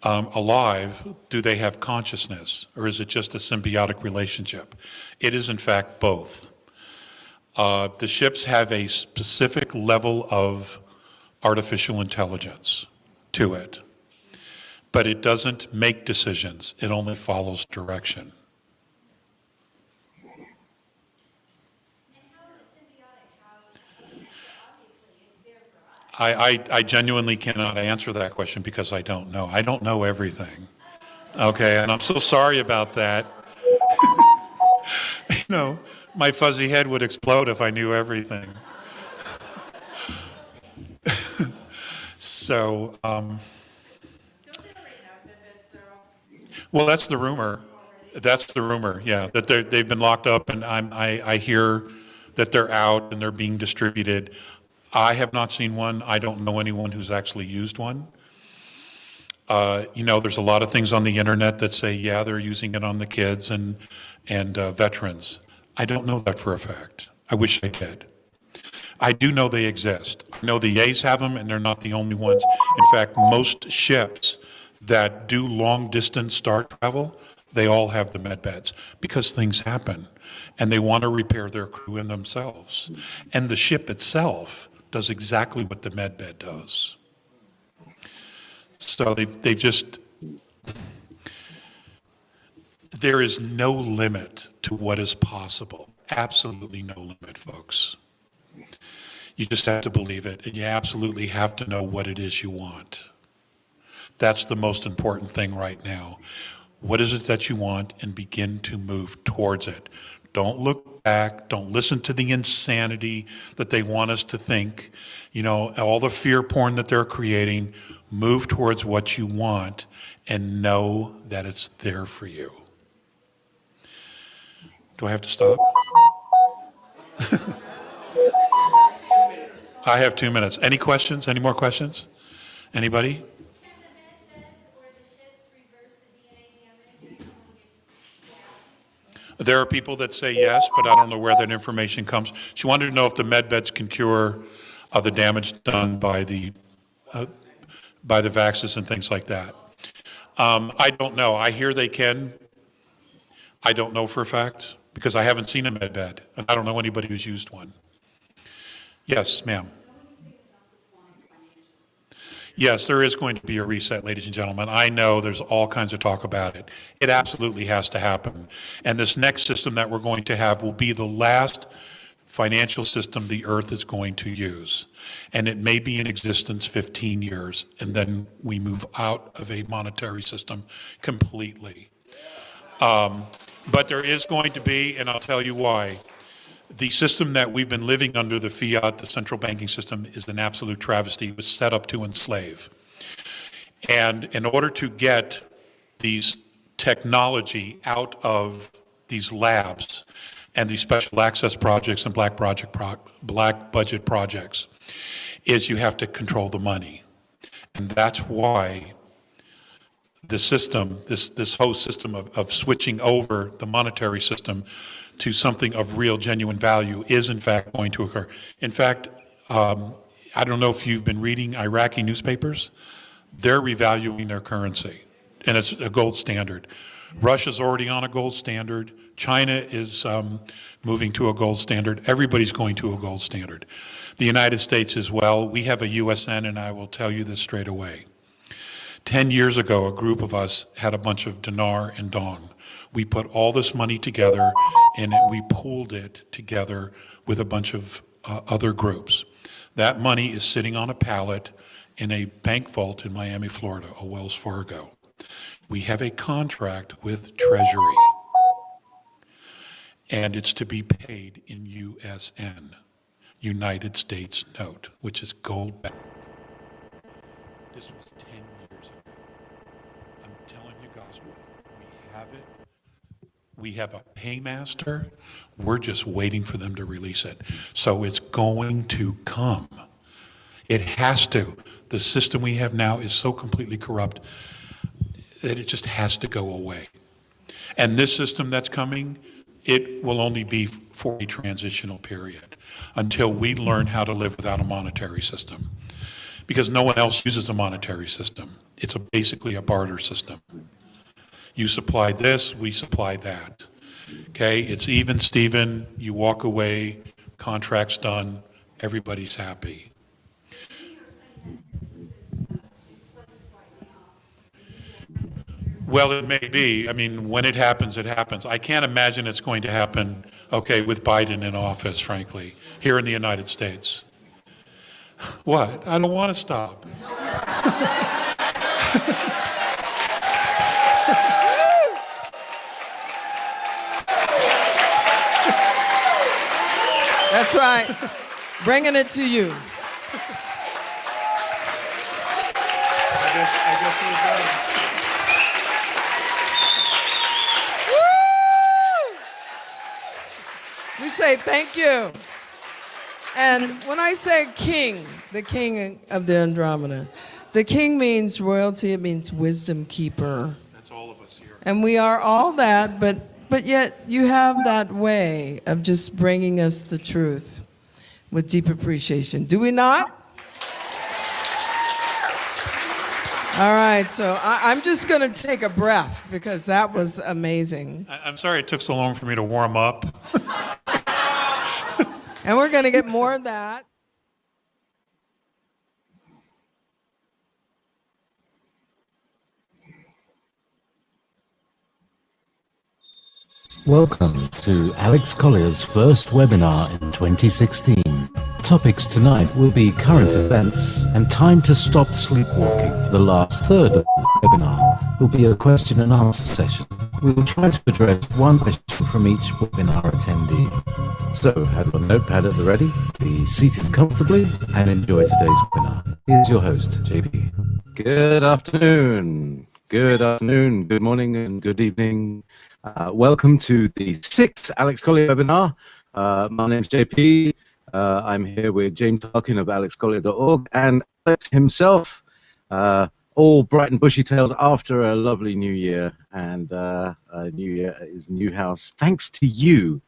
alive, do they have consciousness, or is it just a symbiotic relationship? It is, in fact, both. The ships have a specific level of artificial intelligence to it, but it doesn't make decisions. It only follows direction. I genuinely cannot answer that question because I don't know. I don't know everything. Okay, and I'm so sorry about that. My fuzzy head would explode if I knew everything. So, well, that's the rumor. That's the rumor, yeah, that they've been locked up, and I hear that they're out and they're being distributed. I have not seen one. I don't know anyone who's actually used one. There's a lot of things on the internet that say, yeah, they're using it on the kids and veterans. I don't know that for a fact. I wish I did. I do know they exist. I know the Yays have them, and they're not the only ones. In fact, most ships that do long-distance star travel, they all have the med beds because things happen, and they want to repair their crew and themselves. And the ship itself does exactly what the med bed does. So they've just, there is no limit to what is possible. Absolutely no limit, folks. You just have to believe it, and you absolutely have to know what it is you want. That's the most important thing right now. What is it that you want, and begin to move towards it. Don't look back. Don't listen to the insanity that they want us to think. All the fear porn that they're creating. Move towards what you want and know that it's there for you. Do I have to stop? I have 2 minutes. Any questions? Any more questions? Anybody? There are people that say yes, but I don't know where that information comes. She wanted to know if the med beds can cure the damage done by the vaxes and things like that. I don't know. I hear they can. I don't know for a fact because I haven't seen a med bed, and I don't know anybody who's used one. Yes, ma'am. Yes, there is going to be a reset, ladies and gentlemen. I know there's all kinds of talk about it. It absolutely has to happen. And this next system that we're going to have will be the last financial system the earth is going to use. And it may be in existence 15 years, and then we move out of a monetary system completely. But there is going to be, and I'll tell you why. The system that we've been living under, the fiat, the central banking system, is an absolute travesty. It was set up to enslave. And in order to get these technology out of these labs and these special access projects and black budget projects, is you have to control the money. And that's why the system, this whole system of switching over the monetary system to something of real, genuine value is in fact going to occur. In fact, I don't know if you've been reading Iraqi newspapers. They're revaluing their currency, and it's a gold standard. Russia's already on a gold standard. China is moving to a gold standard. Everybody's going to a gold standard. The United States as well. We have a USN, and I will tell you this straight away. 10 years ago, a group of us had a bunch of dinar and dong. We put all this money together, and we pooled it together with a bunch of other groups. That money is sitting on a pallet in a bank vault in Miami, Florida, a Wells Fargo. We have a contract with Treasury. and it's to be paid in USN, United States note, which is gold backed. This was 10 years ago. I'm telling you, gospel, we have it. We have a paymaster. We're just waiting for them to release it. So it's going to come. It has to. The system we have now is so completely corrupt that it just has to go away. And this system that's coming, it will only be for a transitional period until we learn how to live without a monetary system. Because no one else uses a monetary system. It's basically a barter system. You supply this, we supply that. Okay, it's even, Steven, you walk away, contract's done, everybody's happy. Well, it may be. I mean, when it happens, it happens. I can't imagine it's going to happen, okay, with Biden in office, frankly, here in the United States. What? I don't want to stop. That's right. Bringing it to you. I guess we're done. We say thank you. And when I say king, the king of the Andromeda, the king means royalty, it means wisdom keeper. That's all of us here. And we are all that, but yet you have that way of just bringing us the truth with deep appreciation. Do we not? All right, so I'm just going to take a breath because that was amazing. I'm sorry it took so long for me to warm up. And we're going to get more of that. Welcome to Alex Collier's first webinar in 2016. Topics tonight will be current events and time to stop sleepwalking. The last third of the webinar will be a question and answer session. We will try to address one question from each webinar attendee. So have your notepad at the ready, be seated comfortably and enjoy today's webinar. Here's your host, JP. Good afternoon, good morning, and good evening. Welcome to the 6th Alex Collier webinar. My name's JP. I'm here with James Tarkin of alexcollier.org and Alex himself, all bright and bushy-tailed after a lovely new year. And a new year is a new house. Thanks to you,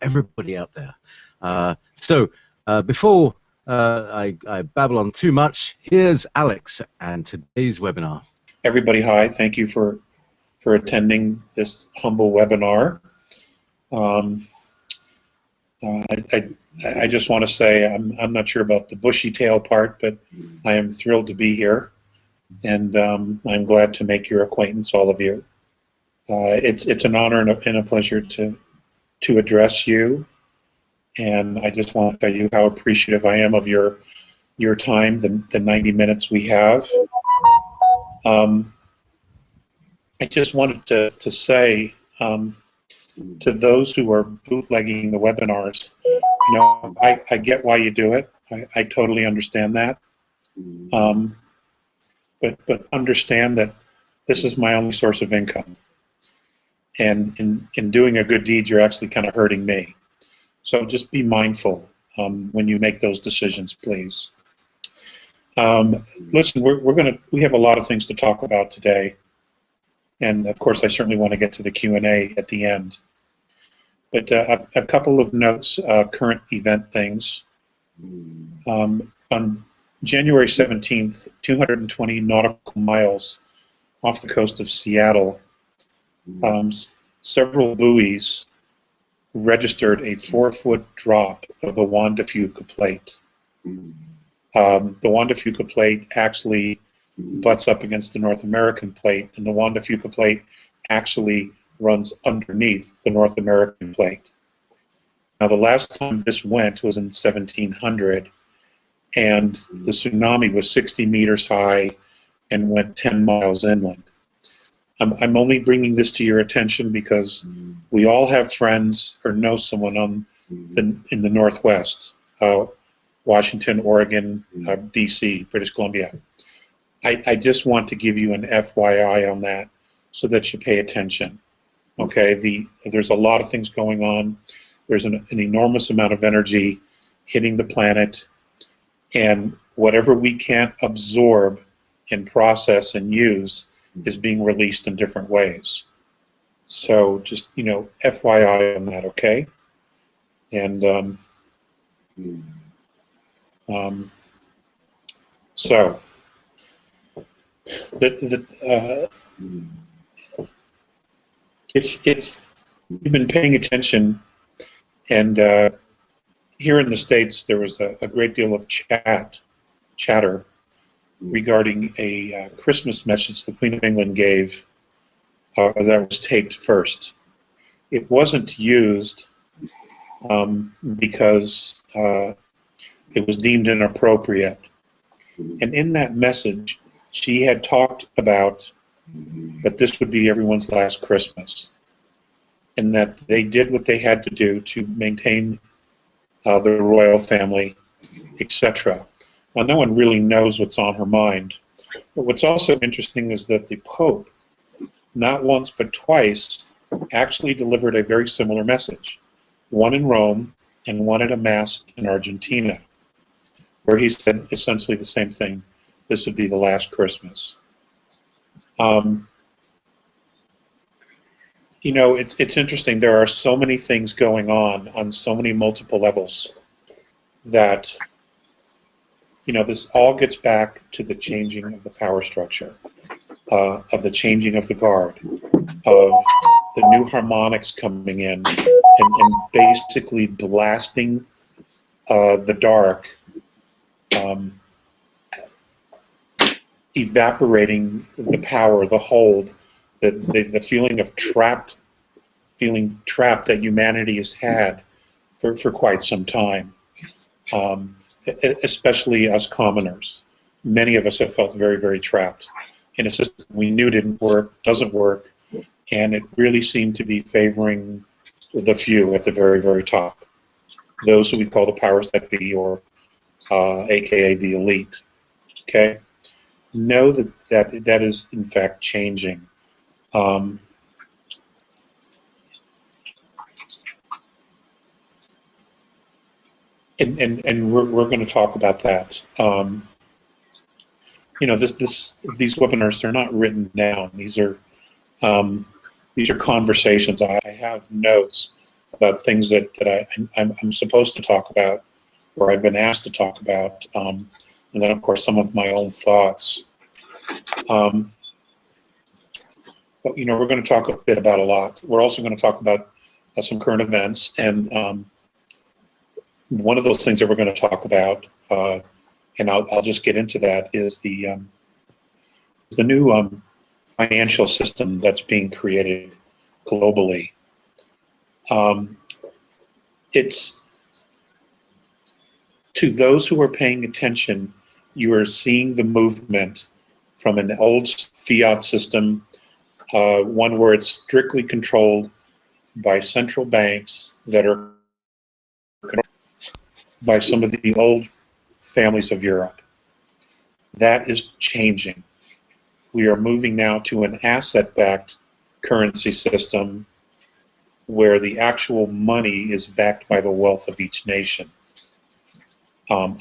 everybody out there. Before I babble on too much, here's Alex and today's webinar. Everybody, hi. Thank you for attending this humble webinar. I just want to say I'm not sure about the bushy tail part, but I am thrilled to be here, and I'm glad to make your acquaintance, all of you. It's an honor and a pleasure to address you, and I just want to tell you how appreciative I am of your time, the 90 minutes we have. I just wanted to say to those who are bootlegging the webinars, you know, I get why you do it. I totally understand that. But understand that this is my only source of income. And in doing a good deed, you're actually kind of hurting me. So just be mindful when you make those decisions, please. Listen, we have a lot of things to talk about today. And of course, I certainly want to get to the Q&A at the end. But a couple of notes, current event things. On January 17th, 220 nautical miles off the coast of Seattle, several buoys registered a 4-foot drop of the Juan de Fuca plate. The Juan de Fuca plate actually butts up against the North American plate, and the Juan de Fuca plate actually runs underneath the North American plate. Now, the last time this went was in 1700, and the tsunami was 60 meters high and went 10 miles inland. I'm only bringing this to your attention because we all have friends or know someone in the Northwest, Washington, Oregon, BC, British Columbia. I just want to give you an FYI on that so that you pay attention. Okay, there's a lot of things going on. There's an enormous amount of energy hitting the planet, and whatever we can't absorb and process and use is being released in different ways. So just, FYI on that, okay? And so if you've been paying attention, and here in the States there was a great deal of chatter regarding a Christmas message the Queen of England gave that was taped first. It wasn't used because it was deemed inappropriate. And in that message, she had talked about that this would be everyone's last Christmas, and that they did what they had to do to maintain the royal family, etc. Now, no one really knows what's on her mind. But what's also interesting is that the Pope, not once but twice, actually delivered a very similar message. One in Rome and one at a mass in Argentina, where he said essentially the same thing. This would be the last Christmas. It's interesting. There are so many things going on so many multiple levels that, this all gets back to the changing of the power structure, of the changing of the guard, of the new harmonics coming in and basically blasting the dark, evaporating the power, the hold, the feeling of feeling trapped that humanity has had for quite some time, especially us commoners. Many of us have felt very, very trapped in a system we knew doesn't work, and it really seemed to be favoring the few at the very, very top, those who we call the powers that be, or AKA the elite. Okay? Know that is in fact changing. And we're going to talk about that. These webinars, they're not written down. These are conversations. I have notes about things that I'm supposed to talk about, or I've been asked to talk about, and then of course some of my own thoughts. But we're going to talk a bit about a lot. We're also going to talk about some current events, and one of those things that we're going to talk about, and I'll just get into that, is the new financial system that's being created globally. It's, to those who are paying attention, you are seeing the movement from an old fiat system, one where it's strictly controlled by central banks that are by some of the old families of Europe. That is changing. We are moving now to an asset-backed currency system where the actual money is backed by the wealth of each nation.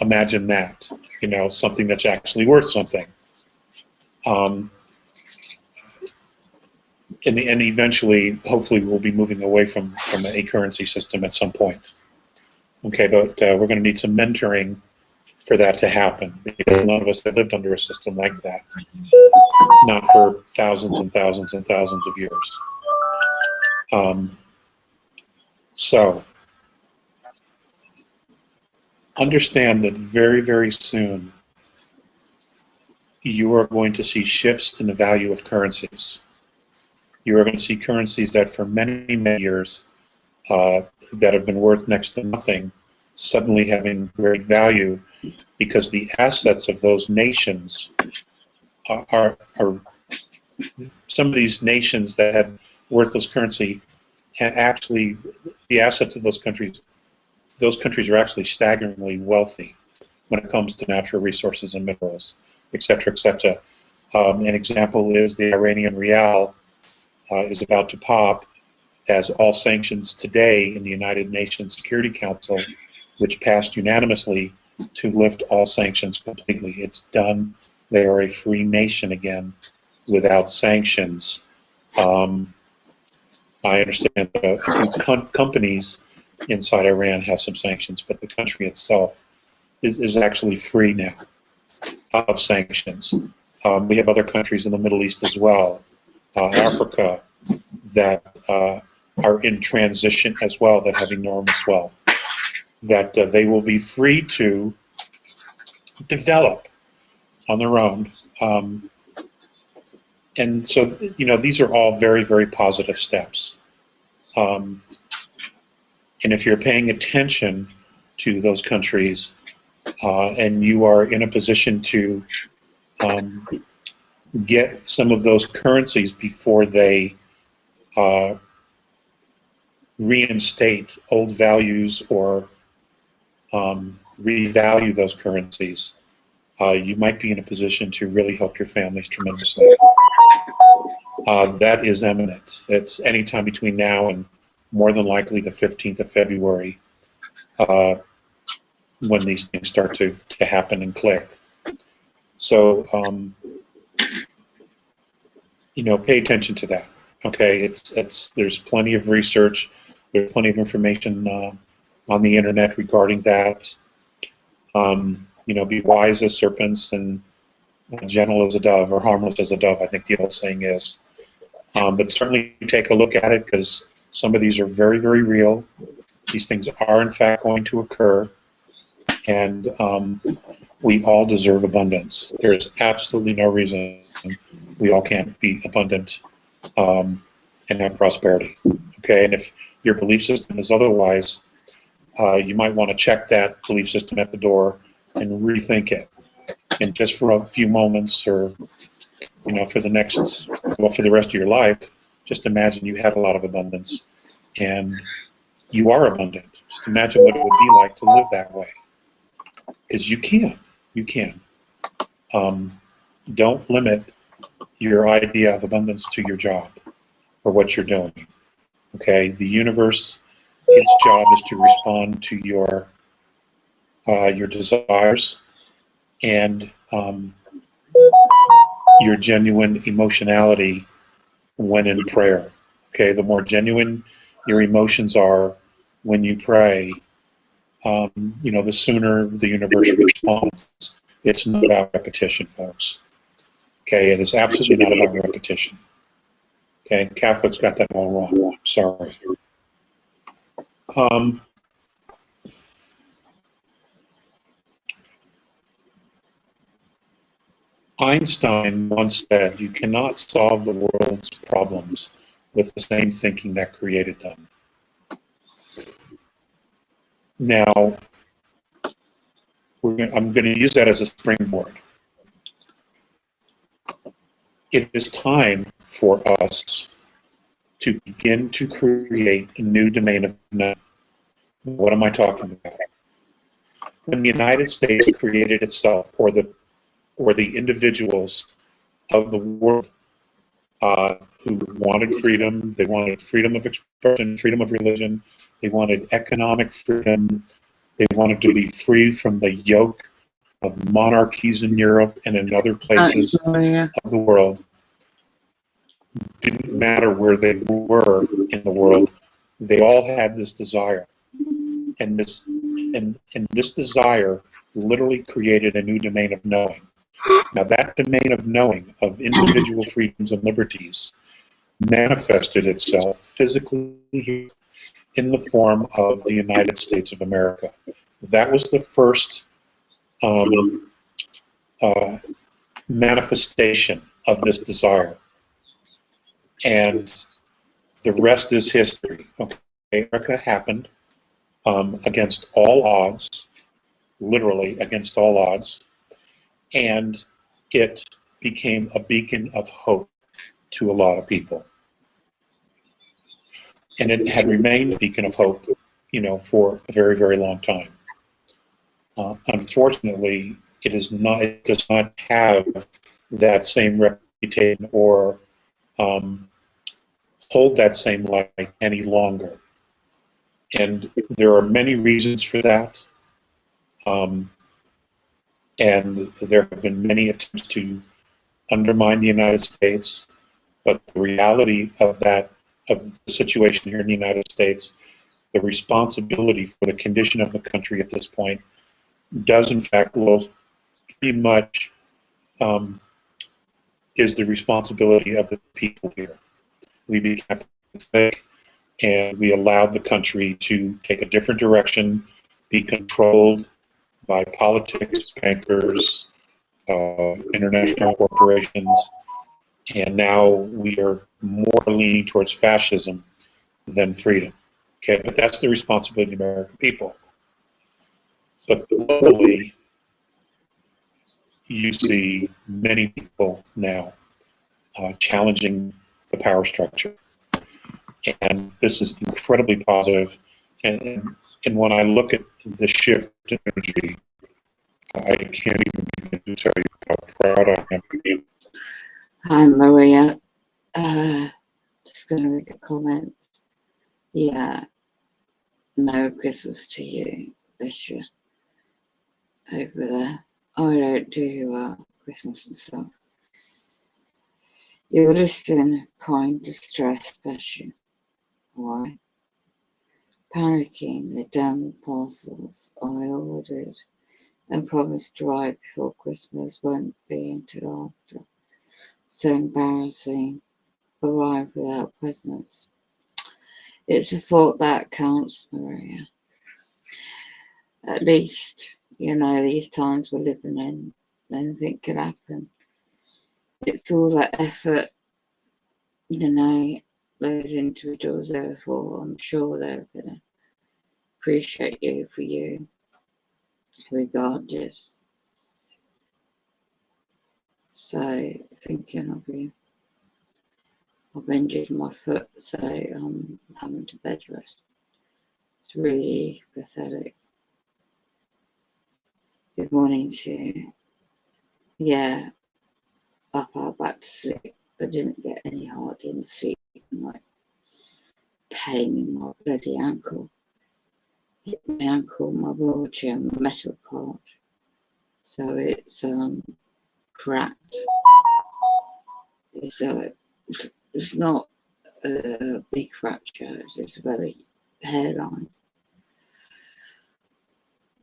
Imagine that, something that's actually worth something. And eventually, hopefully, we'll be moving away from a currency system at some point. Okay, but we're going to need some mentoring for that to happen, because none of us have lived under a system like that, not for thousands and thousands and thousands of years. So, understand that very, very soon you are going to see shifts in the value of currencies. You are going to see currencies that for many, many years that have been worth next to nothing suddenly having great value, because the assets of those nations are some of these nations that had worthless currency, had actually, the assets of those countries are actually staggeringly wealthy when it comes to natural resources and minerals, et cetera, et cetera. An example is the Iranian rial is about to pop, as all sanctions today in the United Nations Security Council, which passed unanimously to lift all sanctions completely. It's done. They are a free nation again without sanctions. I understand that a few companies inside Iran have some sanctions, but the country itself is actually free now of sanctions. We have other countries in the Middle East as well, Africa, that are in transition as well, that have enormous wealth, that they will be free to develop on their own. And so, you know, these are all very, very positive steps. And if you're paying attention to those countries and you are in a position to get some of those currencies before they reinstate old values or revalue those currencies, you might be in a position to really help your families tremendously. That is imminent. It's anytime between now and more than likely the 15th of February when these things start to happen and click. So, you know, pay attention to that. Okay, there's plenty of research, there's plenty of information on the internet regarding that. You know, be wise as serpents and gentle as a dove, or harmless as a dove, I think the old saying is. But certainly take a look at it, because some of these are very, very real. These things are in fact going to occur, and we all deserve abundance. There's absolutely no reason we all can't be abundant and have prosperity. Okay, and if your belief system is otherwise, you might want to check that belief system at the door and rethink it. And just for a few moments, or you know, for the rest of your life, just imagine you have a lot of abundance and you are abundant. Just imagine what it would be like to live that way. Because you can. Don't limit your idea of abundance to your job or what you're doing. Okay, the universe, its job is to respond to your desires and your genuine emotionality when in prayer. Okay, the more genuine your emotions are when you pray, you know, the sooner the universe responds. It's not about repetition, folks. Okay, it is absolutely not about repetition. Okay, Catholics got that all wrong. Sorry. Einstein once said, "You cannot solve the world's problems with the same thinking that created them." Now, I'm going to use that as a springboard. It is time for us to begin to create a new domain of knowing. What am I talking about? When the United States created itself, or the individuals of the world who wanted freedom, they wanted freedom of expression, freedom of religion, they wanted economic freedom, they wanted to be free from the yoke of monarchies in Europe and in other places of the world. Didn't matter where they were in the world, they all had this desire. And this desire literally created a new domain of knowing. Now that domain of knowing, of individual freedoms and liberties, manifested itself physically in the form of the United States of America. That was the first manifestation of this desire. And the rest is history. Okay, America happened against all odds, literally against all odds, and it became a beacon of hope to a lot of people. And it had remained a beacon of hope, you know, for a very, very long time. Unfortunately, it does not have that same reputation or hold that same light any longer. And there are many reasons for that. And there have been many attempts to undermine the United States, but the reality of the situation here in the United States, the responsibility for the condition of the country at this point does in fact pretty much is the responsibility of the people here. We became apathetic and we allowed the country to take a different direction, be controlled by politics, bankers, international corporations, and now we are more leaning towards fascism than freedom. Okay, but that's the responsibility of the American people. But globally, you see many people now challenging the power structure. And this is incredibly positive. And when I look at the shift in energy, I can't even begin to tell you how proud I am of you. Hi, Maria. Just going to make a comment. Yeah. Merry Christmas to you, Bishop, over there. I don't do Christmas myself. You're just in kind distress, Bishop. Why? Panicking the damn parcels I ordered and promised to arrive before Christmas won't be until after. So embarrassing. Arrive without presents. It's a thought that counts, Maria. At least, you know, these times we're living in, anything could happen. It's all that effort, you know, those individuals there for. I'm sure they're going to appreciate you for you, regardless. So, thinking of you. I've injured my foot, so I'm having to bed rest. It's really pathetic. Good morning to you. Yeah, up, back to sleep. I didn't get any hardly any sleep. I'm like pain in my bloody ankle. Hit my ankle, my wheelchair, my metal part. So it's cracked. It's not a big fracture, it's just a very hairline.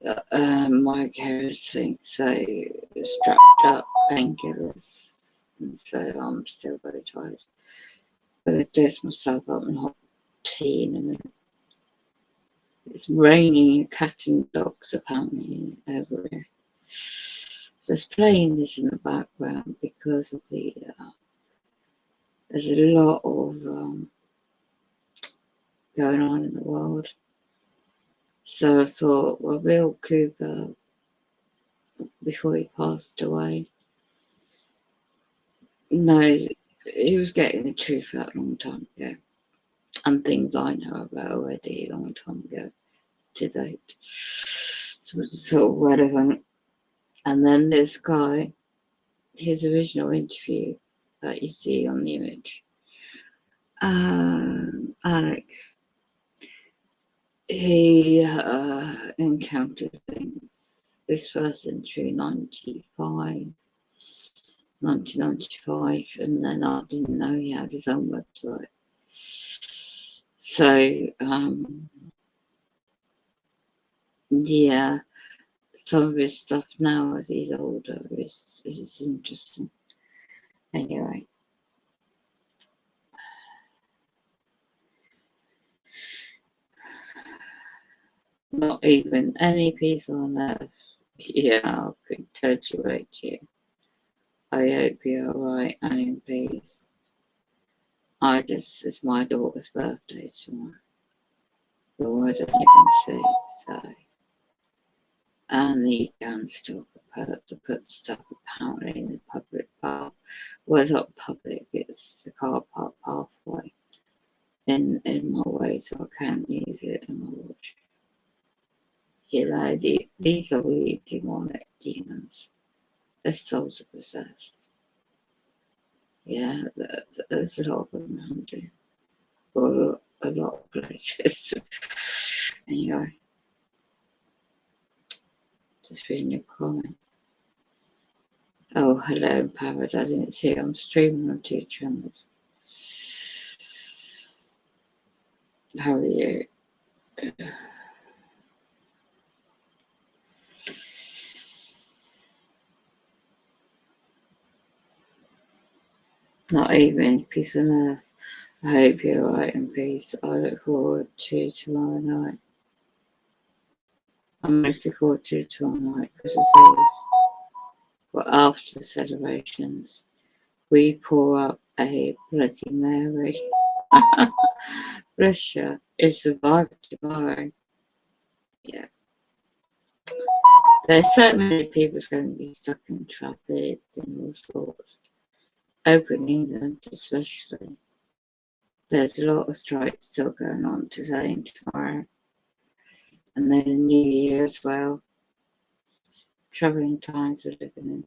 My carers think so, strapped up, painkillers, and so I'm still very tired. But I dose myself up in hot tea in a minute. It's raining cats and dogs apparently over here. So it's playing this in the background because of the there's a lot of going on in the world. So I thought, well, Bill Cooper, before he passed away, knows he was getting the truth out a long time ago. And things I know about already a long time ago to date. So it's sort of relevant. And then this guy, his original interview that you see on the image, Alex, he encountered things. This first interview, 1995, and then I didn't know he had his own website. So, yeah, some of his stuff now as he's older is interesting. Anyway. Not even any peace on earth. Yeah, I could congratulate you. I hope you're alright and in peace. It's my daughter's birthday tomorrow. Well, I don't even see, so. And the gun still prepared to put stuff apparently in the public bar. Well, it's not public, it's the car park pathway in my way, so I can't use it in my watch. You know, these are really demonic demons. Their souls are possessed. Yeah, there's a lot of them around you. Or a lot of places. Anyway, just reading your comments. Oh, hello, Empowered. I didn't see it. I'm streaming on 2 channels. How are you? Not even peace on earth. I hope you're alright in peace. I look forward to tomorrow night. I'm looking forward to tomorrow night Christmas Eve. But after the celebrations, we pour up a Bloody Mary. Bless you. It's a vibe tomorrow. Yeah. There's so many people going to be stuck in traffic and all sorts. Over in England especially. There's a lot of strikes still going on today and tomorrow. And then the New Year as well. Troubling times we're living in.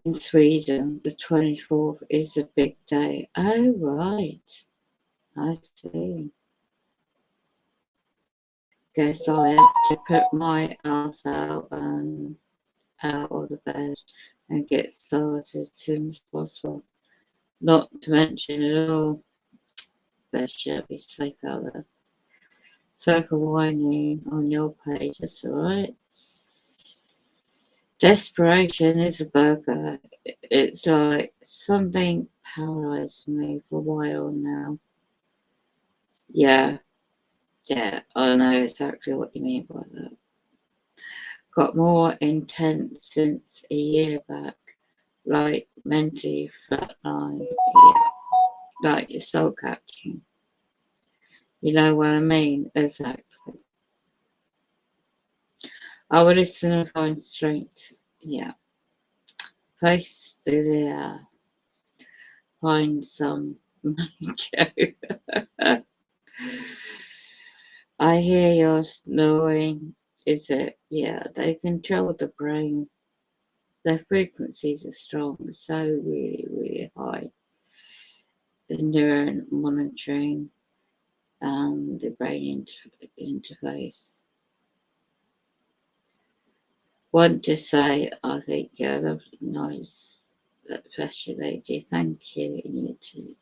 In Sweden, the 24th is a big day. Oh, right. I see. Guess I have to put my ass out and out of the bed and get started as soon as possible. Not to mention it all. Best you be safe out there. Circle whining on your page, that's alright. Desperation is a burger. It's like something paralyzed me for a while now. Yeah, I know exactly what you mean by that. Got more intense since a year back, like mentally flatline, yeah, like your soul catching. You know what I mean? Exactly. I will listen and find strength, yeah. Face to the air. Find some mango. I hear you're snoring. Is it? Yeah, they control the brain. Their frequencies are strong, so really, really high. The neuron monitoring and the brain interface. Want to say, I think you're lovely, nice, pleasure lady. Thank you, and you too.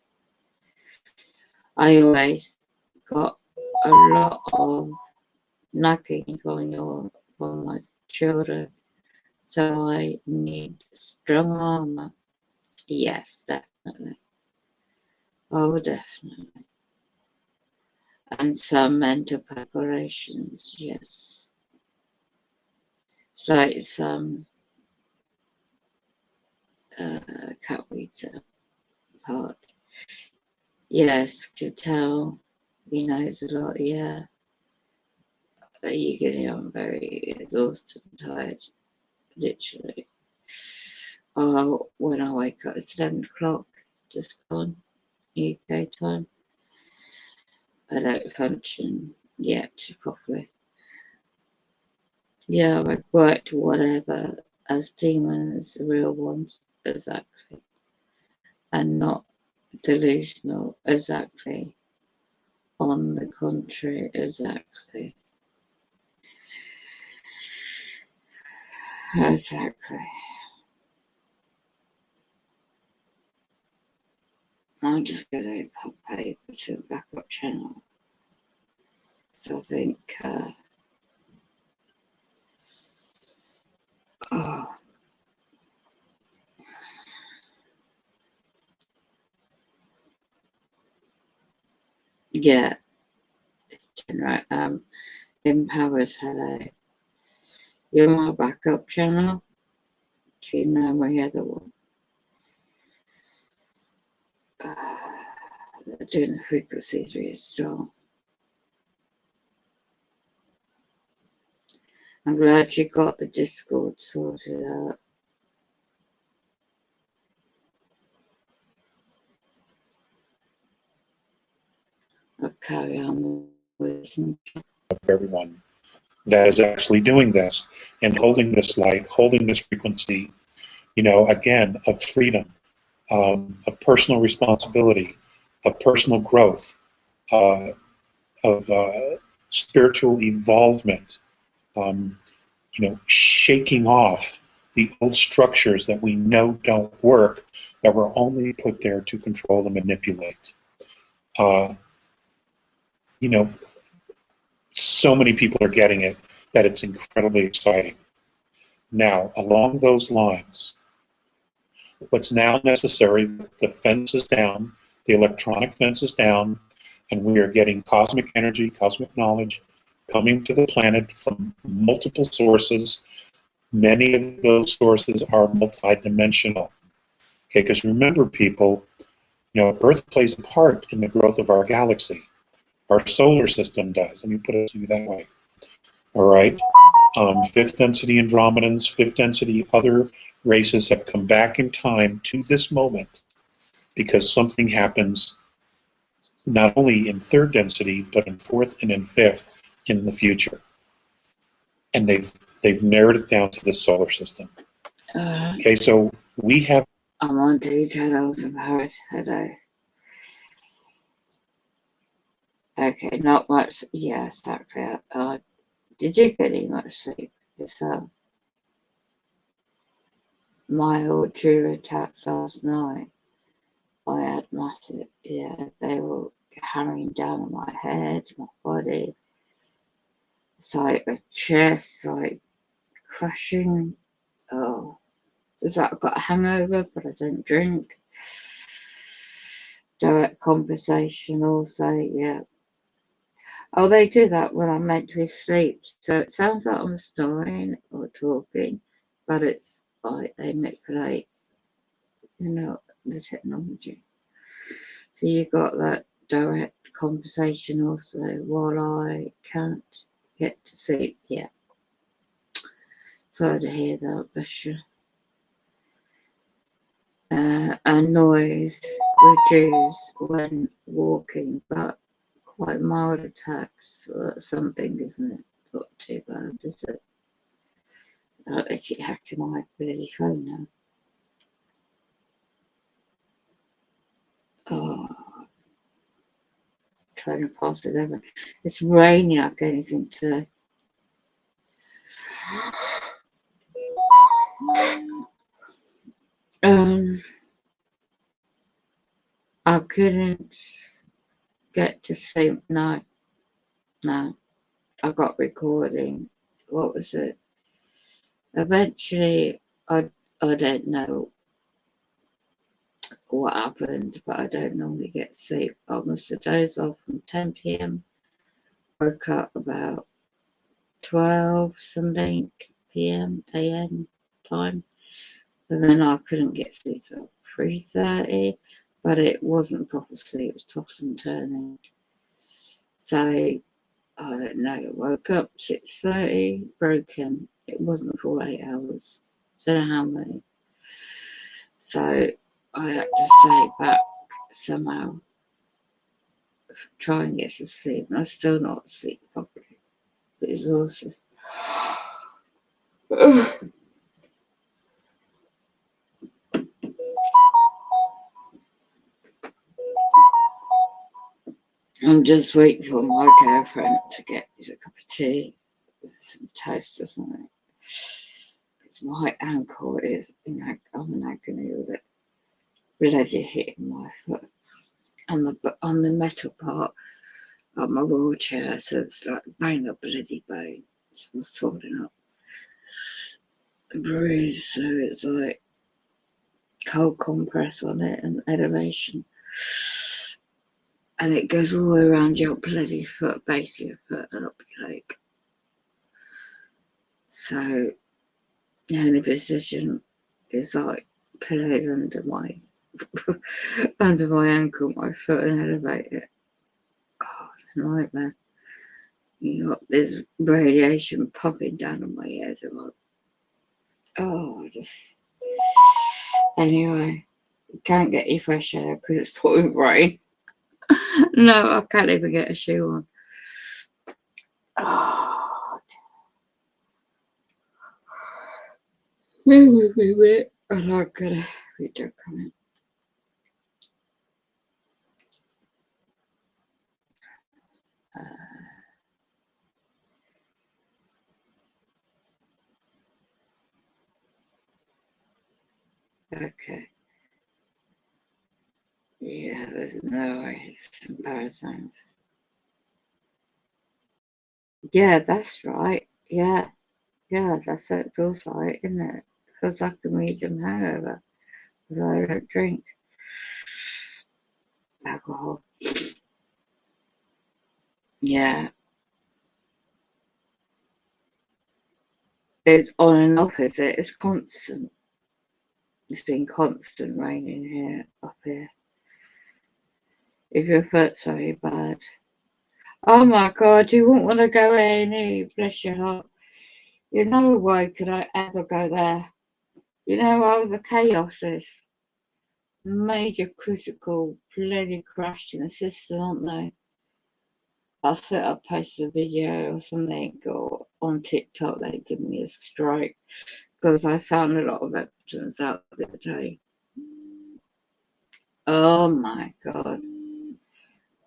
I always got a lot of nagging from my children, so I need strong armor. Yes, definitely. Oh, definitely. And some mental preparations, yes. It's like some cat eater part. Yes, could tell he knows a lot, yeah. But you can hear I'm very exhausted and tired, literally. Oh, when I wake up, it's 11 o'clock, just gone, UK time. I don't function yet properly. Yeah, I've worked whatever as demons, real ones, exactly. And not delusional, exactly. On the contrary, exactly. Exactly. I'm just going to pop paper to a backup channel. So I think, oh, yeah, it's generate, empowers, hello. You're my backup channel. Do you know my other one? They're doing the frequencies really strong. I'm glad you got the Discord sorted out. carry on with everyone that is actually doing this and holding this light, holding this frequency, again, of freedom, of personal responsibility, of personal growth, of spiritual evolvement, shaking off the old structures that we know don't work, that were only put there to control and manipulate. So many people are getting it that it's incredibly exciting. Now, along those lines, what's now necessary, the fence is down, the electronic fence is down, and we are getting cosmic energy, cosmic knowledge coming to the planet from multiple sources. Many of those sources are multidimensional. Okay, because remember, people, Earth plays a part in the growth of our galaxy. Our solar system does. Let me put it to you that way. All right. Fifth density Andromedans, fifth density other races have come back in time to this moment because something happens not only in third density, but in fourth and in fifth in the future. And they've narrowed it down to the solar system. Okay, so we have... I'm on details about it today. Okay, not much. Yeah, exactly. Did you get any much sleep? It's my old dream attacks last night. I had massive, they were hammering down on my head, my body. It's like a chest, like crushing. Oh, it's like I've got a hangover, but I don't drink. Direct conversation also, yeah. Oh, they do that when I'm meant to be asleep. So it sounds like I'm snoring or talking, but it's like they manipulate, the technology. So you got that direct conversation also while I can't get to sleep yet. Sorry to hear that, bless you. And noise reduced when walking, but quite mild attacks or something, isn't it? It's not too bad, is it? They keep hacking my bloody phone now. Oh, trying to pass it over. It's raining like anything today. I couldn't get to sleep. No. I got recording. What was it? Eventually, I don't know what happened, but I don't normally get sleep. I must have dozed off from 10 p.m. Woke up about 12 something p.m. a.m. time, and then I couldn't get sleep till 3:30, but it wasn't proper sleep. It was tossing and turning. So I don't know. I woke up 6:30, broken. It wasn't for 8 hours. Don't know how many. So I had to stay back somehow, try and get some sleep. And I'm still not asleep properly, but exhausted. I'm just waiting for my girlfriend to get me a cup of tea with some toast or something. Because my ankle is I'm in agony with it. Bloody hitting my foot on the metal part of my wheelchair, so it's like bang a bloody bone. It's all swollen up, bruised, so it's like cold compress on it and elevation, and it goes all the way around your bloody foot, base of your foot, and up your leg. So the only position is like pillows under my ankle, my foot, and elevate it. Oh, it's a nightmare. You got this radiation pumping down on my head. Anyway, can't get any fresh air because it's pouring rain. No, I can't even get a shoe on. Oh, wait. I'm not gonna read your comment. Okay. Yeah, there's no way it's comparisons. Yeah, that's right. Yeah, that's what it feels like, isn't it? It feels like a medium hangover, but I don't drink alcohol. Yeah. It's on and off, is it? It's constant. It's been constant raining here, up here. If your foot's very bad. Oh my God, you wouldn't want to go A&E, bless your heart. You know why could I ever go there? You know all the chaos is. Major critical bloody crash in the system, aren't they? I thought I'd post a video or something, or on TikTok they give me a strike because I found a lot of evidence out the other day. Oh my God.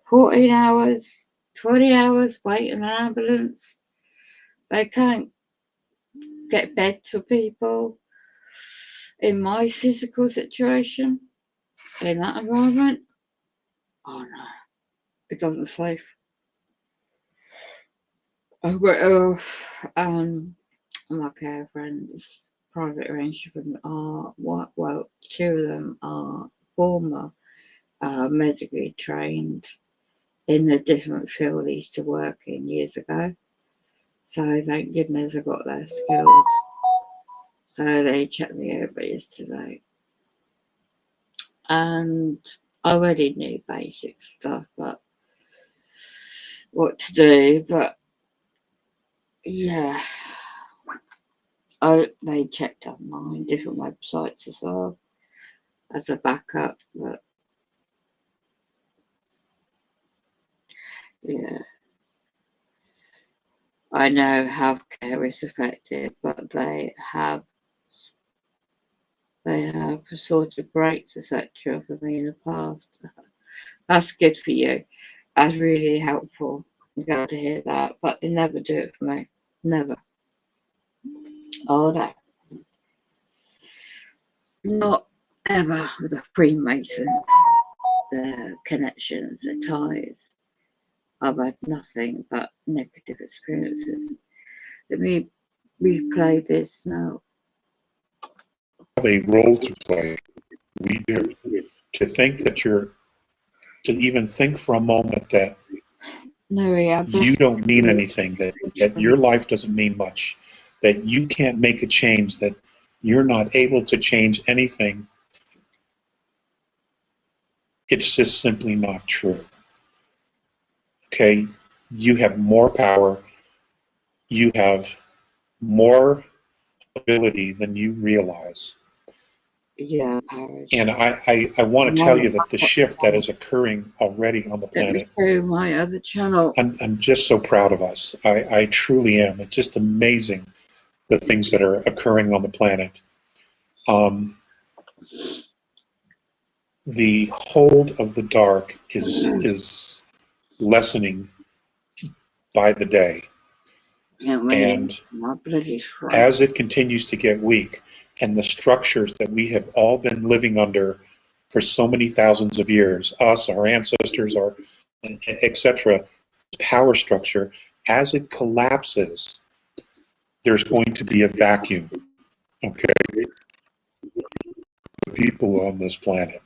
14 hours, 20 hours waiting an ambulance. They can't get beds for people. In my physical situation, in that environment, oh no, it doesn't safe. I've got my care friends, private arrangement are well, two of them are former medically trained in the different field they used to work in years ago. So thank goodness I got their skills. So they checked me over yesterday. And I already knew basic stuff, but what to do, but yeah. They checked online, different websites as well, as a backup, but yeah. I know healthcare is affected, but they have sort of breaks, etc. for me in the past. That's good for you. That's really helpful. I'm glad to hear that, but they never do it for me. Never. Oh no. Not ever with the Freemasons, the connections, the ties. I've had nothing but negative experiences. Let me replay this now. Have a role to play. We do. To think that to even think for a moment that you don't mean anything, that your life doesn't mean much, that you can't make a change, that you're not able to change anything, it's just simply not true. Okay? You have more power, you have more ability than you realize. Yeah, and I want to tell you that the shift that is occurring already on the planet. Let me show my other channel. I'm just so proud of us. I truly am. It's just amazing the things that are occurring on the planet. The hold of the dark is lessening by the day, and as it continues to get weak, and the structures that we have all been living under for so many thousands of years, us, our ancestors, our etc., power structure, as it collapses, there's going to be a vacuum. Okay? The people on this planet,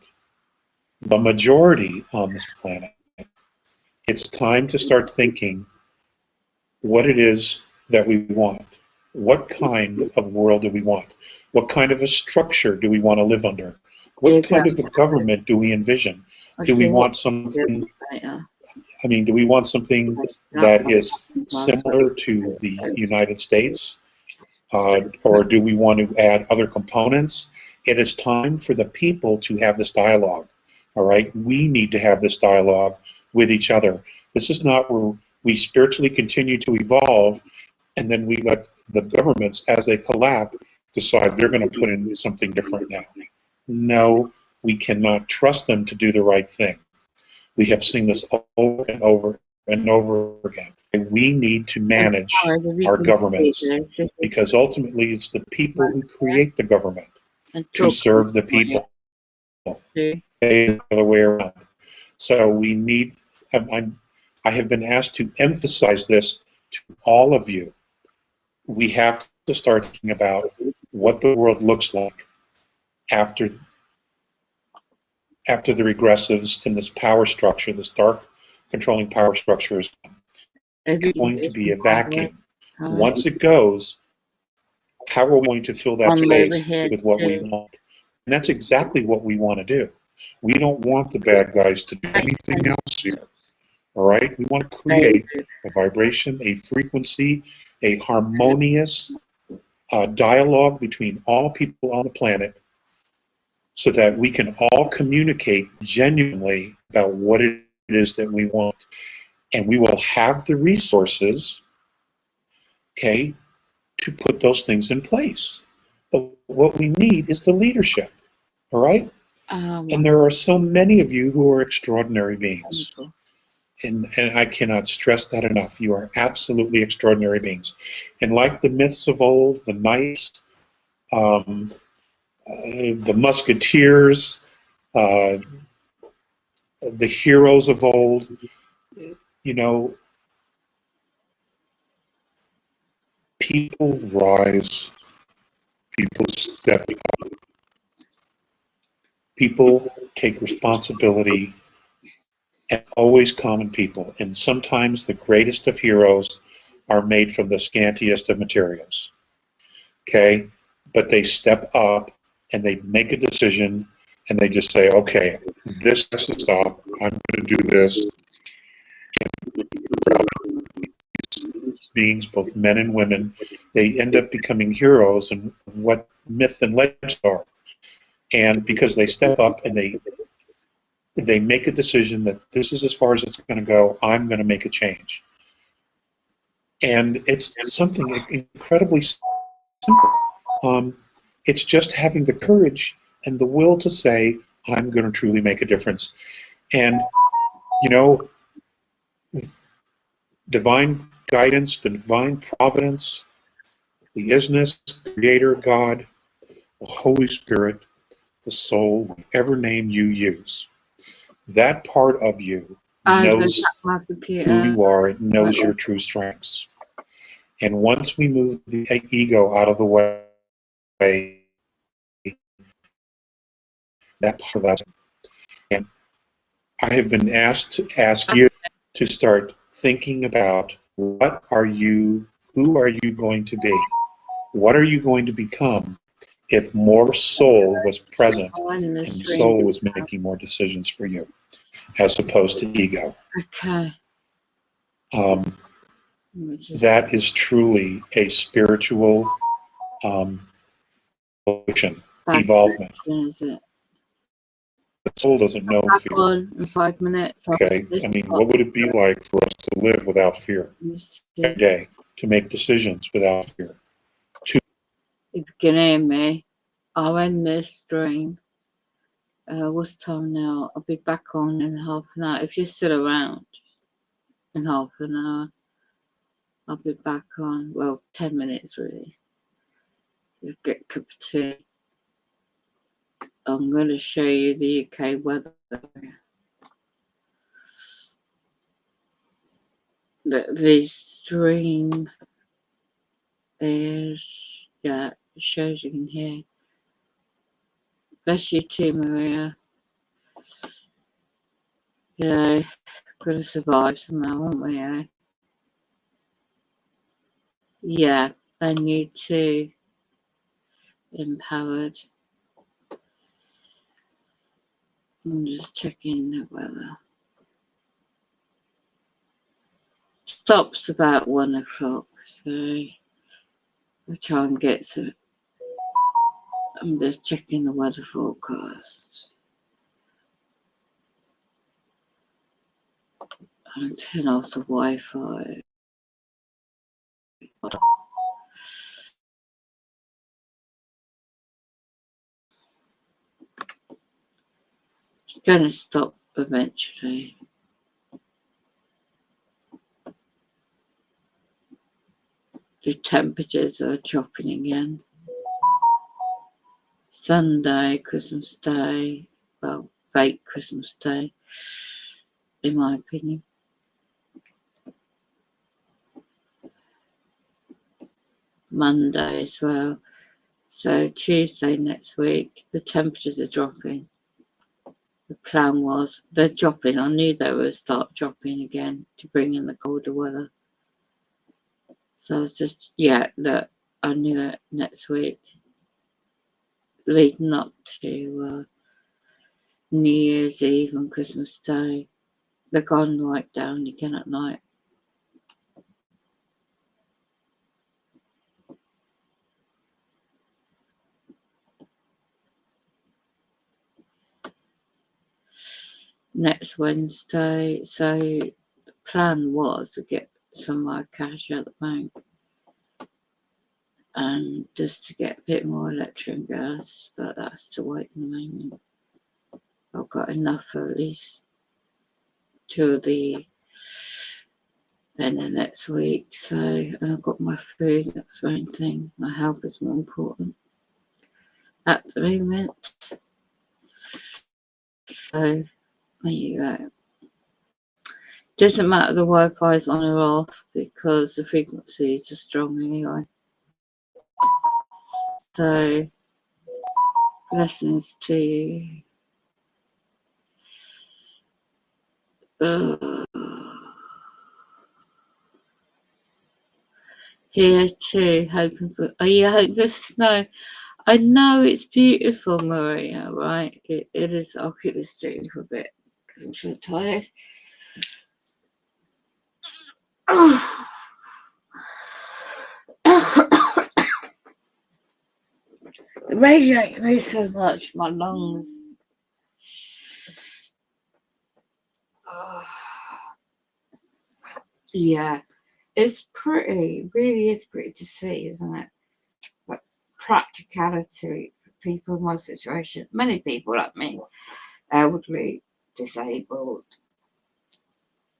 the majority on this planet, it's time to start thinking what it is that we want. What kind of world do we want? What kind of a structure do we want to live under? What kind of a government do we envision? Do we want something, I mean, do we want something that is similar to the United States? Or do we want to add other components? It is time for the people to have this dialogue. All right, we need to have this dialogue with each other. This is not where we spiritually continue to evolve and then we let the governments, as they collapse, decide they're going to put in something different now. No, we cannot trust them to do the right thing. We have seen this over and over and over again. And we need to manage our governments because ultimately it's the people who create the government to serve the people. The other way around. So we need, I have been asked to emphasize this to all of you. We have to start thinking about what the world looks like after the regressives in this power structure, this dark controlling power structure is going to be a vacuum. Once it goes, how are we going to fill that space with what we want? And that's exactly what we want to do. We don't want the bad guys to do anything else here. All right? We want to create a vibration, a frequency, a harmonious dialogue between all people on the planet so that we can all communicate genuinely about what it is that we want. And we will have the resources, okay, to put those things in place. But what we need is the leadership, all right? And there are so many of you who are extraordinary beings. And I cannot stress that enough. You are absolutely extraordinary beings. And like the myths of old, the knights, the musketeers, the heroes of old, you know, people rise, people step up, people take responsibility, and always common people. And sometimes the greatest of heroes are made from the scantiest of materials. Okay? But they step up and they make a decision and they just say, okay, this has to stop. I'm going to do this. Beings, both men and women, they end up becoming heroes and what myth and legends are. And because they step up and they make a decision that this is as far as it's going to go, I'm going to make a change. And it's something incredibly simple. It's just having the courage and the will to say, I'm going to truly make a difference. And, you know, divine guidance, divine providence, the isness, Creator, God, the Holy Spirit, the soul, whatever name you use, that part of you knows who you are, it knows your true strengths. And once we move the ego out of the way, that part of that. And I have been asked to ask you to start thinking about what are you, who are you going to be? What are you going to become if more soul was present and soul was making more decisions for you as opposed to ego? Okay. That is truly a spiritual evolution, evolvement. Is it? The soul doesn't know fear. In 5 minutes. Okay, I mean, what would it be like for us to live without fear every day, to make decisions without fear? If you can hear me, I'll end this stream. What's time now? I'll be back on in half an hour. If you're still around in half an hour, I'll be back on, well, 10 minutes really. You get a cup of tea. I'm going to show you the UK weather. The stream is, yeah, it shows you can hear. Bless you too, Maria. You know, gotta survive somehow, won't we, eh? Yeah, I need to empowered. I'm just checking the weather. Stops about 1 o'clock, so I'll try and get some. I'm just checking the weather forecast. and turn off the Wi-Fi. It's going to stop eventually. The temperatures are dropping again. Sunday, Christmas Day, well, fake Christmas Day, in my opinion. Monday as well. So Tuesday next week, the temperatures are dropping. The plan was, they're dropping. I knew they would start dropping again to bring in the colder weather. So it's just, look, I knew it next week. Leading up to New Year's Eve and Christmas Day. They're gone right down again at night. Next Wednesday, so the plan was to get some more cash at the bank and just to get a bit more electric and gas, but that's to wait in the moment. I've got enough for at least till the end of next week, so I've got my food, that's the main thing. My health is more important at the moment. So there you go. Doesn't matter the Wi-Fi is on or off because the frequencies are strong anyway. So blessings to you. Here too, hoping for. Are you hoping for snow? I know it's beautiful, Maria. Right? It is. I'll keep this stream for a bit because I'm so tired. The radiator me so much, my lungs. Yeah, it's pretty, really is pretty to see, isn't it? But practicality for people in my situation, many people like me, elderly, disabled,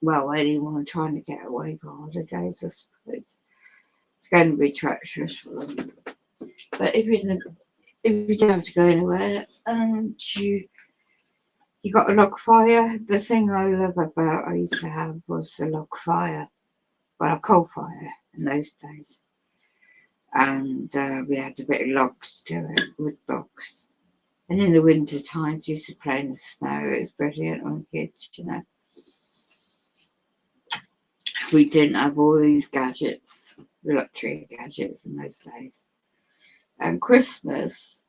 well, anyone trying to get away for holidays, I suppose. It's going to be treacherous for them. But if you don't have to go anywhere and you got a log fire, the thing I love about I used to have was a log fire, well, a coal fire in those days. And we had a bit of logs to it, wood logs. And in the winter times, used to play in the snow. It was brilliant on kids, you know. We didn't have all these gadgets, luxury gadgets in those days. And Christmas,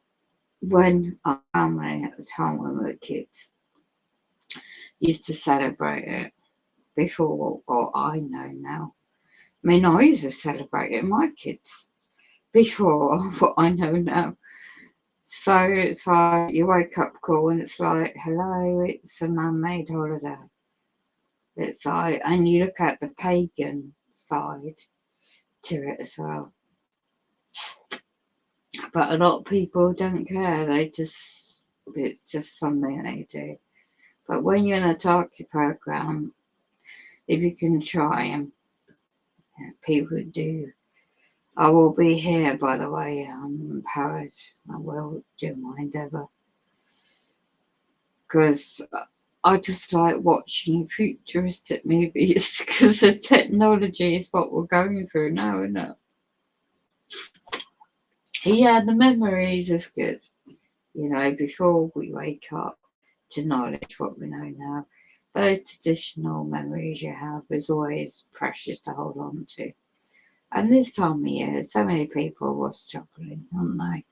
when our family at the time when we were kids used to celebrate it before what I know now. I mean, I used to celebrate it with my kids before what I know now. So it's like you wake up cool and it's like, hello, it's a man-made holiday. It's like, and you look at the pagan side to it as well. But a lot of people don't care. It's just something they do. But when you're in a talkie program, if you can try and people do. I will be here, by the way. I'm empowered. I will do my endeavour. Because I just like watching futuristic movies because the technology is what we're going through now, isn't it? Yeah, the memories is good. You know, before we wake up to knowledge what we know now, those traditional memories you have is always precious to hold on to. And this time of year, so many people were struggling, aren't they?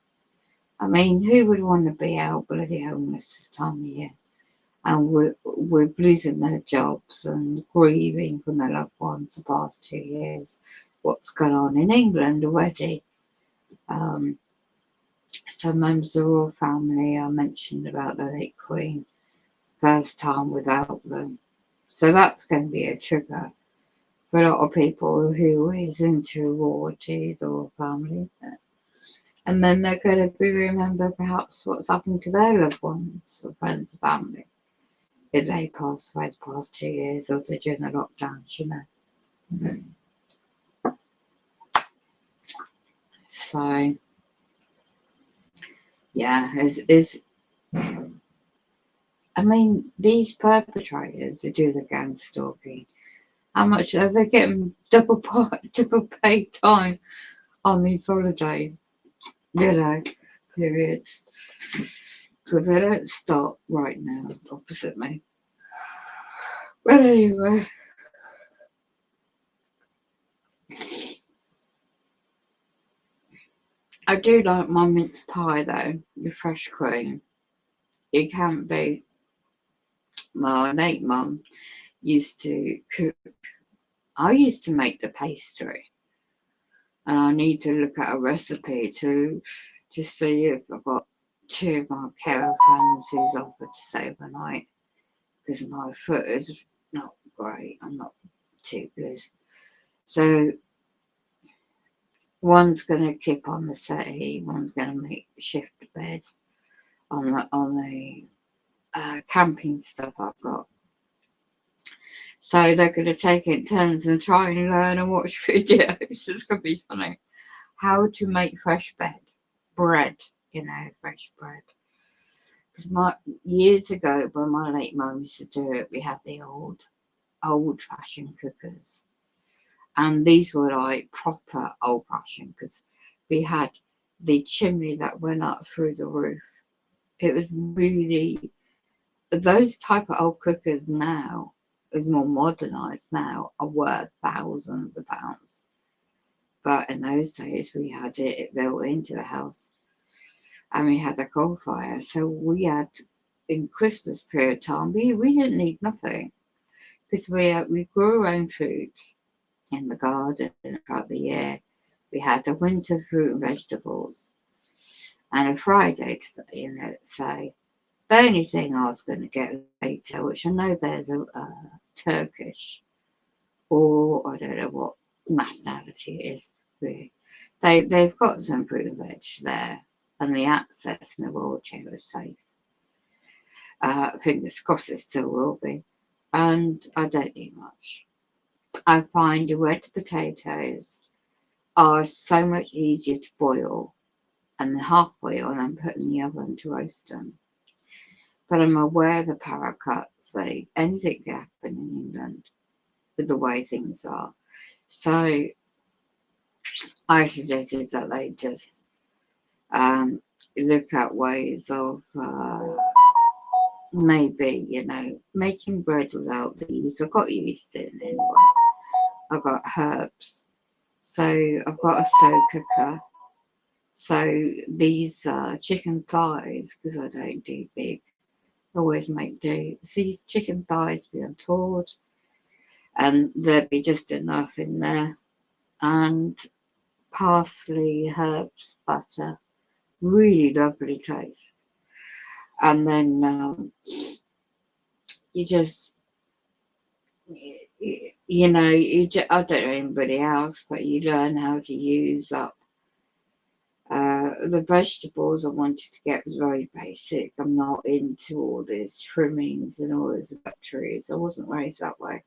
I mean, who would want to be out bloody homeless this time of year? And we're losing their jobs and grieving from their loved ones the past 2 years. What's gone on in England already? Some members of the royal family, I mentioned about the late Queen, first time without them So that's going to be a trigger for a lot of people who is into royalties or family. And then they're going to be remember perhaps what's happened to their loved ones or friends or family. If they passed away the past 2 years or during the lockdowns, you know. So, yeah, I mean, these perpetrators that do the gang stalking, how much are they getting double pay time on these holiday, you know, periods? Because they don't stop right now, opposite me. But anyway. I do like my mince pie though, the fresh cream. It can't be. My late mum used to cook. I used to make the pastry, and I need to look at a recipe to see if I've got 2 of my carer friends who's offered to stay overnight because my foot is not great. I'm not too good, so one's going to keep on the settee, one's going to make shift bed on the camping stuff I've got. So they're going to take it in turns and try and learn and watch videos. It's going to be funny. How to make fresh bread, you know, fresh bread. Because years ago, when my late mum used to do it, we had the old-fashioned cookers. And these were like proper old-fashioned because we had the chimney that went up through the roof. It was really, those type of old cookers now, is more modernised now, are worth thousands of pounds. But in those days, we had it built into the house. And we had a coal fire. So we had, in Christmas period time, we didn't need nothing. Because we grew our own foods in the garden throughout the year. We had the winter fruit and vegetables. And a Friday, you know, so the only thing I was going to get later, which I know there's a Turkish, or I don't know what nationality it is, really. They've got some fruit and veg there, and the access in the wheelchair is safe. Fingers crossed it still will be. And I don't need much. I find the red potatoes are so much easier to boil, and then half boil and then put in the oven to roast them. But I'm aware of the power cuts, anything can happen in England with the way things are. So I suggested that they just look at ways of maybe, you know, making bread without the yeast. I've got yeast in anyway. I've got herbs. So I've got a slow cooker. So these chicken thighs, because I don't do big, always make do. So these chicken thighs be untowed, and there'd be just enough in there, and parsley, herbs, butter, really lovely taste. And then you just, you know, I don't know anybody else, but you learn how to use up the vegetables. I wanted to get very basic. I'm not into all these trimmings and all these luxuries. I wasn't raised that way.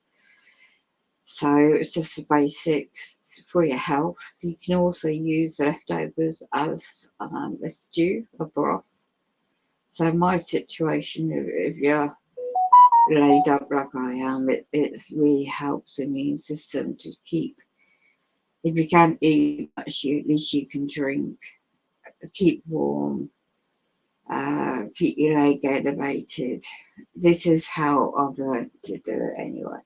So it's just the basics for your health. You can also use leftovers as a stew, a broth. So my situation, if you're laid up like I am, it really helps the immune system to keep. If you can't eat much, at least you can drink. Keep warm, keep your leg elevated. This is how I've learned to do it anyway.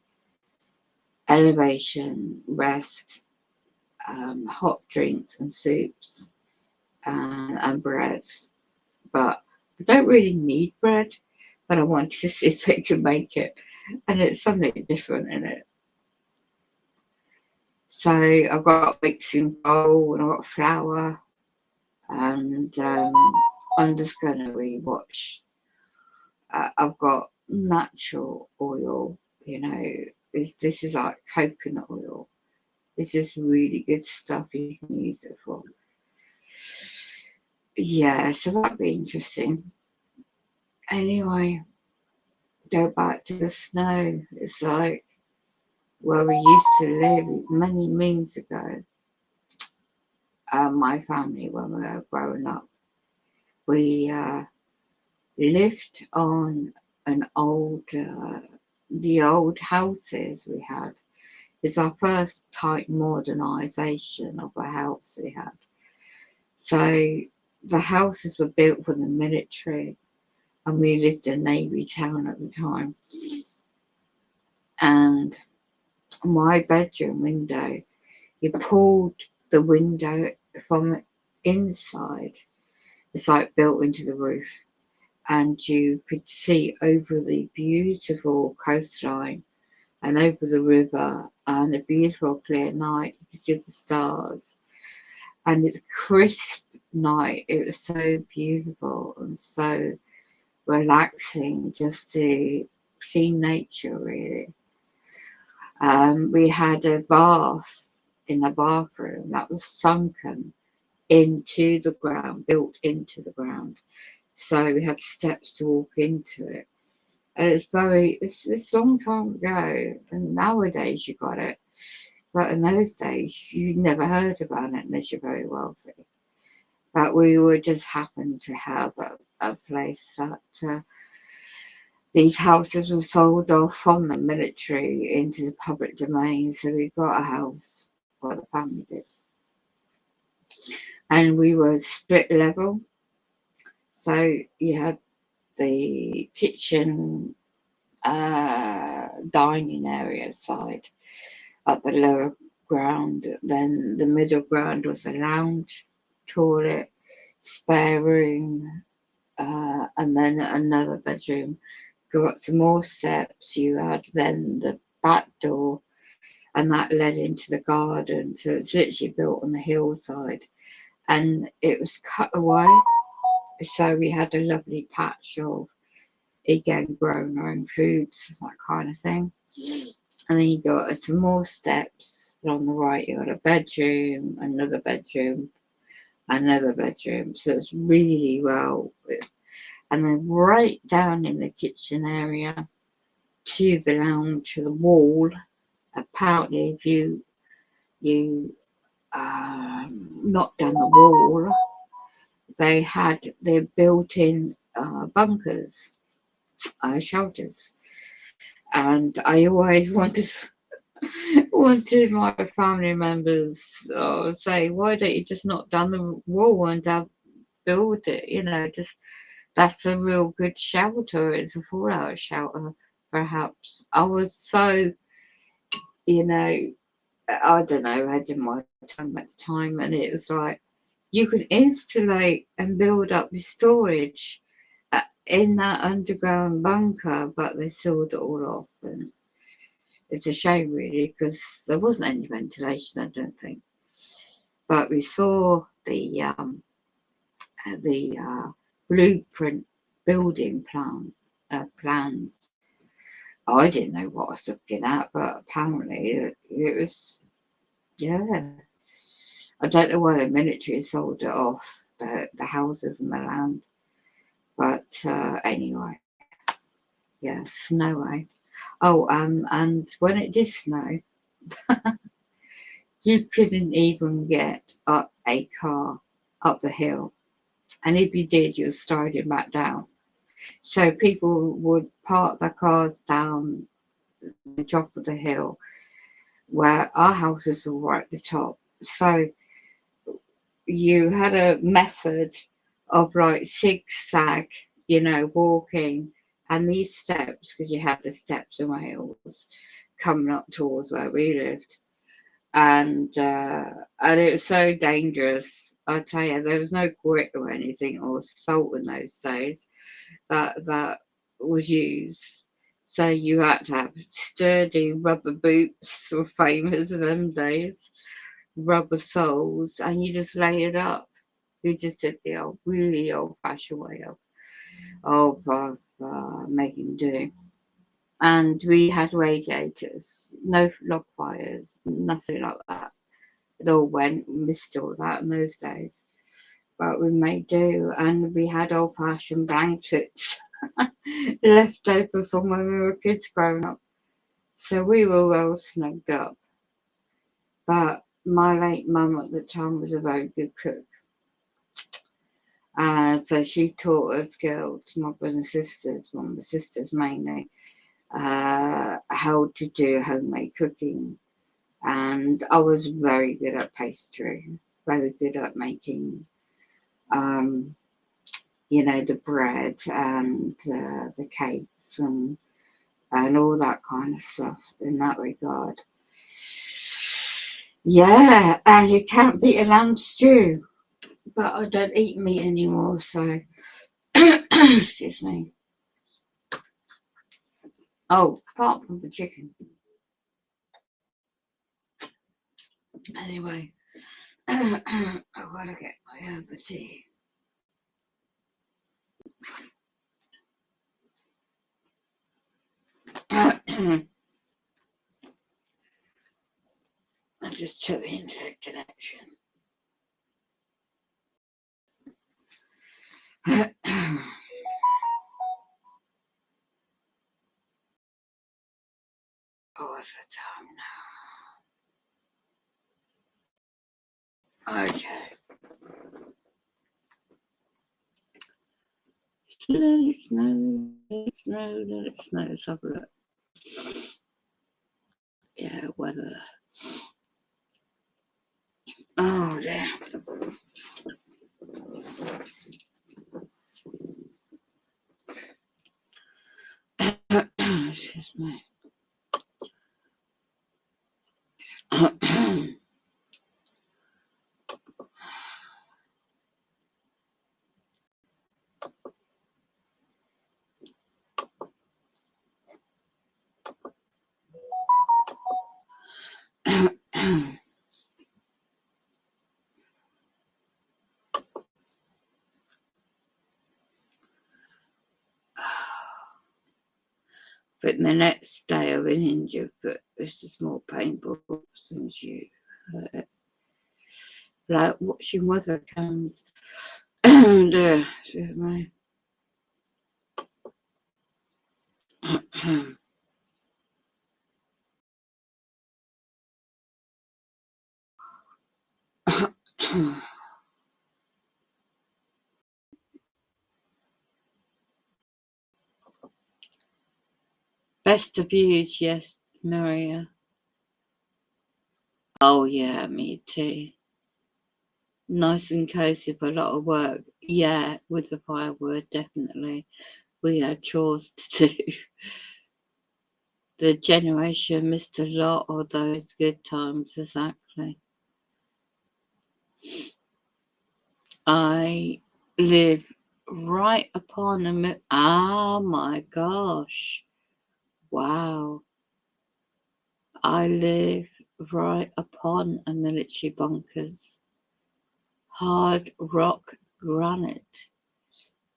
Elevation, rest, hot drinks and soups, and bread. But I don't really need bread, but I wanted to see if they could make it. And it's something different in it. So I've got a mixing bowl and I've got flour. And I'm just going to rewatch. I've got natural oil You know, this is like coconut oil. This is really good stuff you can use it for. Yeah, so that'd be interesting. Anyway, go back to the snow. It's like where we used to live many moons ago. My family, when we were growing up, we lived on an the old houses we had. It's our first type modernisation of a house we had. So the houses were built for the military, and we lived in Navy Town at the time. And my bedroom window, you pulled the window from inside. It's like built into the roof, and you could see over the beautiful coastline and over the river, and a beautiful clear night. You could see the stars, and it's a crisp night. It was so beautiful and so relaxing just to see nature, really. We had a bath in the bathroom that was sunken into the ground, built into the ground. So we had steps to walk into it. It's a long time ago, and nowadays you got it. But in those days, you never heard about it unless you're very wealthy. But we would just happen to have a place that these houses were sold off from the military into the public domain. So we got a house, well, the family did. And we were split level. So you had the kitchen, dining area side at the lower ground. Then the middle ground was a lounge, toilet, spare room, and then another bedroom. Go up some more steps, you had then the back door, and that led into the garden. So it's literally built on the hillside, and it was cut away. So we had a lovely patch of, again, growing our own foods, that kind of thing. And then you got some more steps. And on the right, you got a bedroom, another bedroom, another bedroom. So it's really well. And then right down in the kitchen area to the lounge, to the wall. Apparently, if you knock down the wall, they had their built-in bunkers, shelters. And I always wanted my family members say, why don't you just knock down the wall and build it? You know, just that's a real good shelter. It's a fallout shelter, perhaps. I was so, you know, I don't know, I did my time at the time, and it was like you could installate and build up your storage in that underground bunker, but they sealed it all off. And it's a shame, really, because there wasn't any ventilation, I don't think. But we saw the blueprint building plans. I didn't know what I was looking at, but apparently it was, yeah. I don't know why the military sold it off, the houses and the land. But anyway, yeah, snow, eh? Oh, and when it did snow, you couldn't even get up a car up the hill. And if you did, you were sliding back down. So people would park their cars down the top of the hill, where our houses were right at the top. So you had a method of like zigzag, you know, walking, and these steps, because you had the steps and rails coming up towards where we lived. And it was so dangerous. I tell you, there was no grit or anything or salt in those days that was used. So you had to have sturdy rubber boots, were famous in them days, rubber soles, and you just lay it up. You just did the really old-fashioned way of making do. and we had radiators, no log fires, nothing like that. It all went, we missed all that in those days, but we made do, and we had old-fashioned blankets left over from when we were kids growing up, so we were well snugged up. But my late mum at the time was a very good cook. So she taught us girls, my brothers and sisters, well, my sisters mainly, how to do homemade cooking. And I was very good at pastry, very good at making, you know, the bread and the cakes and all that kind of stuff in that regard. Yeah, and you can't beat a lamb stew. But I don't eat meat anymore, so excuse me. Oh, apart from the chicken. Anyway, I've got to get my herb tea. I'll just check the internet connection. Oh, what's the time now? Okay. Let it snow, let it snow, let it snow. Let's have a look. Yeah, weather. Oh, damn. Excuse me. But the next day I've been injured, but it's just more painful since you hurt it. Like watching weather comes. And excuse me. Best of views, yes, Maria. Oh yeah, me too. Nice and cozy, but a lot of work. Yeah, with the firewood, definitely. We had chores to do. The generation missed a lot of those good times, exactly. I live right upon a oh my gosh. Wow. I live right upon a military bunkers. Hard rock granite.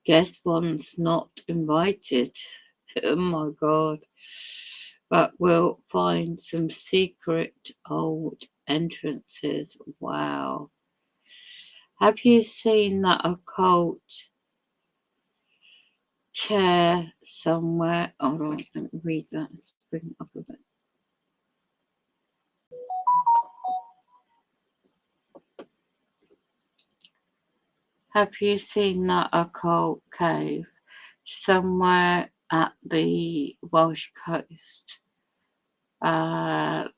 Guess one's not invited. Oh my god. But we'll find some secret old entrances. Wow. Have you seen that occult chair somewhere? Hold on, let me read that. Let's bring it up a bit. Have you seen that occult cave somewhere at the Welsh coast? The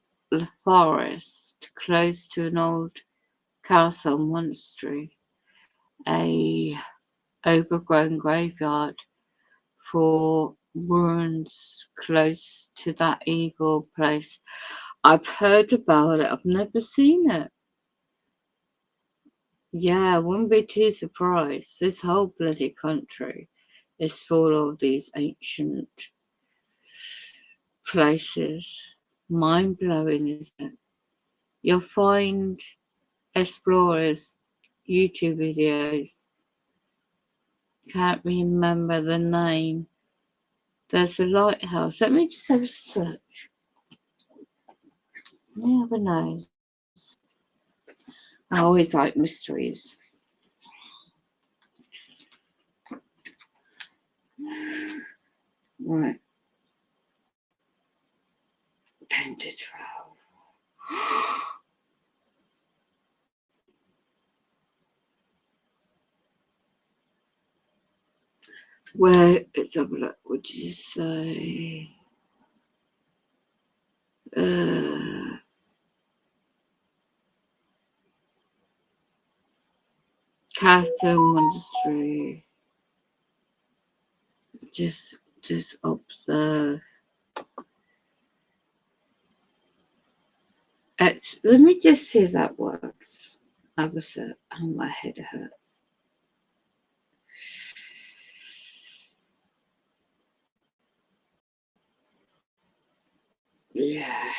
forest close to an old castle monastery, a overgrown graveyard for ruins close to that evil place. I've heard about it, I've never seen it. Yeah, I wouldn't be too surprised. This whole bloody country is full of these ancient places. Mind blowing, isn't it? You'll find explorers, YouTube videos, can't remember the name, There's a lighthouse. Let me just have a search. You never know. I always like mysteries. Right. Pentatral. Where, let's have a look. What did you say? Castle Monastery. Just observe. Let me just see if that works. I was my head hurts. Yeah.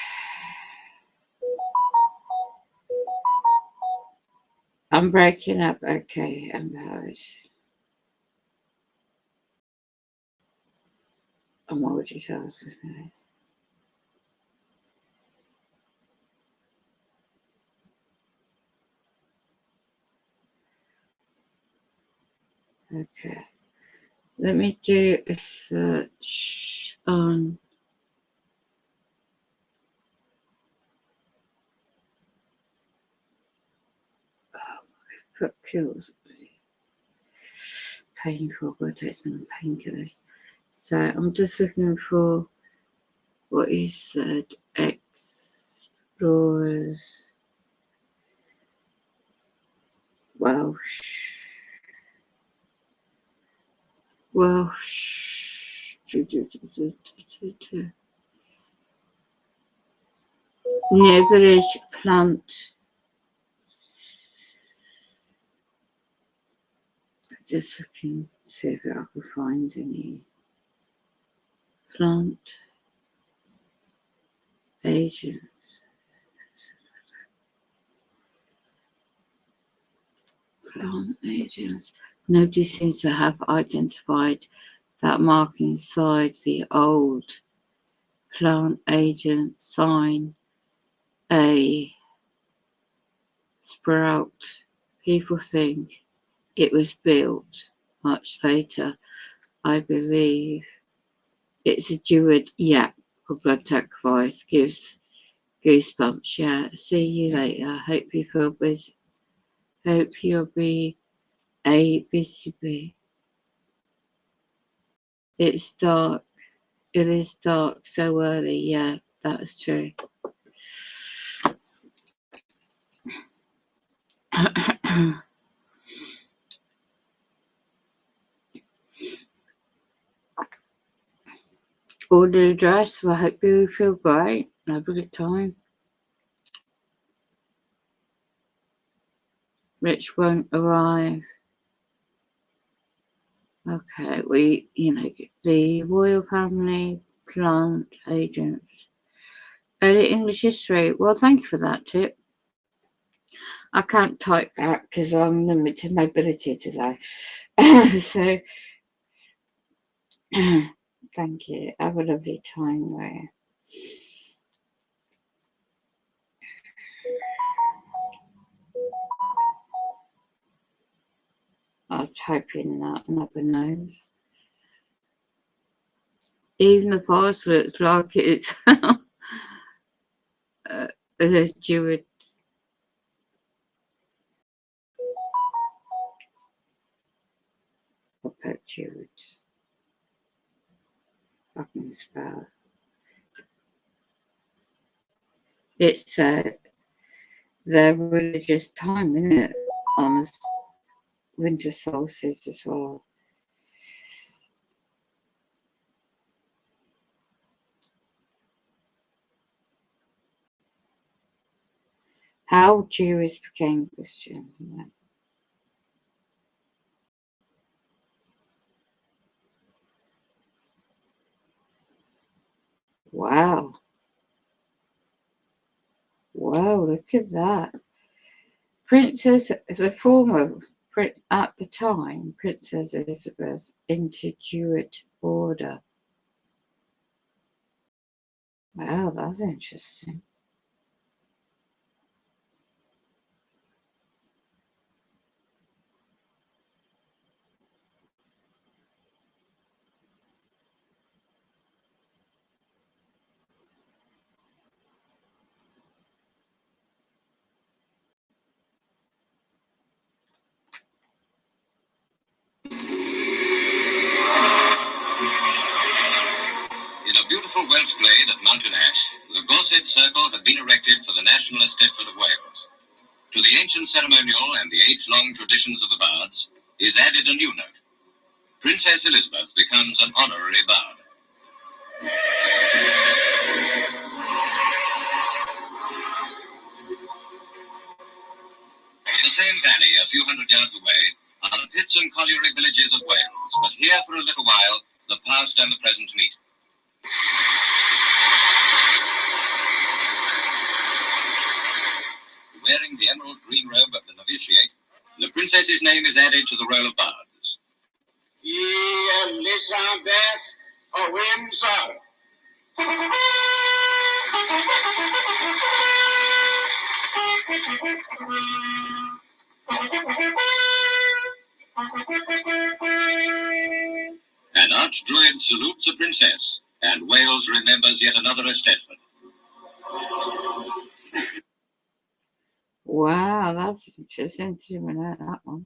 I'm breaking up. Okay, I'm already tells me. Okay. Let me do a search on what kills me. Painful, but it's not painkillers. So I'm just looking for what he said. Explorers. Welsh. Near village plant. Just looking, see if I can find any plant agents. Plant agents. Nobody seems to have identified that mark inside the old plant agent sign. A sprout. People think it was built much later. I believe it's a Druid. Yeah, for blood sacrifice gives goosebumps. Yeah. See you later. Hope you feel busy. Hope you'll be a busy bee. It's dark. It is dark so early. Yeah, that's true. Order a dress. I hope you feel great. Have a good time. Rich won't arrive. Okay, the royal family, plant agents. Early English history. Well, thank you for that tip. I can't type that because I'm limited mobility today. So, thank you. Have a lovely time there. I'll type in that, never knows. Even the parcel looks like it's a Jewish. I'll put Jewish. I can spell. It's their religious time, isn't it? On the winter solstice as well. How Jews became Christians, isn't it? Wow. Wow, look at that. Princess, the former, at the time, Princess Elizabeth into Jewish order. Well, that's interesting. In a beautiful Welsh glade at Mountain Ash, the Gorset Circle had been erected for the National Eisteddfod of Wales. To the ancient ceremonial and the age-long traditions of the bards is added a new note. Princess Elizabeth becomes an honorary bard. In the same valley, a few hundred yards away, are the Pitts and Colliery villages of Wales, but here for a little while, the past and the present meet. Wearing the emerald green robe of the novitiate, the princess's name is added to the roll of bards. Elizabeth of Windsor. An archdruid salutes a princess, and Wales remembers yet another Eisteddfod. Wow, that's interesting. Didn't even know that one.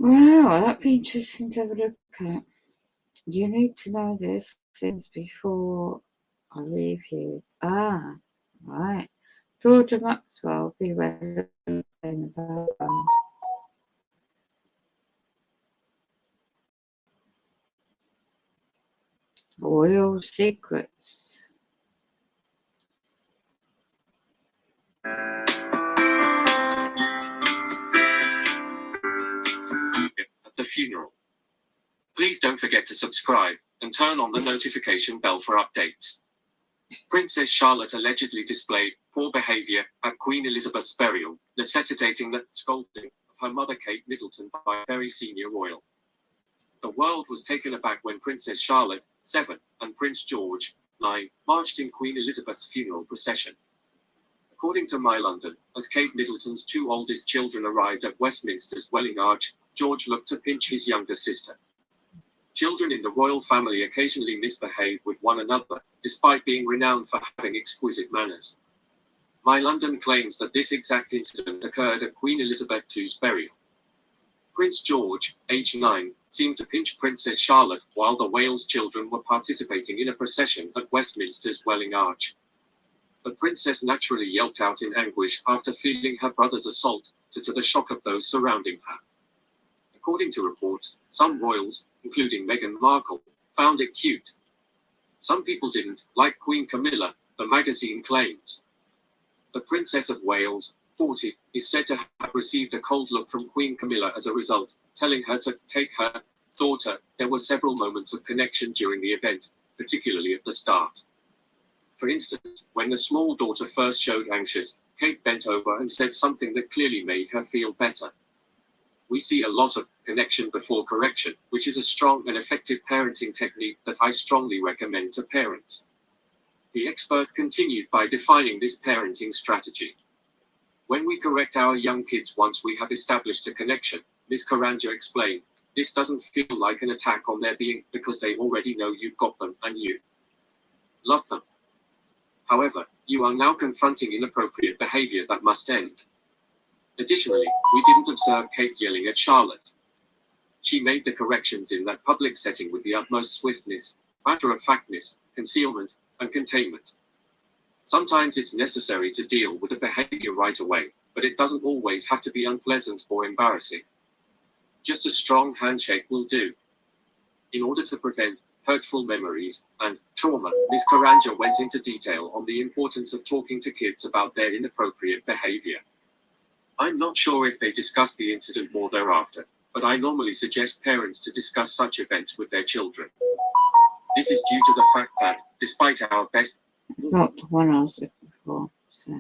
Well, that'd be interesting to have a look at. You need to know this things before I leave you. Ah, right. Georgia Maxwell, be relevant about Royal Secrets. At the funeral. Please don't forget to subscribe and turn on the notification bell for updates. Princess Charlotte allegedly displayed poor behavior at Queen Elizabeth's burial, necessitating the scolding of her mother Kate Middleton by a very senior royal. The world was taken aback when Princess Charlotte, 7, and Prince George, 9, marched in Queen Elizabeth's funeral procession. According to My London, as Kate Middleton's 2 oldest children arrived at Westminster's Welling Arch, George looked to pinch his younger sister. Children in the royal family occasionally misbehave with one another, despite being renowned for having exquisite manners. My London claims that this exact incident occurred at Queen Elizabeth II's burial. Prince George, age 9, seemed to pinch Princess Charlotte while the Wales children were participating in a procession at Westminster's Welling Arch. The princess naturally yelped out in anguish after feeling her brother's assault, to the shock of those surrounding her. According to reports, some royals, including Meghan Markle, found it cute. Some people didn't, like Queen Camilla, the magazine claims. The Princess of Wales, 40, is said to have received a cold look from Queen Camilla as a result, telling her to take her daughter. There were several moments of connection during the event, particularly at the start. For instance, when the small daughter first showed anxious, Kate bent over and said something that clearly made her feel better. We see a lot of connection before correction, which is a strong and effective parenting technique that I strongly recommend to parents. The expert continued by defining this parenting strategy. When we correct our young kids once we have established a connection, Ms. Karanja explained, this doesn't feel like an attack on their being because they already know you've got them and you love them. However, you are now confronting inappropriate behavior that must end. Additionally, we didn't observe Kate yelling at Charlotte. She made the corrections in that public setting with the utmost swiftness, matter-of-factness, concealment, and containment. Sometimes it's necessary to deal with a behavior right away, but it doesn't always have to be unpleasant or embarrassing. Just a strong handshake will do. In order to prevent hurtful memories and trauma, Ms. Karanja went into detail on the importance of talking to kids about their inappropriate behavior. I'm not sure if they discussed the incident more thereafter, but I normally suggest parents to discuss such events with their children. This is due to the fact that, despite our best... It's not the one I was looking for, so...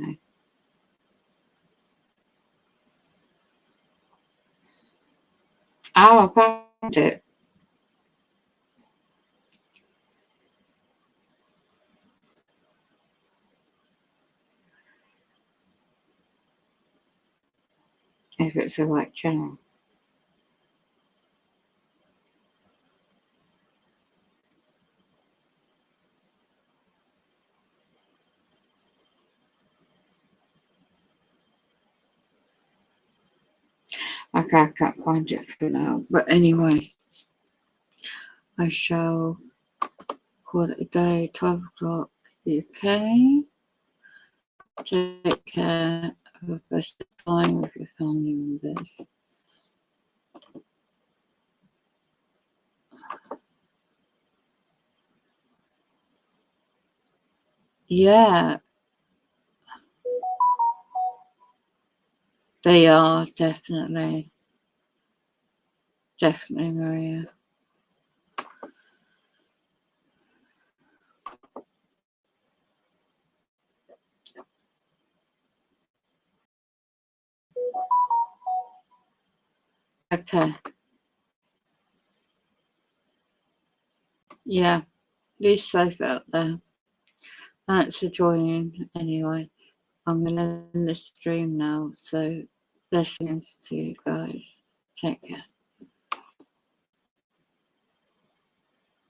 Oh, I found it. If it's the right channel. Okay, I can't find it for now. But anyway, I shall call it a day, 12 o'clock UK. Take care. Have a best time with your family members. Yeah, they are definitely. Definitely, Maria. Okay. Yeah, be safe out there. Thanks for joining anyway. I'm going to end this stream now, so blessings to you guys. Take care.